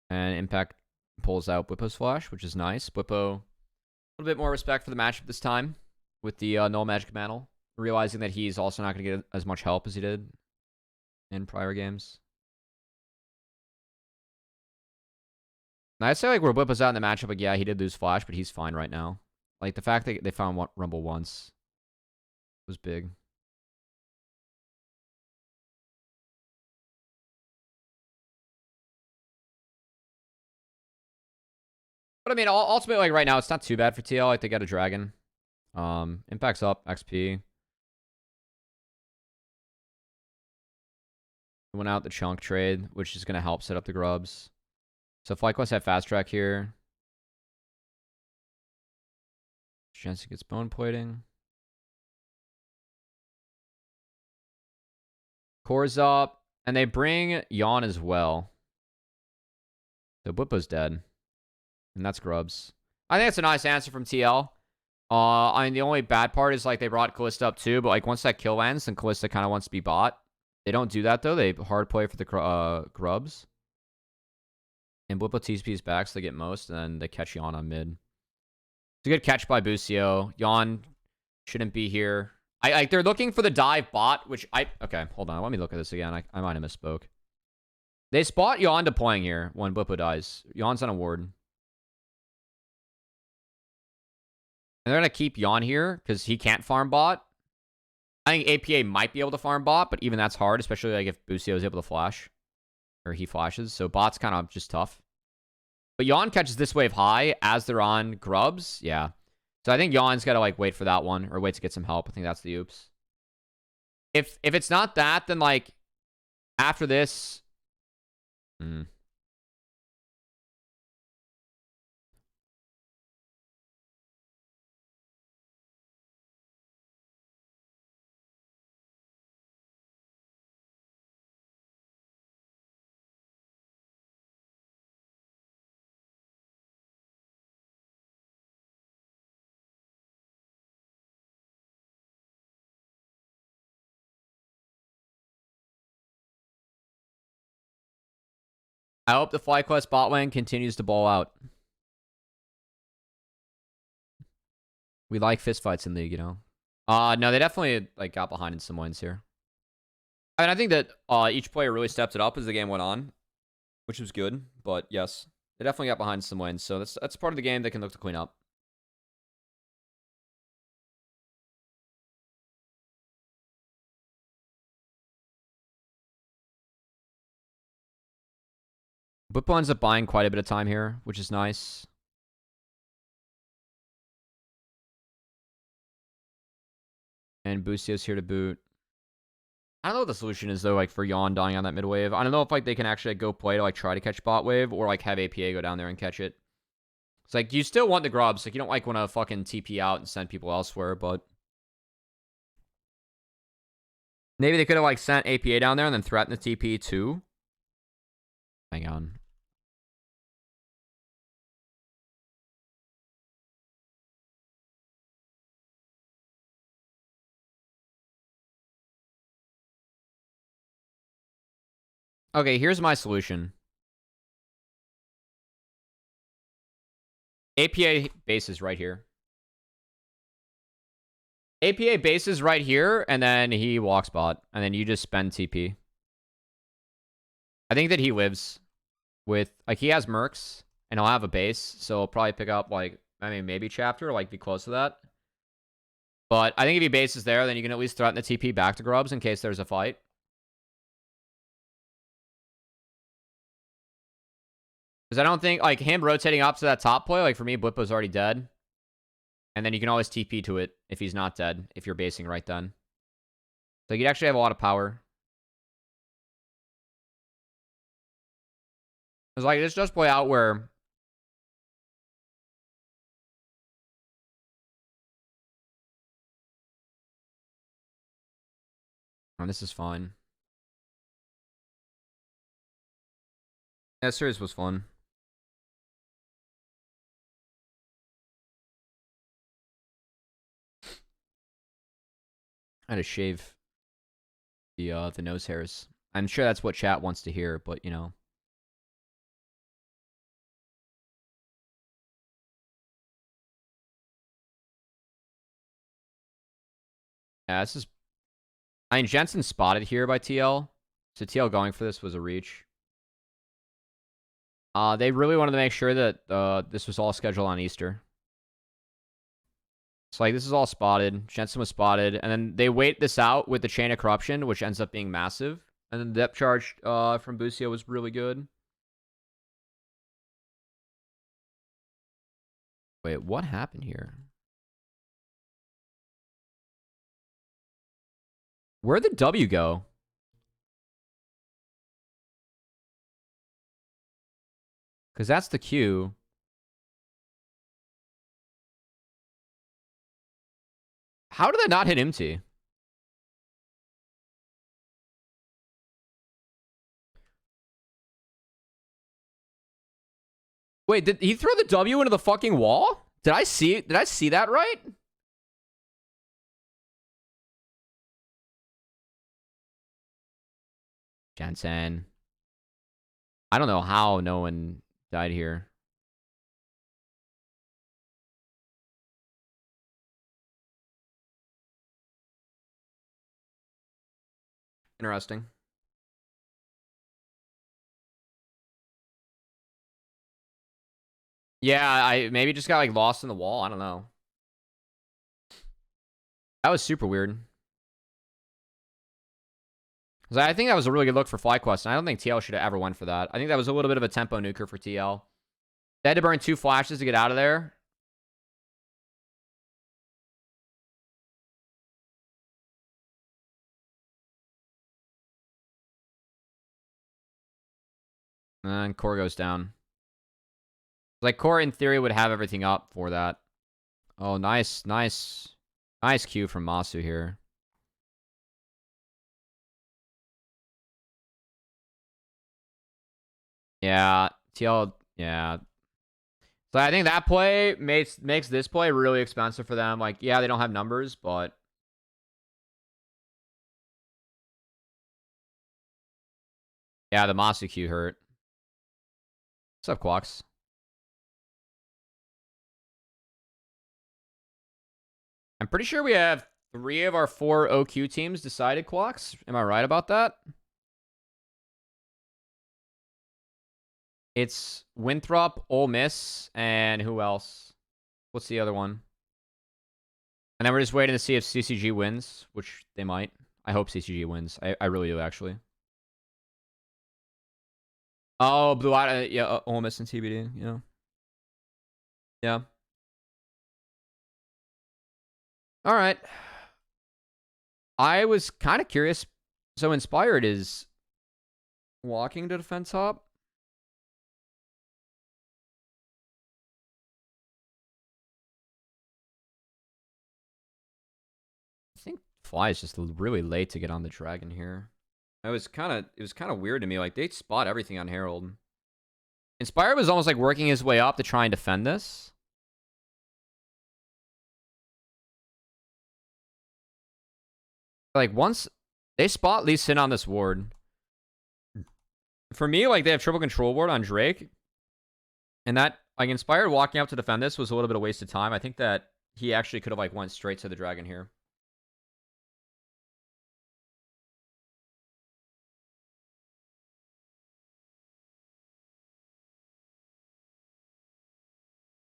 And Impact pulls out Bwipo's flash, which is nice. Bwipo... A little bit more respect for the matchup this time with the null magic mantle, realizing that he's also not going to get as much help as he did in prior games. Now, I'd say like where Bwipo's out in the matchup, like yeah, he did lose flash, but he's fine right now. Like the fact that they found Rumble once was big. But I mean, ultimately, like right now, it's not too bad for TL. Like they got a dragon. Impact's up, XP. Went out the chunk trade, which is gonna help set up the grubs. So FlyQuest have fast track here. Jensen gets bone plating. Core's up, and they bring Yon as well. So Bwipo's dead. And that's grubs. I think it's a nice answer from TL. I mean, the only bad part is, like, they brought Callista up, too. But, like, once that kill lands, then Callista kind of wants to be bot. They don't do that, though. They hard play for the grubs. And Bwipo TP's back, so they get most. And then they catch Yon on mid. It's a good catch by Busio. Yon shouldn't be here. They're looking for the dive bot, which okay, hold on. Let me look at this again. I might have misspoke. They spot Yon deploying here when Bwipo dies. Yon's on a ward. And they're going to keep Yon here because he can't farm bot. I think APA might be able to farm bot, but even that's hard, especially like if Busio is able to flash. Or he flashes. So bot's kind of just tough. But Yon catches this wave high as they're on grubs. Yeah. So I think Yon's got to like wait for that one or wait to get some help. I think that's the oops. If it's not that, then like after this... I hope the FlyQuest bot lane continues to ball out. We like fistfights in League, you know? No, they definitely like got behind in some wins here. I mean, I think that each player really stepped it up as the game went on, which was good. But yes, they definitely got behind some wins. So that's part of the game they can look to clean up. Bwipo ends up buying quite a bit of time here, which is nice. And Busio's here to boot. I don't know what the solution is though, like for Yawn dying on that mid wave. I don't know if like they can actually like, go play to like try to catch bot wave or like have APA go down there and catch it. It's like you still want the grubs, like you don't like want to fucking TP out and send people elsewhere, but maybe they could have like sent APA down there and then threatened the TP too. Hang on. Okay, here's my solution. APA base is right here. APA base is right here, and then he walks bot, and then you just spend TP. I think that he lives with, like, he has mercs, and he'll have a base, so he'll probably pick up, like, I mean, maybe chapter, like, be close to that. But I think if he bases there, then you can at least threaten the TP back to Grubs in case there's a fight. Because I don't think, like, him rotating up to that top play, like, for me, Blippo's already dead. And then you can always TP to it if he's not dead, if you're basing right then. So you'd actually have a lot of power. It's like, this just play out where... Oh, this is fine. Yeah, series was fun. I had to shave the nose hairs. I'm sure that's what chat wants to hear, but you know. Yeah, this is... I mean, Jensen spotted here by TL. So TL going for this was a reach. They really wanted to make sure that this was all scheduled on Easter. So, like, this is all spotted. Jensen was spotted. And then they wait this out with the Chain of Corruption, which ends up being massive. And then the depth charge from Busio was really good. Wait, what happened here? Where'd the W go? Because that's the Q. How did that not hit MT? Wait, did he throw the W into the fucking wall? Did I see that right? Jensen. I don't know how no one died here. Interesting. Yeah, I maybe just got like lost in the wall. I don't know. That was super weird. I think that was a really good look for FlyQuest, and I don't think TL should have ever went for that. I think that was a little bit of a tempo nuker for TL. They had to burn 2 flashes to get out of there. And Core goes down. Like, Core, in theory, would have everything up for that. Oh, nice Q from Masu here. Yeah, TL, yeah. So I think that play makes this play really expensive for them. Like, yeah, they don't have numbers, but... Yeah, the Masu Q hurt. What's up, Quox? I'm pretty sure we have 3 of our 4 OQ teams decided, Quox. Am I right about that? It's Winthrop, Ole Miss, and who else? What's the other one? And then we're just waiting to see if CCG wins, which they might. I hope CCG wins. I really do, actually. Oh, Blue Eye, yeah, Ole Miss and TBD, yeah. Yeah. All right. I was kind of curious So Inspired is walking to defend top. I think Fly is just really late to get on the dragon it was kind of weird to me. Like, they spot everything on Herald. Inspired was almost like working his way up to try and defend this. Like, once they spot Lee Sin on this ward, for me, like, they have triple control ward on Drake. And that, like, Inspired walking up to defend this was a little bit of a waste of time. I think that he actually could have, like, went straight to the dragon here.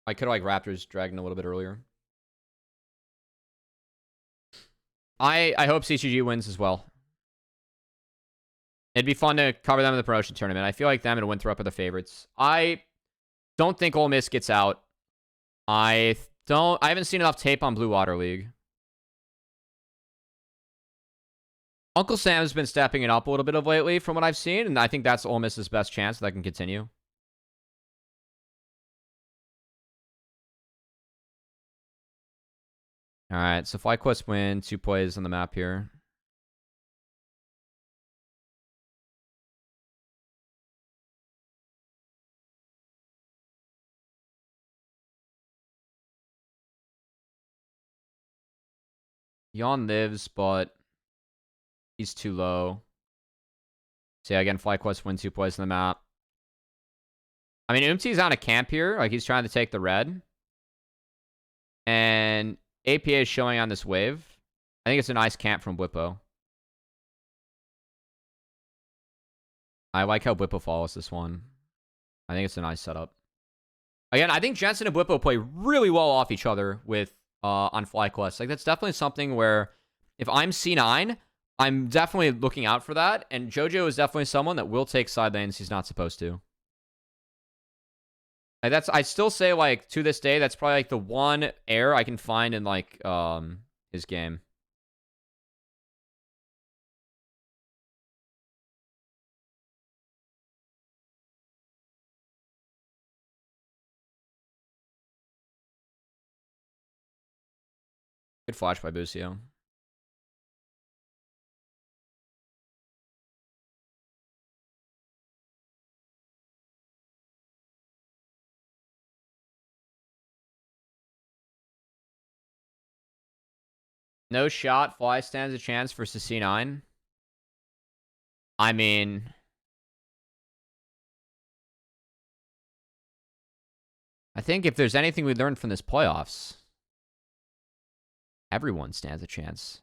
I could have, like, Raptors dragon a little bit earlier. I hope CCG wins as well. It'd be fun to cover them in the promotion tournament. I feel like them and Winthrop are the favorites. I don't think Ole Miss gets out. I haven't seen enough tape on Blue Water League. Uncle Sam's been stepping it up a little bit of lately from what I've seen, and I think that's Ole Miss's best chance that can continue. All right, so FlyQuest win 2 plays on the map here. Yon lives, but he's too low. So yeah, again, FlyQuest win 2 plays on the map. I mean, Umti's on a camp here. Like, he's trying to take the red. And APA is showing on this wave. I think it's a nice camp from Whippo. I like how Whippo follows this one. I think it's a nice setup. Again, I think Jensen and Whippo play really well off each other with on FlyQuest. Like, that's definitely something where if I'm C9, I'm definitely looking out for that. And JoJo is definitely someone that will take side lanes he's not supposed to. Like, that's, I still say, like, to this day, that's probably like the one error I can find in, like, his game. Good flash by Busio. No shot. Fly stands a chance versus C9. I mean, I think if there's anything we learned from this playoffs, everyone stands a chance.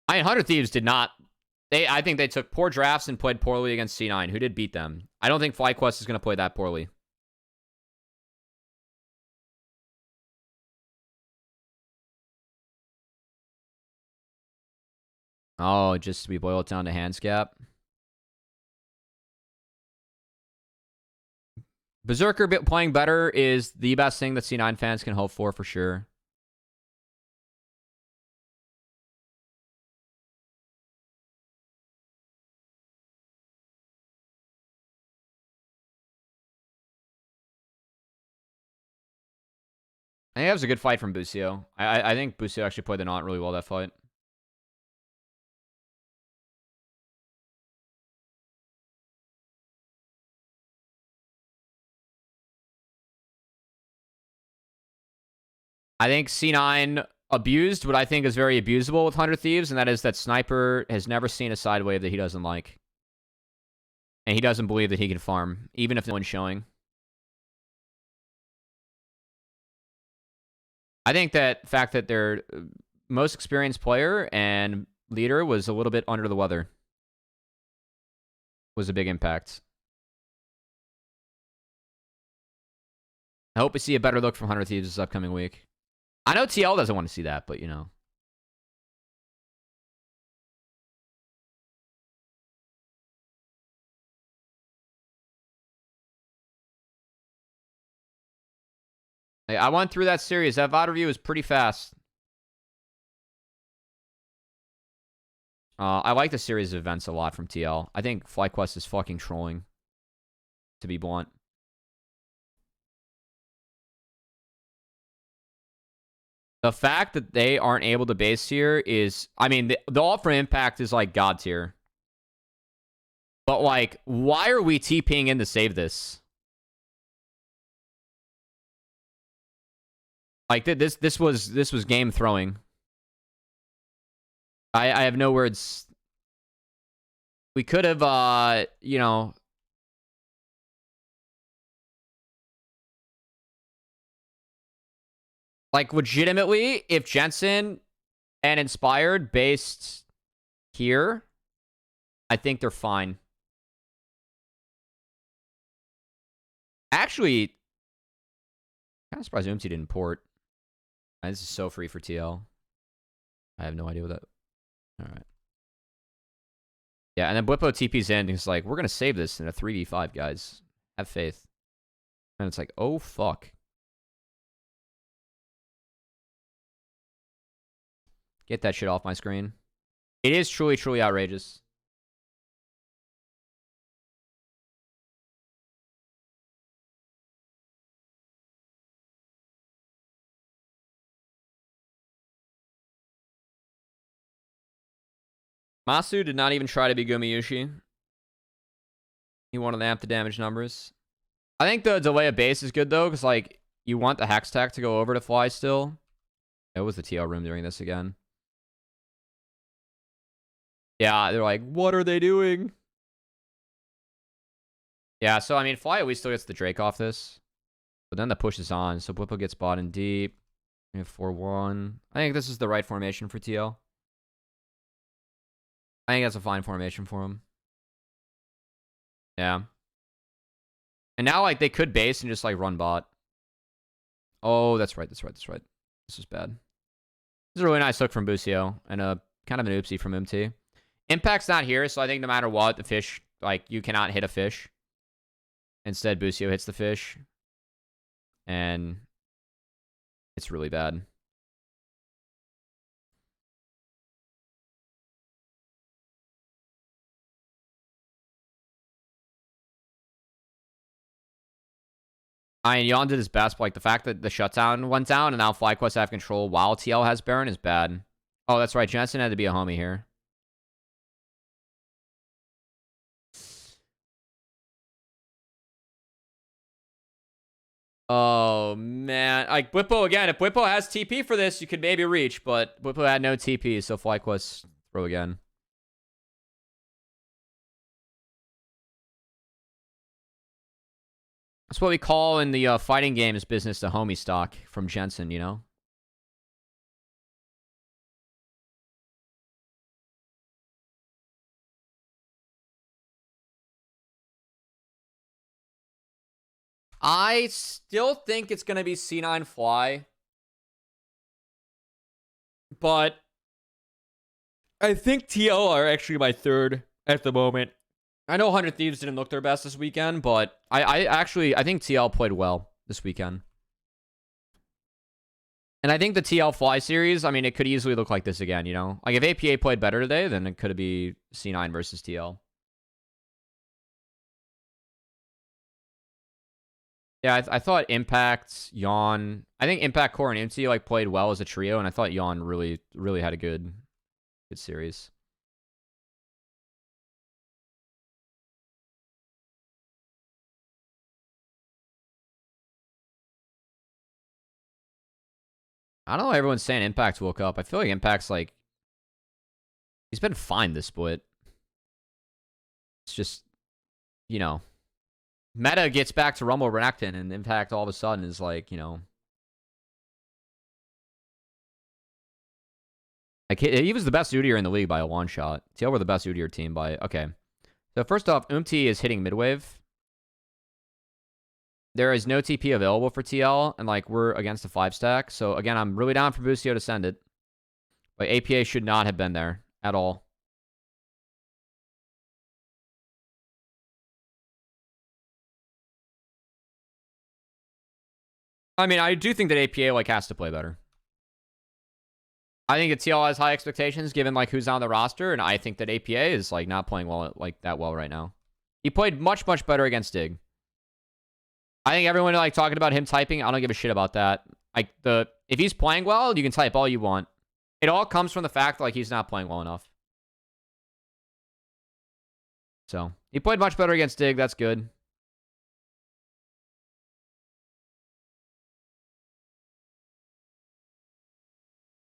I mean, 100 Thieves did not. I think they took poor drafts and played poorly against C9, who did beat them. I don't think FlyQuest is going to play that poorly. Oh, just we boil it down to hands gap. Berserker playing better is the best thing that C9 fans can hope for sure. I think that was a good fight from Busio. I think Busio actually played the Naunt really well that fight. I think C9 abused what I think is very abusable with 100 Thieves, and that is that Sniper has never seen a side wave that he doesn't like. And he doesn't believe that he can farm, even if no one's showing. I think that fact that their most experienced player and leader was a little bit under the weather was a big impact. I hope we see a better look from 100 Thieves this upcoming week. I know TL doesn't want to see that, but you know. I went through that series. That VoD review was pretty fast. I like the series of events a lot from TL. I think FlyQuest is fucking trolling, to be blunt. The fact that they aren't able to base here is... I mean, the offer impact is like god tier. But, like, why are we TPing in to save this? Like, this was game throwing. I have no words. We could have, you know... Like, legitimately, if Jensen and Inspired based here, I think they're fine. Actually, kind of surprised Umti didn't port. This is so free for TL. I have no idea what that... Alright. Yeah, and then Blippo TP's in. He's like, we're going to save this in a 3v5, guys. Have faith. And it's like, oh, fuck. Get that shit off my screen. It is truly, truly outrageous. Masu did not even try to be Gumayushi. He wanted to amp the damage numbers. I think the delay of base is good, though, because, like, you want the Hex Tech to go over to fly still. It was the TL room doing this again. Yeah, they're like, what are they doing? Yeah, so, I mean, fly at least still gets the Drake off this. But then the push is on, so Blippo gets bought in deep. 4-1. I think this is the right formation for TL. I think that's a fine formation for him. Yeah. And now, like, they could base and just, like, run bot. Oh, that's right. This is bad. This is a really nice hook from Busio. And a kind of an oopsie from MT. Impact's not here, so I think no matter what, the fish, like, you cannot hit a fish. Instead, Busio hits the fish. And it's really bad. I mean, Yon did his best, but, like, the fact that the shutdown went down and now FlyQuest have control while TL has Baron is bad. Oh, that's right. Jensen had to be a homie here. Oh, man. Like, Blippo, again, if Blippo has TP for this, you could maybe reach, but Blippo had no TP, so FlyQuest throw again. That's what we call in the fighting games business the homie stock from Jensen, you know? I still think it's going to be C9 Fly. But I think TL are actually my third at the moment. I know 100 Thieves didn't look their best this weekend, but I think TL played well this weekend. And I think the TL Fly series, I mean, it could easily look like this again, you know? Like, if APA played better today, then it could be C9 versus TL. Yeah, I thought Impact, Yawn... I think Impact, Core, and MT, like, played well as a trio, and I thought Yawn really, really had a good series. I don't know why everyone's saying Impact woke up. I feel like Impact's, like... He's been fine this split. It's just, you know... Meta gets back to Rumble Renekton, and Impact all of a sudden is like, you know... Like, he was the best Udyr in the league by a one-shot. TL were the best Udyr team by... Okay. So first off, Umti is hitting mid-wave. There is no TP available for TL, and, like, we're against a 5-stack. So, again, I'm really down for Busio to send it. But APA should not have been there at all. I mean, I do think that APA, like, has to play better. I think that TL has high expectations given like who's on the roster, and I think that APA is like not playing well like that well right now. He played much better against Dig. I think everyone like talking about him typing. I don't give a shit about that. Like if he's playing well, you can type all you want. It all comes from the fact like he's not playing well enough. So he played much better against Dig. That's good.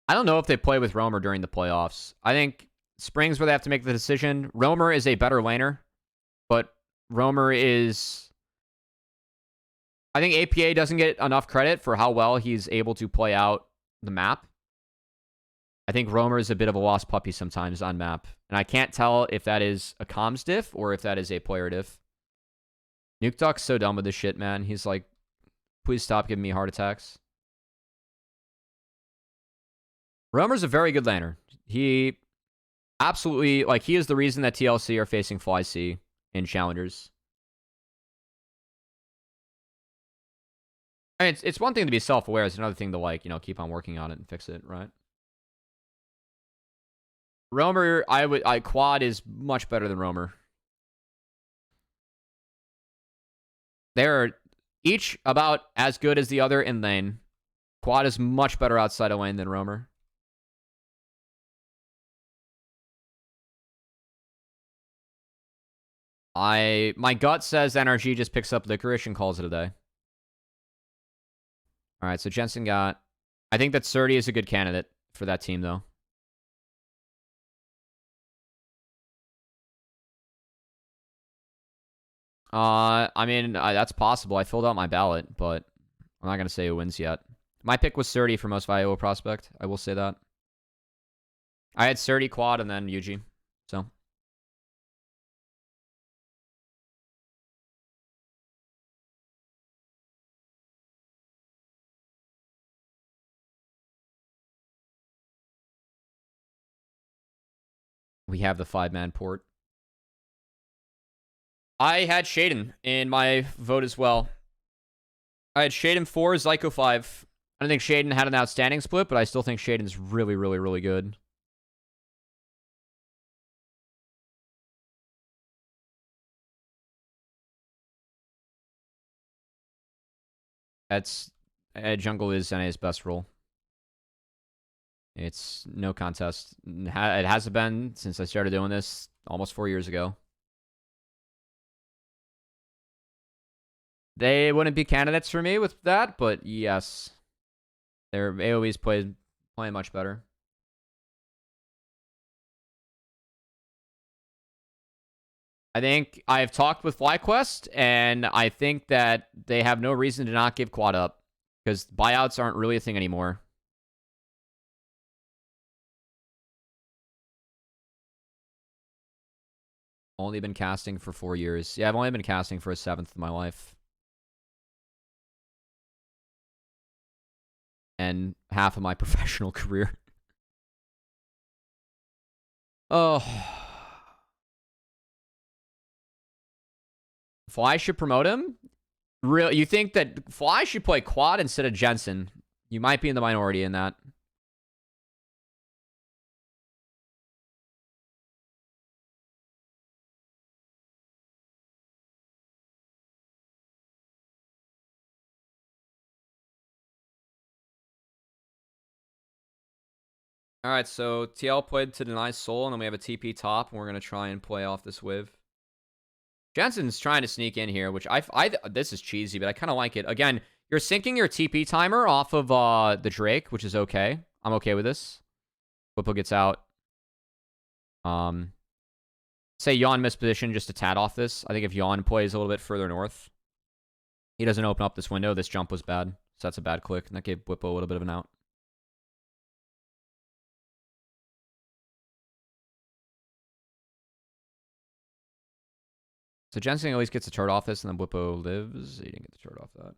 I don't know if they play with Roamer during the playoffs. I think Spring's where they have to make the decision. Roamer is a better laner, but Roamer is... I think APA doesn't get enough credit for how well he's able to play out the map. I think Roamer is a bit of a lost puppy sometimes on map. And I can't tell if that is a comms diff or if that is a player diff. Nuke Duck's so dumb with this shit, man. He's like, please stop giving me heart attacks. Roamer's a very good laner. He absolutely, like, he is the reason that TLC are facing Fly C in Challengers. I mean, it's one thing to be self-aware. It's another thing to, like, you know, keep on working on it and fix it, right? Roamer, Quad is much better than Roamer. They're each about as good as the other in lane. Quad is much better outside of lane than Roamer. My gut says NRG just picks up Licorice and calls it a day. All right, so Jensen got... I think that Surdy is a good candidate for that team, though. I mean, that's possible. I filled out my ballot, but I'm not going to say who wins yet. My pick was Surdy for most valuable prospect. I will say that. I had Surdy, Quad, and then Yuji. So... we have the 5-man port. I had Shaden in my vote as well. I had Shaden 4, Zyko 5. I don't think Shaden had an outstanding split, but I still think Shaden's really good. That's... jungle is NA's best role. It's no contest. It hasn't been since I started doing this almost 4 years ago. They wouldn't be candidates for me with that, but yes. Their AoE's playing much better. I think I've talked with FlyQuest, and I think that they have no reason to not give Quad up, because buyouts aren't really a thing anymore. Only been casting for 4 years. Yeah, I've only been casting for a 7th of my life. And half of my professional career. Oh. Fly should promote him? You think that Fly should play Quad instead of Jensen? You might be in the minority in that. Alright, so TL played to deny Soul, and then we have a TP top, and we're going to try and play off this wave. Jensen's trying to sneak in here, which this is cheesy, but I kind of like it. Again, you're syncing your TP timer off of the Drake, which is okay. I'm okay with this. Whipple gets out. Say Yawn missed position just a tad off this. I think if Yawn plays a little bit further north, he doesn't open up this window. This jump was bad, so that's a bad click, and that gave Whipple a little bit of an out. So Jensen always gets a turret off this, and then Whippo lives. He didn't get the turret off that.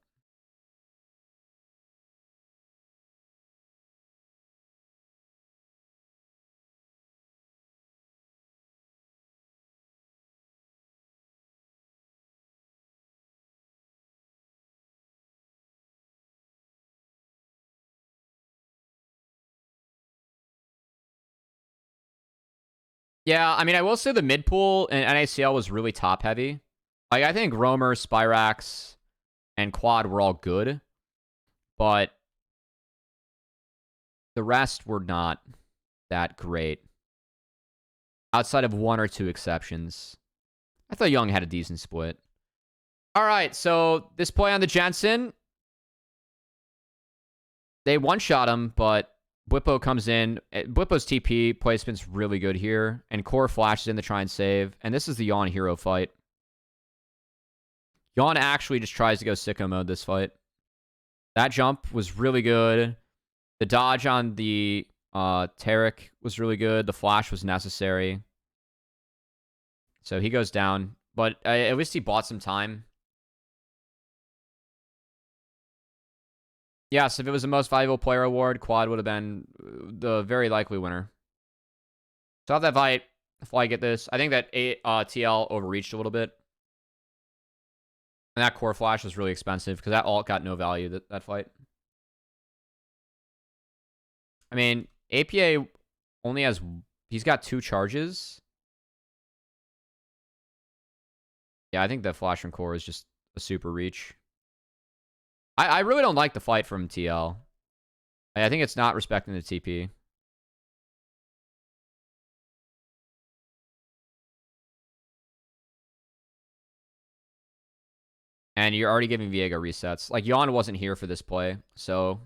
Yeah, I mean, I will say the mid pool in NACL was really top heavy. Like, I think Roamer, Spyrax, and Quad were all good, but the rest were not that great. Outside of one or two exceptions. I thought Young had a decent split. All right, so this play on the Jensen, they one-shot him, but Bwipo comes in. Bwipo's TP placement's really good here, and Core flashes in to try and save, and this is the Yawn hero fight. Yawn actually just tries to go sicko mode this fight. That jump was really good. The dodge on the Tarek was really good. The flash was necessary. So he goes down, but at least he bought some time. Yes, if it was the most valuable player award, Quad would have been the very likely winner. So I'll have that fight. If I get this, I think that TL overreached a little bit. And that core flash was really expensive because that ult got no value that fight. I mean, APA only has... He's got 2 charges. Yeah, I think the flash from core is just a super reach. I really don't like the fight from TL. I think it's not respecting the TP. And you're already giving Viego resets. Like, Yawn wasn't here for this play, so...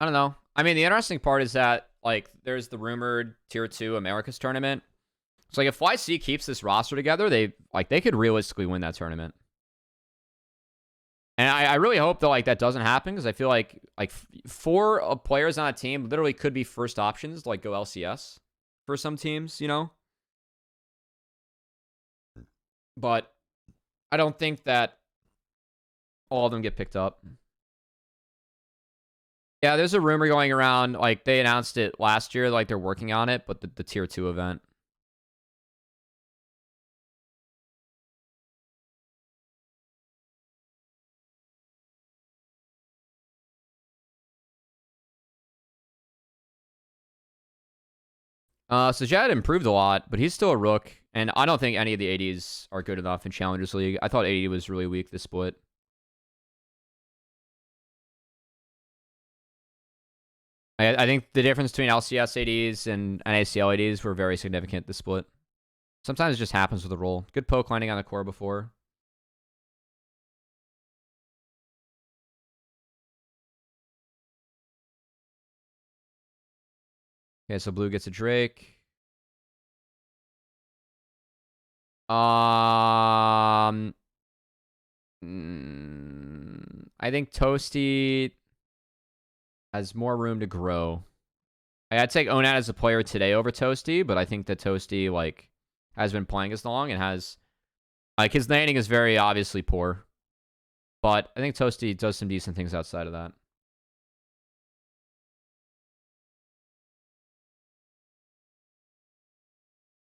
I don't know. I mean, the interesting part is that, like, there's the rumored Tier 2 Americas tournament. So, like, if YC keeps this roster together, they could realistically win that tournament. And I really hope that, like, that doesn't happen, because I feel like 4 players on a team literally could be first options to, like, go LCS for some teams, you know? But I don't think that all of them get picked up. Yeah, there's a rumor going around, like, they announced it last year, like, they're working on it, but the Tier 2 event. So Jad improved a lot, but he's still a rook, and I don't think any of the ADs are good enough in Challengers League. I thought AD was really weak this split. I think the difference between LCS ADs and NACL ADs were very significant this split. Sometimes it just happens with the role. Good poke landing on the core before. Okay, so blue gets a Drake. I think Toasty has more room to grow. I'd take Onat as a player today over Toasty, but I think that Toasty, like, has been playing as long and has... Like, his landing is very obviously poor. But I think Toasty does some decent things outside of that.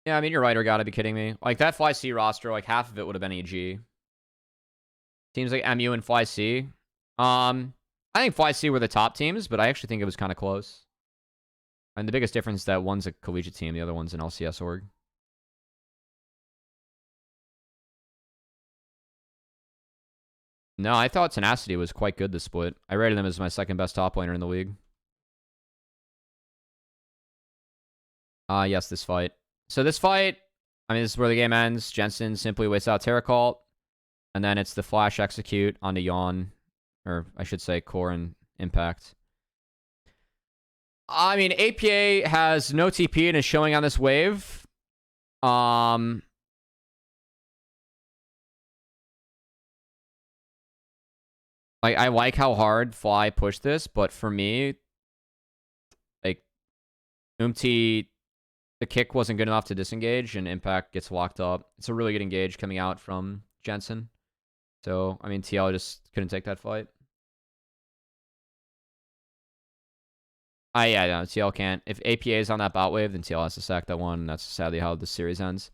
Yeah, I mean, you're right, or gotta be kidding me. Like, that Fly C roster, like, half of it would have been EG. Teams like MU and Fly C. I think Fly C were the top teams, but I actually think it was kind of close. And the biggest difference is that one's a collegiate team, the other one's an LCS org. No, I thought Tenacity was quite good this split. I rated them as my second best top laner in the league. Yes, this fight. So this fight, I mean, this is where the game ends. Jensen simply waits out Terracult. And then it's the flash execute onto Yawn. Or I should say Core and Impact. I mean, APA has no TP and is showing on this wave. Like, I like how hard Fly pushed this, but for me, like, Umti, the kick wasn't good enough to disengage, and Impact gets locked up. It's a really good engage coming out from Jensen. So, I mean, TL just couldn't take that fight. Yeah, no, TL can't. If APA is on that bot wave, then TL has to sack that one. And that's sadly how the series ends.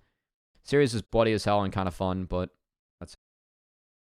Series is bloody as hell and kind of fun, but